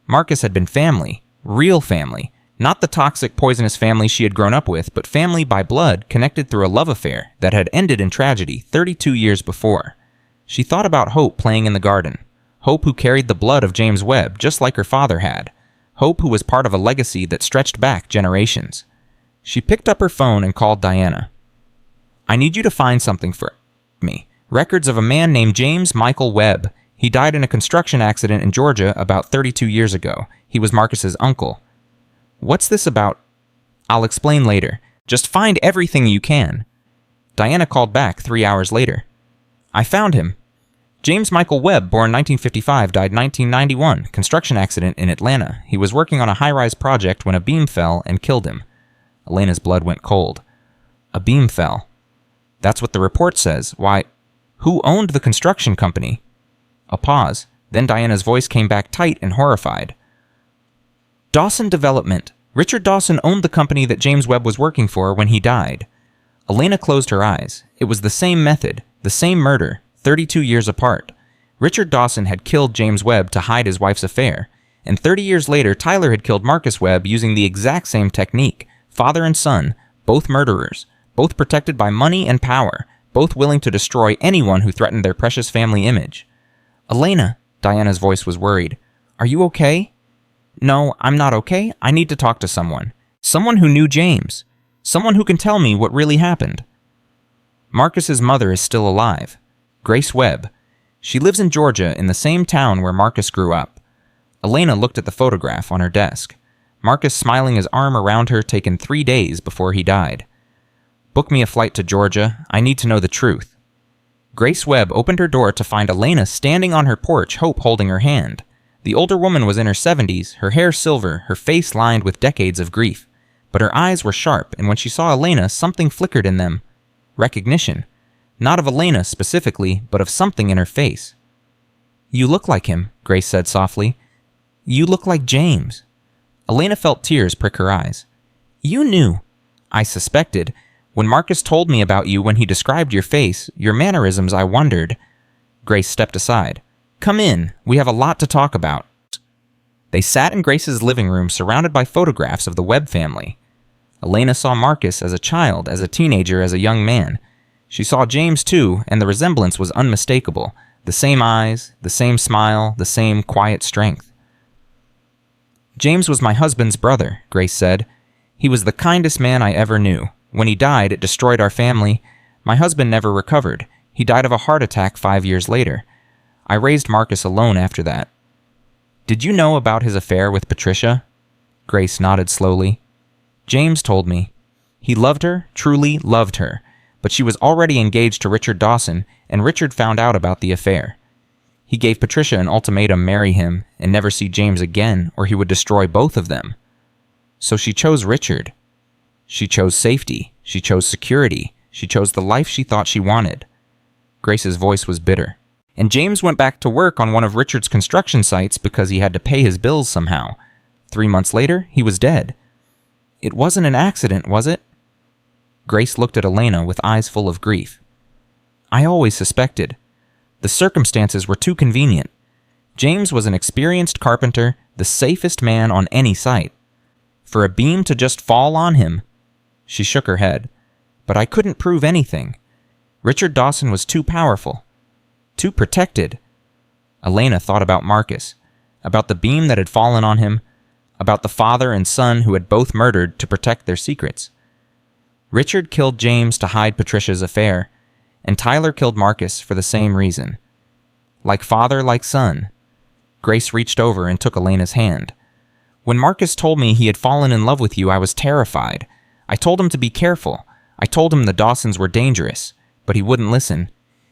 A: Marcus had been family, real family, not the toxic, poisonous family she had grown up with, but family by blood connected through a love affair that had ended in tragedy 32 years before. She thought about Hope playing in the garden. Hope who carried the blood of James Webb just like her father had. Hope who was part of a legacy that stretched back generations. She picked up her phone and called Diana. I need you to find something for me. Records of a man named James Michael Webb. He died in a construction accident in Georgia about 32 years ago. He was Marcus's uncle. What's this about? I'll explain later. Just find everything you can. Diana called back 3 hours later. I found him. James Michael Webb, born 1955, died 1991, construction accident in Atlanta. He was working on a high-rise project when a beam fell and killed him. Elena's blood went cold. A beam fell. That's what the report says. Why, who owned the construction company? A pause. Then Diana's voice came back tight and horrified. Dawson Development. Richard Dawson owned the company that James Webb was working for when he died. Elena closed her eyes. It was the same method, the same murder, 32 years apart. Richard Dawson had killed James Webb to hide his wife's affair, and 30 years later Tyler had killed Marcus Webb using the exact same technique. Father and son, both murderers, both protected by money and power, both willing to destroy anyone who threatened their precious family image. Elena, Diana's voice was worried. Are you okay? No, I'm not okay. I need to talk to someone. Someone who knew James. Someone who can tell me what really happened. Marcus's mother is still alive. Grace Webb. She lives in Georgia in the same town where Marcus grew up. Elena looked at the photograph on her desk. Marcus smiling, his arm around her, taken 3 days before he died. Book me a flight to Georgia. I need to know the truth. Grace Webb opened her door to find Elena standing on her porch, Hope holding her hand. The older woman was in her 70s, her hair silver, her face lined with decades of grief. But her eyes were sharp, and when she saw Elena, something flickered in them. Recognition. Not of Elena specifically, but of something in her face. You look like him, Grace said softly. You look like James. Elena felt tears prick her eyes. You knew. I suspected. When Marcus told me about you when he described your face, your mannerisms, I wondered. Grace stepped aside. Come in. We have a lot to talk about. They sat in Grace's living room surrounded by photographs of the Webb family. Elena saw Marcus as a child, as a teenager, as a young man. She saw James too, and the resemblance was unmistakable. The same eyes, the same smile, the same quiet strength. James was my husband's brother, Grace said. He was the kindest man I ever knew. When he died, it destroyed our family. My husband never recovered. He died of a heart attack 5 years later. I raised Marcus alone after that. Did you know about his affair with Patricia? Grace nodded slowly. James told me. He loved her, truly loved her, but she was already engaged to Richard Dawson, and Richard found out about the affair. He gave Patricia an ultimatum: marry him and never see James again, or he would destroy both of them. So she chose Richard. She chose safety. She chose security. She chose the life she thought she wanted. Grace's voice was bitter. And James went back to work on one of Richard's construction sites because he had to pay his bills somehow. 3 months later, he was dead. It wasn't an accident, was it? Grace looked at Elena with eyes full of grief. I always suspected. The circumstances were too convenient. James was an experienced carpenter, the safest man on any site. For a beam to just fall on him. She shook her head. But I couldn't prove anything. Richard Dawson was too powerful. Too protected. Elena thought about Marcus. about the beam that had fallen on him, about the father and son who had both murdered to protect their secrets. Richard killed James to hide Patricia's affair, and Tyler killed Marcus for the same reason. Like father, like son. Grace reached over and took Elena's hand. When Marcus told me he had fallen in love with you, I was terrified. I told him to be careful. I told him the Dawsons were dangerous, but he wouldn't listen.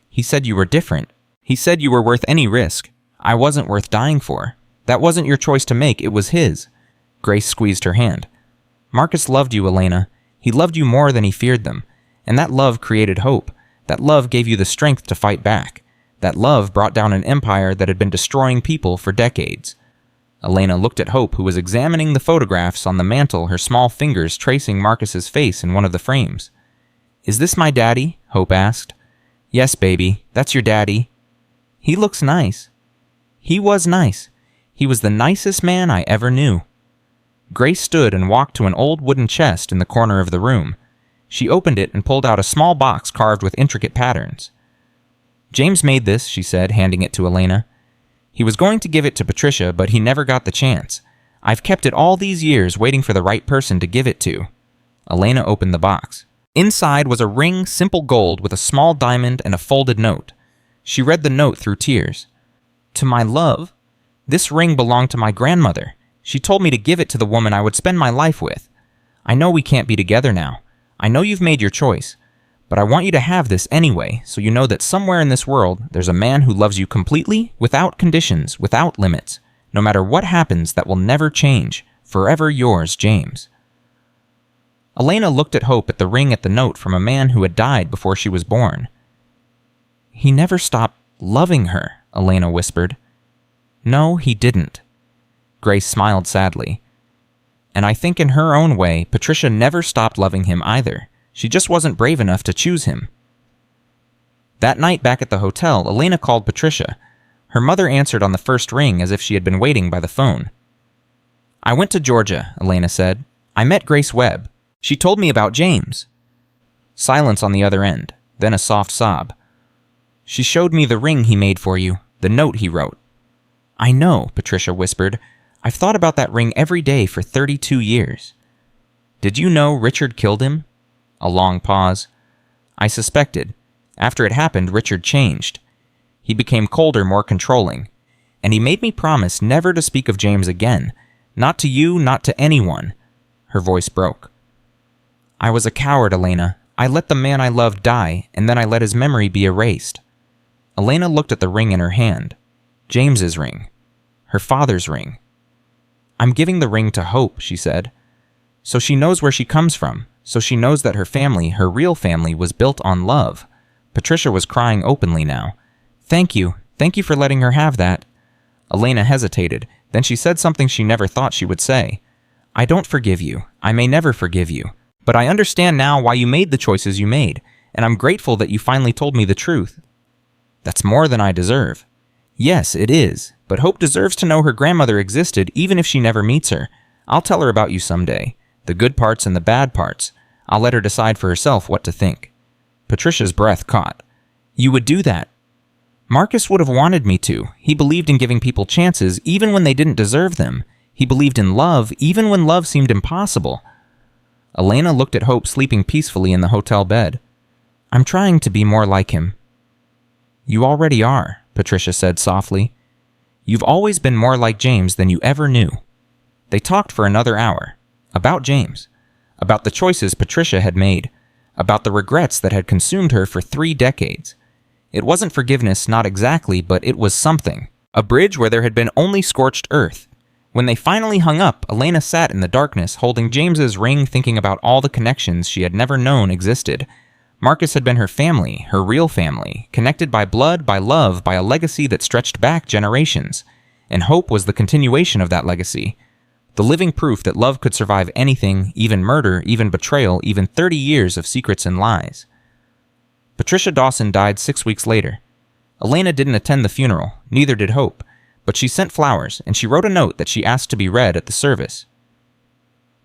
A: He said you were different. He said you were worth any risk. I wasn't worth dying for. That wasn't your choice to make, it was his. Grace squeezed her hand. Marcus loved you, Elena. He loved you more than he feared them, and that love created hope. That love gave you the strength to fight back. That love brought down an empire that had been destroying people for decades. Elena looked at Hope, who was examining the photographs on the mantel, her small fingers tracing Marcus's face in one of the frames. Is this my daddy? Hope asked. Yes, baby, that's your daddy. He looks nice. He was nice. He was the nicest man I ever knew. Grace stood and walked to an old wooden chest in the corner of the room. She opened it and pulled out a small box carved with intricate patterns. James made this, she said, handing it to Elena. He was going to give it to Patricia, but he never got the chance. I've kept it all these years waiting for the right person to give it to. Elena opened the box. Inside was a ring, simple gold, with a small diamond and a folded note. She read the note through tears. To my love. This ring belonged to my grandmother. She told me to give it to the woman I would spend my life with. I know we can't be together now. I know you've made your choice. But I want you to have this anyway, so you know that somewhere in this world, there's a man who loves you completely, without conditions, without limits. No matter what happens, that will never change. Forever yours, James. Elena looked at Hope at the ring at the note from a man who had died before she was born. He never stopped loving her, Elena whispered. No, he didn't. Grace smiled sadly. And I think in her own way, Patricia never stopped loving him either. She just wasn't brave enough to choose him. That night back at the hotel, Elena called Patricia. Her mother answered on the first ring as if she had been waiting by the phone. I went to Georgia, Elena said. I met Grace Webb. She told me about James. Silence on the other end, then a soft sob. She showed me the ring he made for you, the note he wrote. I know, Patricia whispered. I've thought about that ring every day for 32 years. Did you know Richard killed him? A long pause. I suspected. After it happened, Richard changed. He became colder, more controlling. And he made me promise never to speak of James again. Not to you, not to anyone. Her voice broke. I was a coward, Elena. I let the man I loved die, and then I let his memory be erased. Elena looked at the ring in her hand. James's ring. Her father's ring. I'm giving the ring to Hope, she said. So she knows where she comes from. So she knows that her family, her real family, was built on love. Patricia was crying openly now. Thank you. Thank you for letting her have that. Elena hesitated. Then she said something she never thought she would say. I don't forgive you. I may never forgive you. But I understand now why you made the choices you made, and I'm grateful that you finally told me the truth. That's more than I deserve. Yes, it is. But Hope deserves to know her grandmother existed even if she never meets her. I'll tell her about you someday. The good parts and the bad parts. I'll let her decide for herself what to think. Patricia's breath caught. You would do that? Marcus would have wanted me to. He believed in giving people chances even when they didn't deserve them. He believed in love even when love seemed impossible. Elena looked at Hope sleeping peacefully in the hotel bed. I'm trying to be more like him. You already are, Patricia said softly. You've always been more like James than you ever knew. They talked for another hour. About James. About the choices Patricia had made. About the regrets that had consumed her for 3 decades. It wasn't forgiveness, not exactly, but it was something. A bridge where there had been only scorched earth. When they finally hung up, Elena sat in the darkness, holding James's ring, thinking about all the connections she had never known existed. Marcus had been her family, her real family, connected by blood, by love, by a legacy that stretched back generations. And Hope was the continuation of that legacy. The living proof that love could survive anything, even murder, even betrayal, even 30 years of secrets and lies. Patricia Dawson died 6 weeks later. Elena didn't attend the funeral, neither did Hope, but she sent flowers, and she wrote a note that she asked to be read at the service.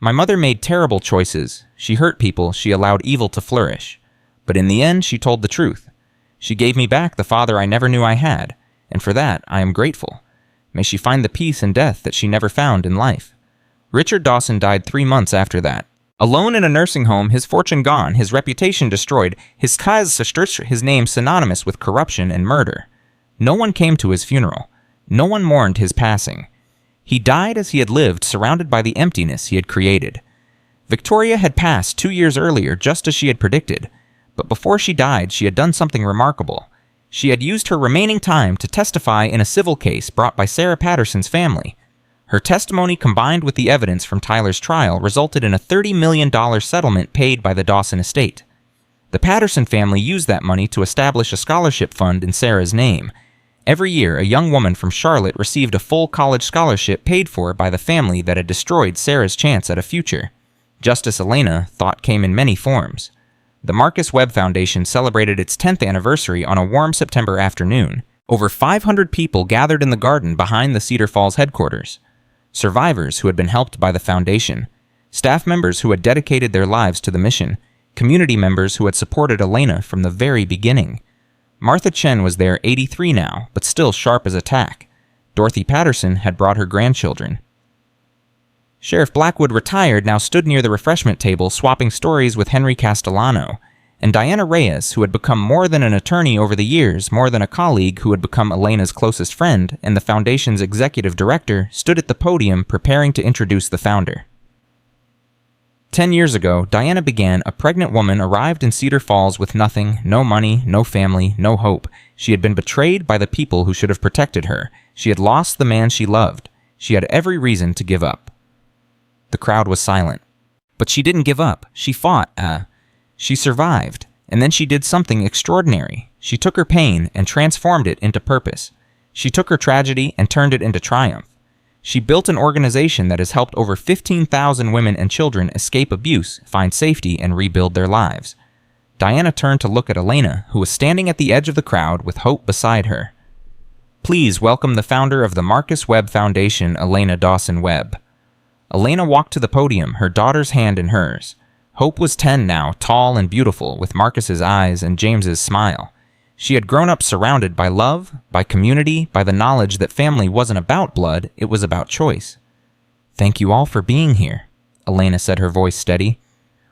A: My mother made terrible choices. She hurt people, she allowed evil to flourish. But in the end, she told the truth. She gave me back the father I never knew I had, and for that, I am grateful. May she find the peace in death that she never found in life. Richard Dawson died 3 months after that. Alone in a nursing home, his fortune gone, his reputation destroyed, his name synonymous with corruption and murder. No one came to his funeral. No one mourned his passing. He died as he had lived, surrounded by the emptiness he had created. Victoria had passed 2 years earlier, just as she had predicted. But before she died, she had done something remarkable. She had used her remaining time to testify in a civil case brought by Sarah Patterson's family. Her testimony, combined with the evidence from Tyler's trial, resulted in a $30 million settlement paid by the Dawson estate. The Patterson family used that money to establish a scholarship fund in Sarah's name. Every year, a young woman from Charlotte received a full college scholarship paid for by the family that had destroyed Sarah's chance at a future. Justice Elena thought came in many forms. The Marcus Webb Foundation celebrated its 10th anniversary on a warm September afternoon. Over 500 people gathered in the garden behind the Cedar Falls headquarters. Survivors who had been helped by the foundation, staff members who had dedicated their lives to the mission, community members who had supported Elena from the very beginning. Martha Chen was there, 83 now, but still sharp as a tack. Dorothy Patterson had brought her grandchildren. Sheriff Blackwood, retired, now stood near the refreshment table swapping stories with Henry Castellano, and Diana Reyes, who had become more than an attorney over the years, more than a colleague who had become Elena's closest friend, and the foundation's executive director, stood at the podium preparing to introduce the founder. 10 years ago, Diana began. A pregnant woman arrived in Cedar Falls with nothing, no money, no family, no hope. She had been betrayed by the people who should have protected her. She had lost the man she loved. She had every reason to give up. The crowd was silent. But she didn't give up. She fought. She survived. And then she did something extraordinary. She took her pain and transformed it into purpose. She took her tragedy and turned it into triumph. She built an organization that has helped over 15,000 women and children escape abuse, find safety, and rebuild their lives. Diana turned to look at Elena, who was standing at the edge of the crowd with Hope beside her. Please welcome the founder of the Marcus Webb Foundation, Elena Dawson Webb. Elena walked to the podium, her daughter's hand in hers. Hope was 10 now, tall and beautiful, with Marcus's eyes and James's smile. She had grown up surrounded by love, by community, by the knowledge that family wasn't about blood, it was about choice. Thank you all for being here, Elena said, her voice steady.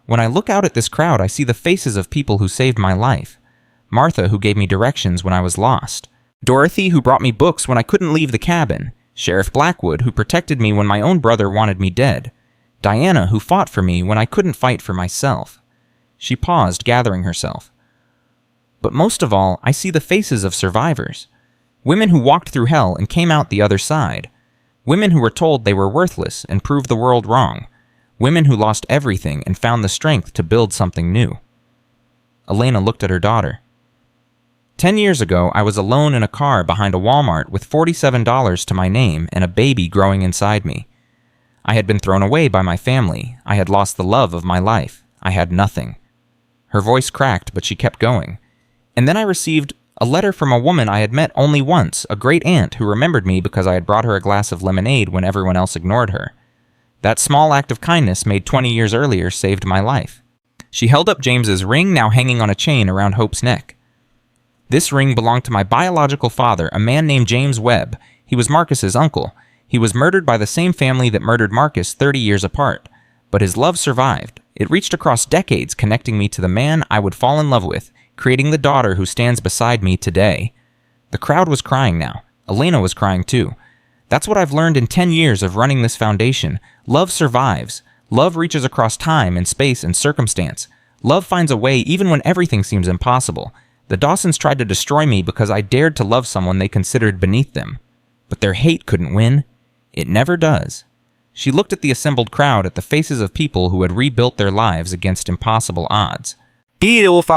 A: When I look out at this crowd, I see the faces of people who saved my life. Martha, who gave me directions when I was lost. Dorothy, who brought me books when I couldn't leave the cabin. Sheriff Blackwood, who protected me when my own brother wanted me dead. Diana, who fought for me when I couldn't fight for myself. She paused, gathering herself. But most of all, I see the faces of survivors. Women who walked through hell and came out the other side. Women who were told they were worthless and proved the world wrong. Women who lost everything and found the strength to build something new. Elena looked at her daughter. 10 years ago, I was alone in a car behind a Walmart with $47 to my name and a baby growing inside me. I had been thrown away by my family. I had lost the love of my life. I had nothing. Her voice cracked, but she kept going. And then I received a letter from a woman I had met only once, a great aunt who remembered me because I had brought her a glass of lemonade when everyone else ignored her. That small act of kindness made 20 years earlier saved my life. She held up James's ring, now hanging on a chain around Hope's neck. This ring belonged to my biological father, a man named James Webb. He was Marcus's uncle. He was murdered by the same family that murdered Marcus 30 years apart. But his love survived. It reached across decades, connecting me to the man I would fall in love with, creating the daughter who stands beside me today. The crowd was crying now. Elena was crying too. That's what I've learned in 10 years of running this foundation. Love survives. Love reaches across time and space and circumstance. Love finds a way even when everything seems impossible. The Dawsons tried to destroy me because I dared to love someone they considered beneath them. But their hate couldn't win. It never does. She looked at the assembled crowd, at the faces of people who had rebuilt their lives against impossible odds. If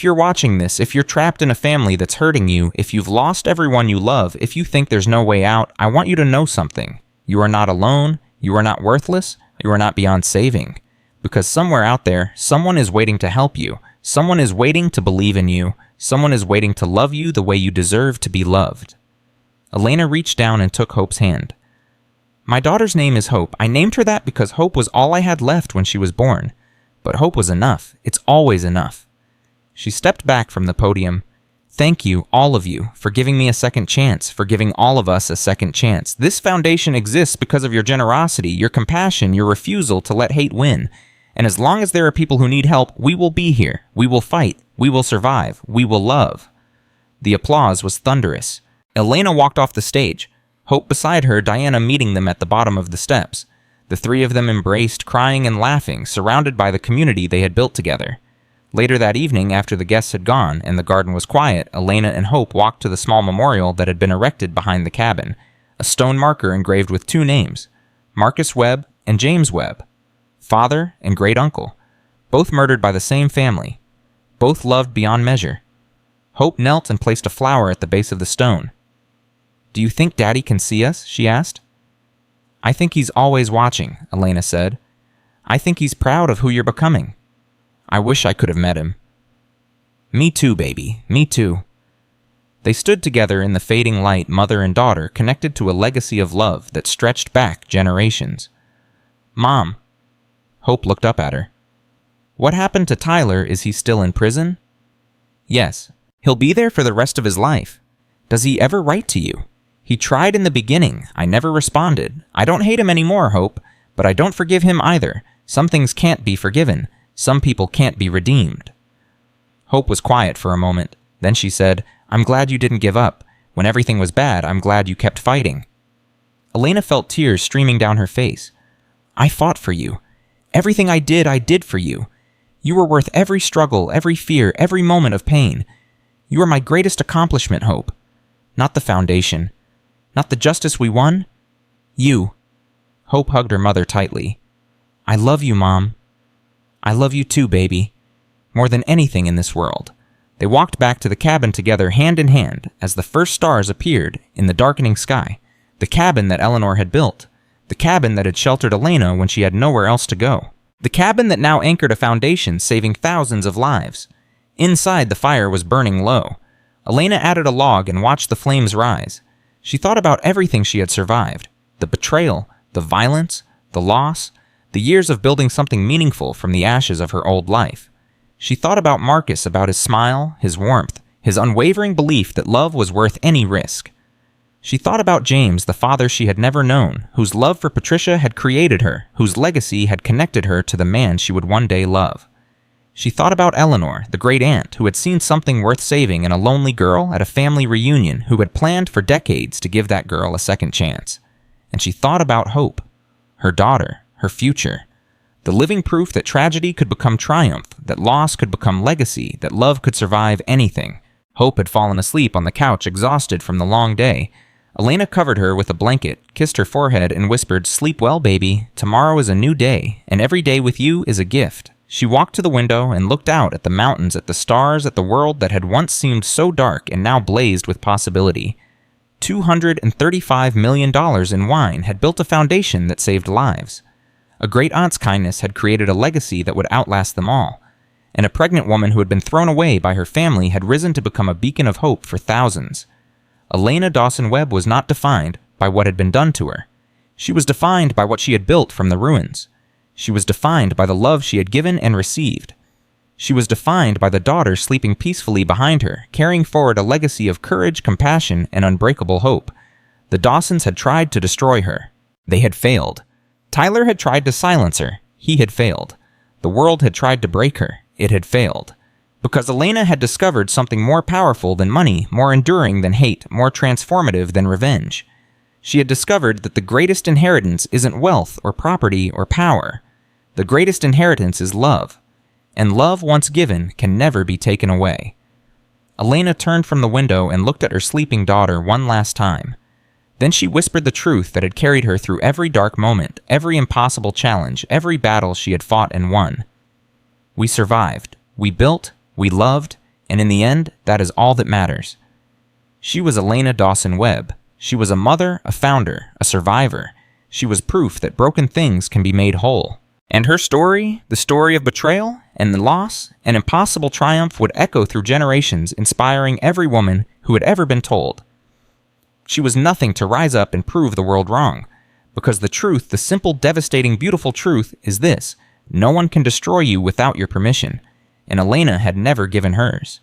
A: you're watching this, if you're trapped in a family that's hurting you, if you've lost everyone you love, if you think there's no way out, I want you to know something. You are not alone. You are not worthless. You are not beyond saving. Because somewhere out there, someone is waiting to help you. Someone is waiting to believe in you. Someone is waiting to love you the way you deserve to be loved. Elena reached down and took Hope's hand. My daughter's name is Hope. I named her that because hope was all I had left when she was born. But hope was enough. It's always enough. She stepped back from the podium. Thank you, all of you, for giving me a second chance, for giving all of us a second chance. This foundation exists because of your generosity, your compassion, your refusal to let hate win. And as long as there are people who need help, we will be here. We will fight. We will survive. We will love." The applause was thunderous. Elena walked off the stage, Hope beside her, Diana meeting them at the bottom of the steps. The three of them embraced, crying and laughing, surrounded by the community they had built together. Later that evening, after the guests had gone and the garden was quiet, Elena and Hope walked to the small memorial that had been erected behind the cabin, a stone marker engraved with two names, Marcus Webb and James Webb, father and great-uncle, both murdered by the same family, both loved beyond measure. Hope knelt and placed a flower at the base of the stone. "Do you think Daddy can see us?" she asked. "I think he's always watching," Elena said. "I think he's proud of who you're becoming. I wish I could have met him." "Me too, baby. Me too." They stood together in the fading light, mother and daughter, connected to a legacy of love that stretched back generations. "Mom." Hope looked up at her. "What happened to Tyler? Is he still in prison?" "Yes. He'll be there for the rest of his life. Does he ever write to you? He tried in the beginning. I never responded. I don't hate him anymore, Hope, but I don't forgive him either. Some things can't be forgiven. Some people can't be redeemed." Hope was quiet for a moment. Then she said, "I'm glad you didn't give up. When everything was bad, I'm glad you kept fighting." Elena felt tears streaming down her face. "I fought for you. Everything I did for you. You were worth every struggle, every fear, every moment of pain. You are my greatest accomplishment, Hope. Not the foundation. Not the justice we won. You." Hope hugged her mother tightly. "I love you, Mom. I love you too, baby. More than anything in this world." They walked back to the cabin together hand in hand as the first stars appeared in the darkening sky. The cabin that Eleanor had built. The cabin that had sheltered Elena when she had nowhere else to go. The cabin that now anchored a foundation saving thousands of lives. Inside, the fire was burning low. Elena added a log and watched the flames rise. She thought about everything she had survived. The betrayal, the violence, the loss, the years of building something meaningful from the ashes of her old life. She thought about Marcus, about his smile, his warmth, his unwavering belief that love was worth any risk. She thought about James, the father she had never known, whose love for Patricia had created her, whose legacy had connected her to the man she would one day love. She thought about Eleanor, the great aunt, who had seen something worth saving in a lonely girl at a family reunion who had planned for decades to give that girl a second chance. And she thought about Hope, her daughter, her future. The living proof that tragedy could become triumph, that loss could become legacy, that love could survive anything. Hope had fallen asleep on the couch, exhausted from the long day. Elena covered her with a blanket, kissed her forehead, and whispered, "Sleep well, baby. Tomorrow is a new day, and every day with you is a gift." She walked to the window and looked out at the mountains, at the stars, at the world that had once seemed so dark and now blazed with possibility. $235 million in wine had built a foundation that saved lives. A great aunt's kindness had created a legacy that would outlast them all. And a pregnant woman who had been thrown away by her family had risen to become a beacon of hope for thousands. Elena Dawson Webb was not defined by what had been done to her. She was defined by what she had built from the ruins. She was defined by the love she had given and received. She was defined by the daughter sleeping peacefully behind her, carrying forward a legacy of courage, compassion, and unbreakable hope. The Dawsons had tried to destroy her. They had failed. Tyler had tried to silence her. He had failed. The world had tried to break her. It had failed. Because Elena had discovered something more powerful than money, more enduring than hate, more transformative than revenge. She had discovered that the greatest inheritance isn't wealth or property or power. The greatest inheritance is love. And love once given can never be taken away. Elena turned from the window and looked at her sleeping daughter one last time. Then she whispered the truth that had carried her through every dark moment, every impossible challenge, every battle she had fought and won. We survived. We built. We loved. And in the end, that is all that matters. She was Elena Dawson Webb. She was a mother, a founder, a survivor. She was proof that broken things can be made whole. And her story, the story of betrayal and the loss and impossible triumph, would echo through generations, inspiring every woman who had ever been told. She was nothing to rise up and prove the world wrong. Because the truth, the simple, devastating, beautiful truth, is this: no one can destroy you without your permission. And Elena had never given hers.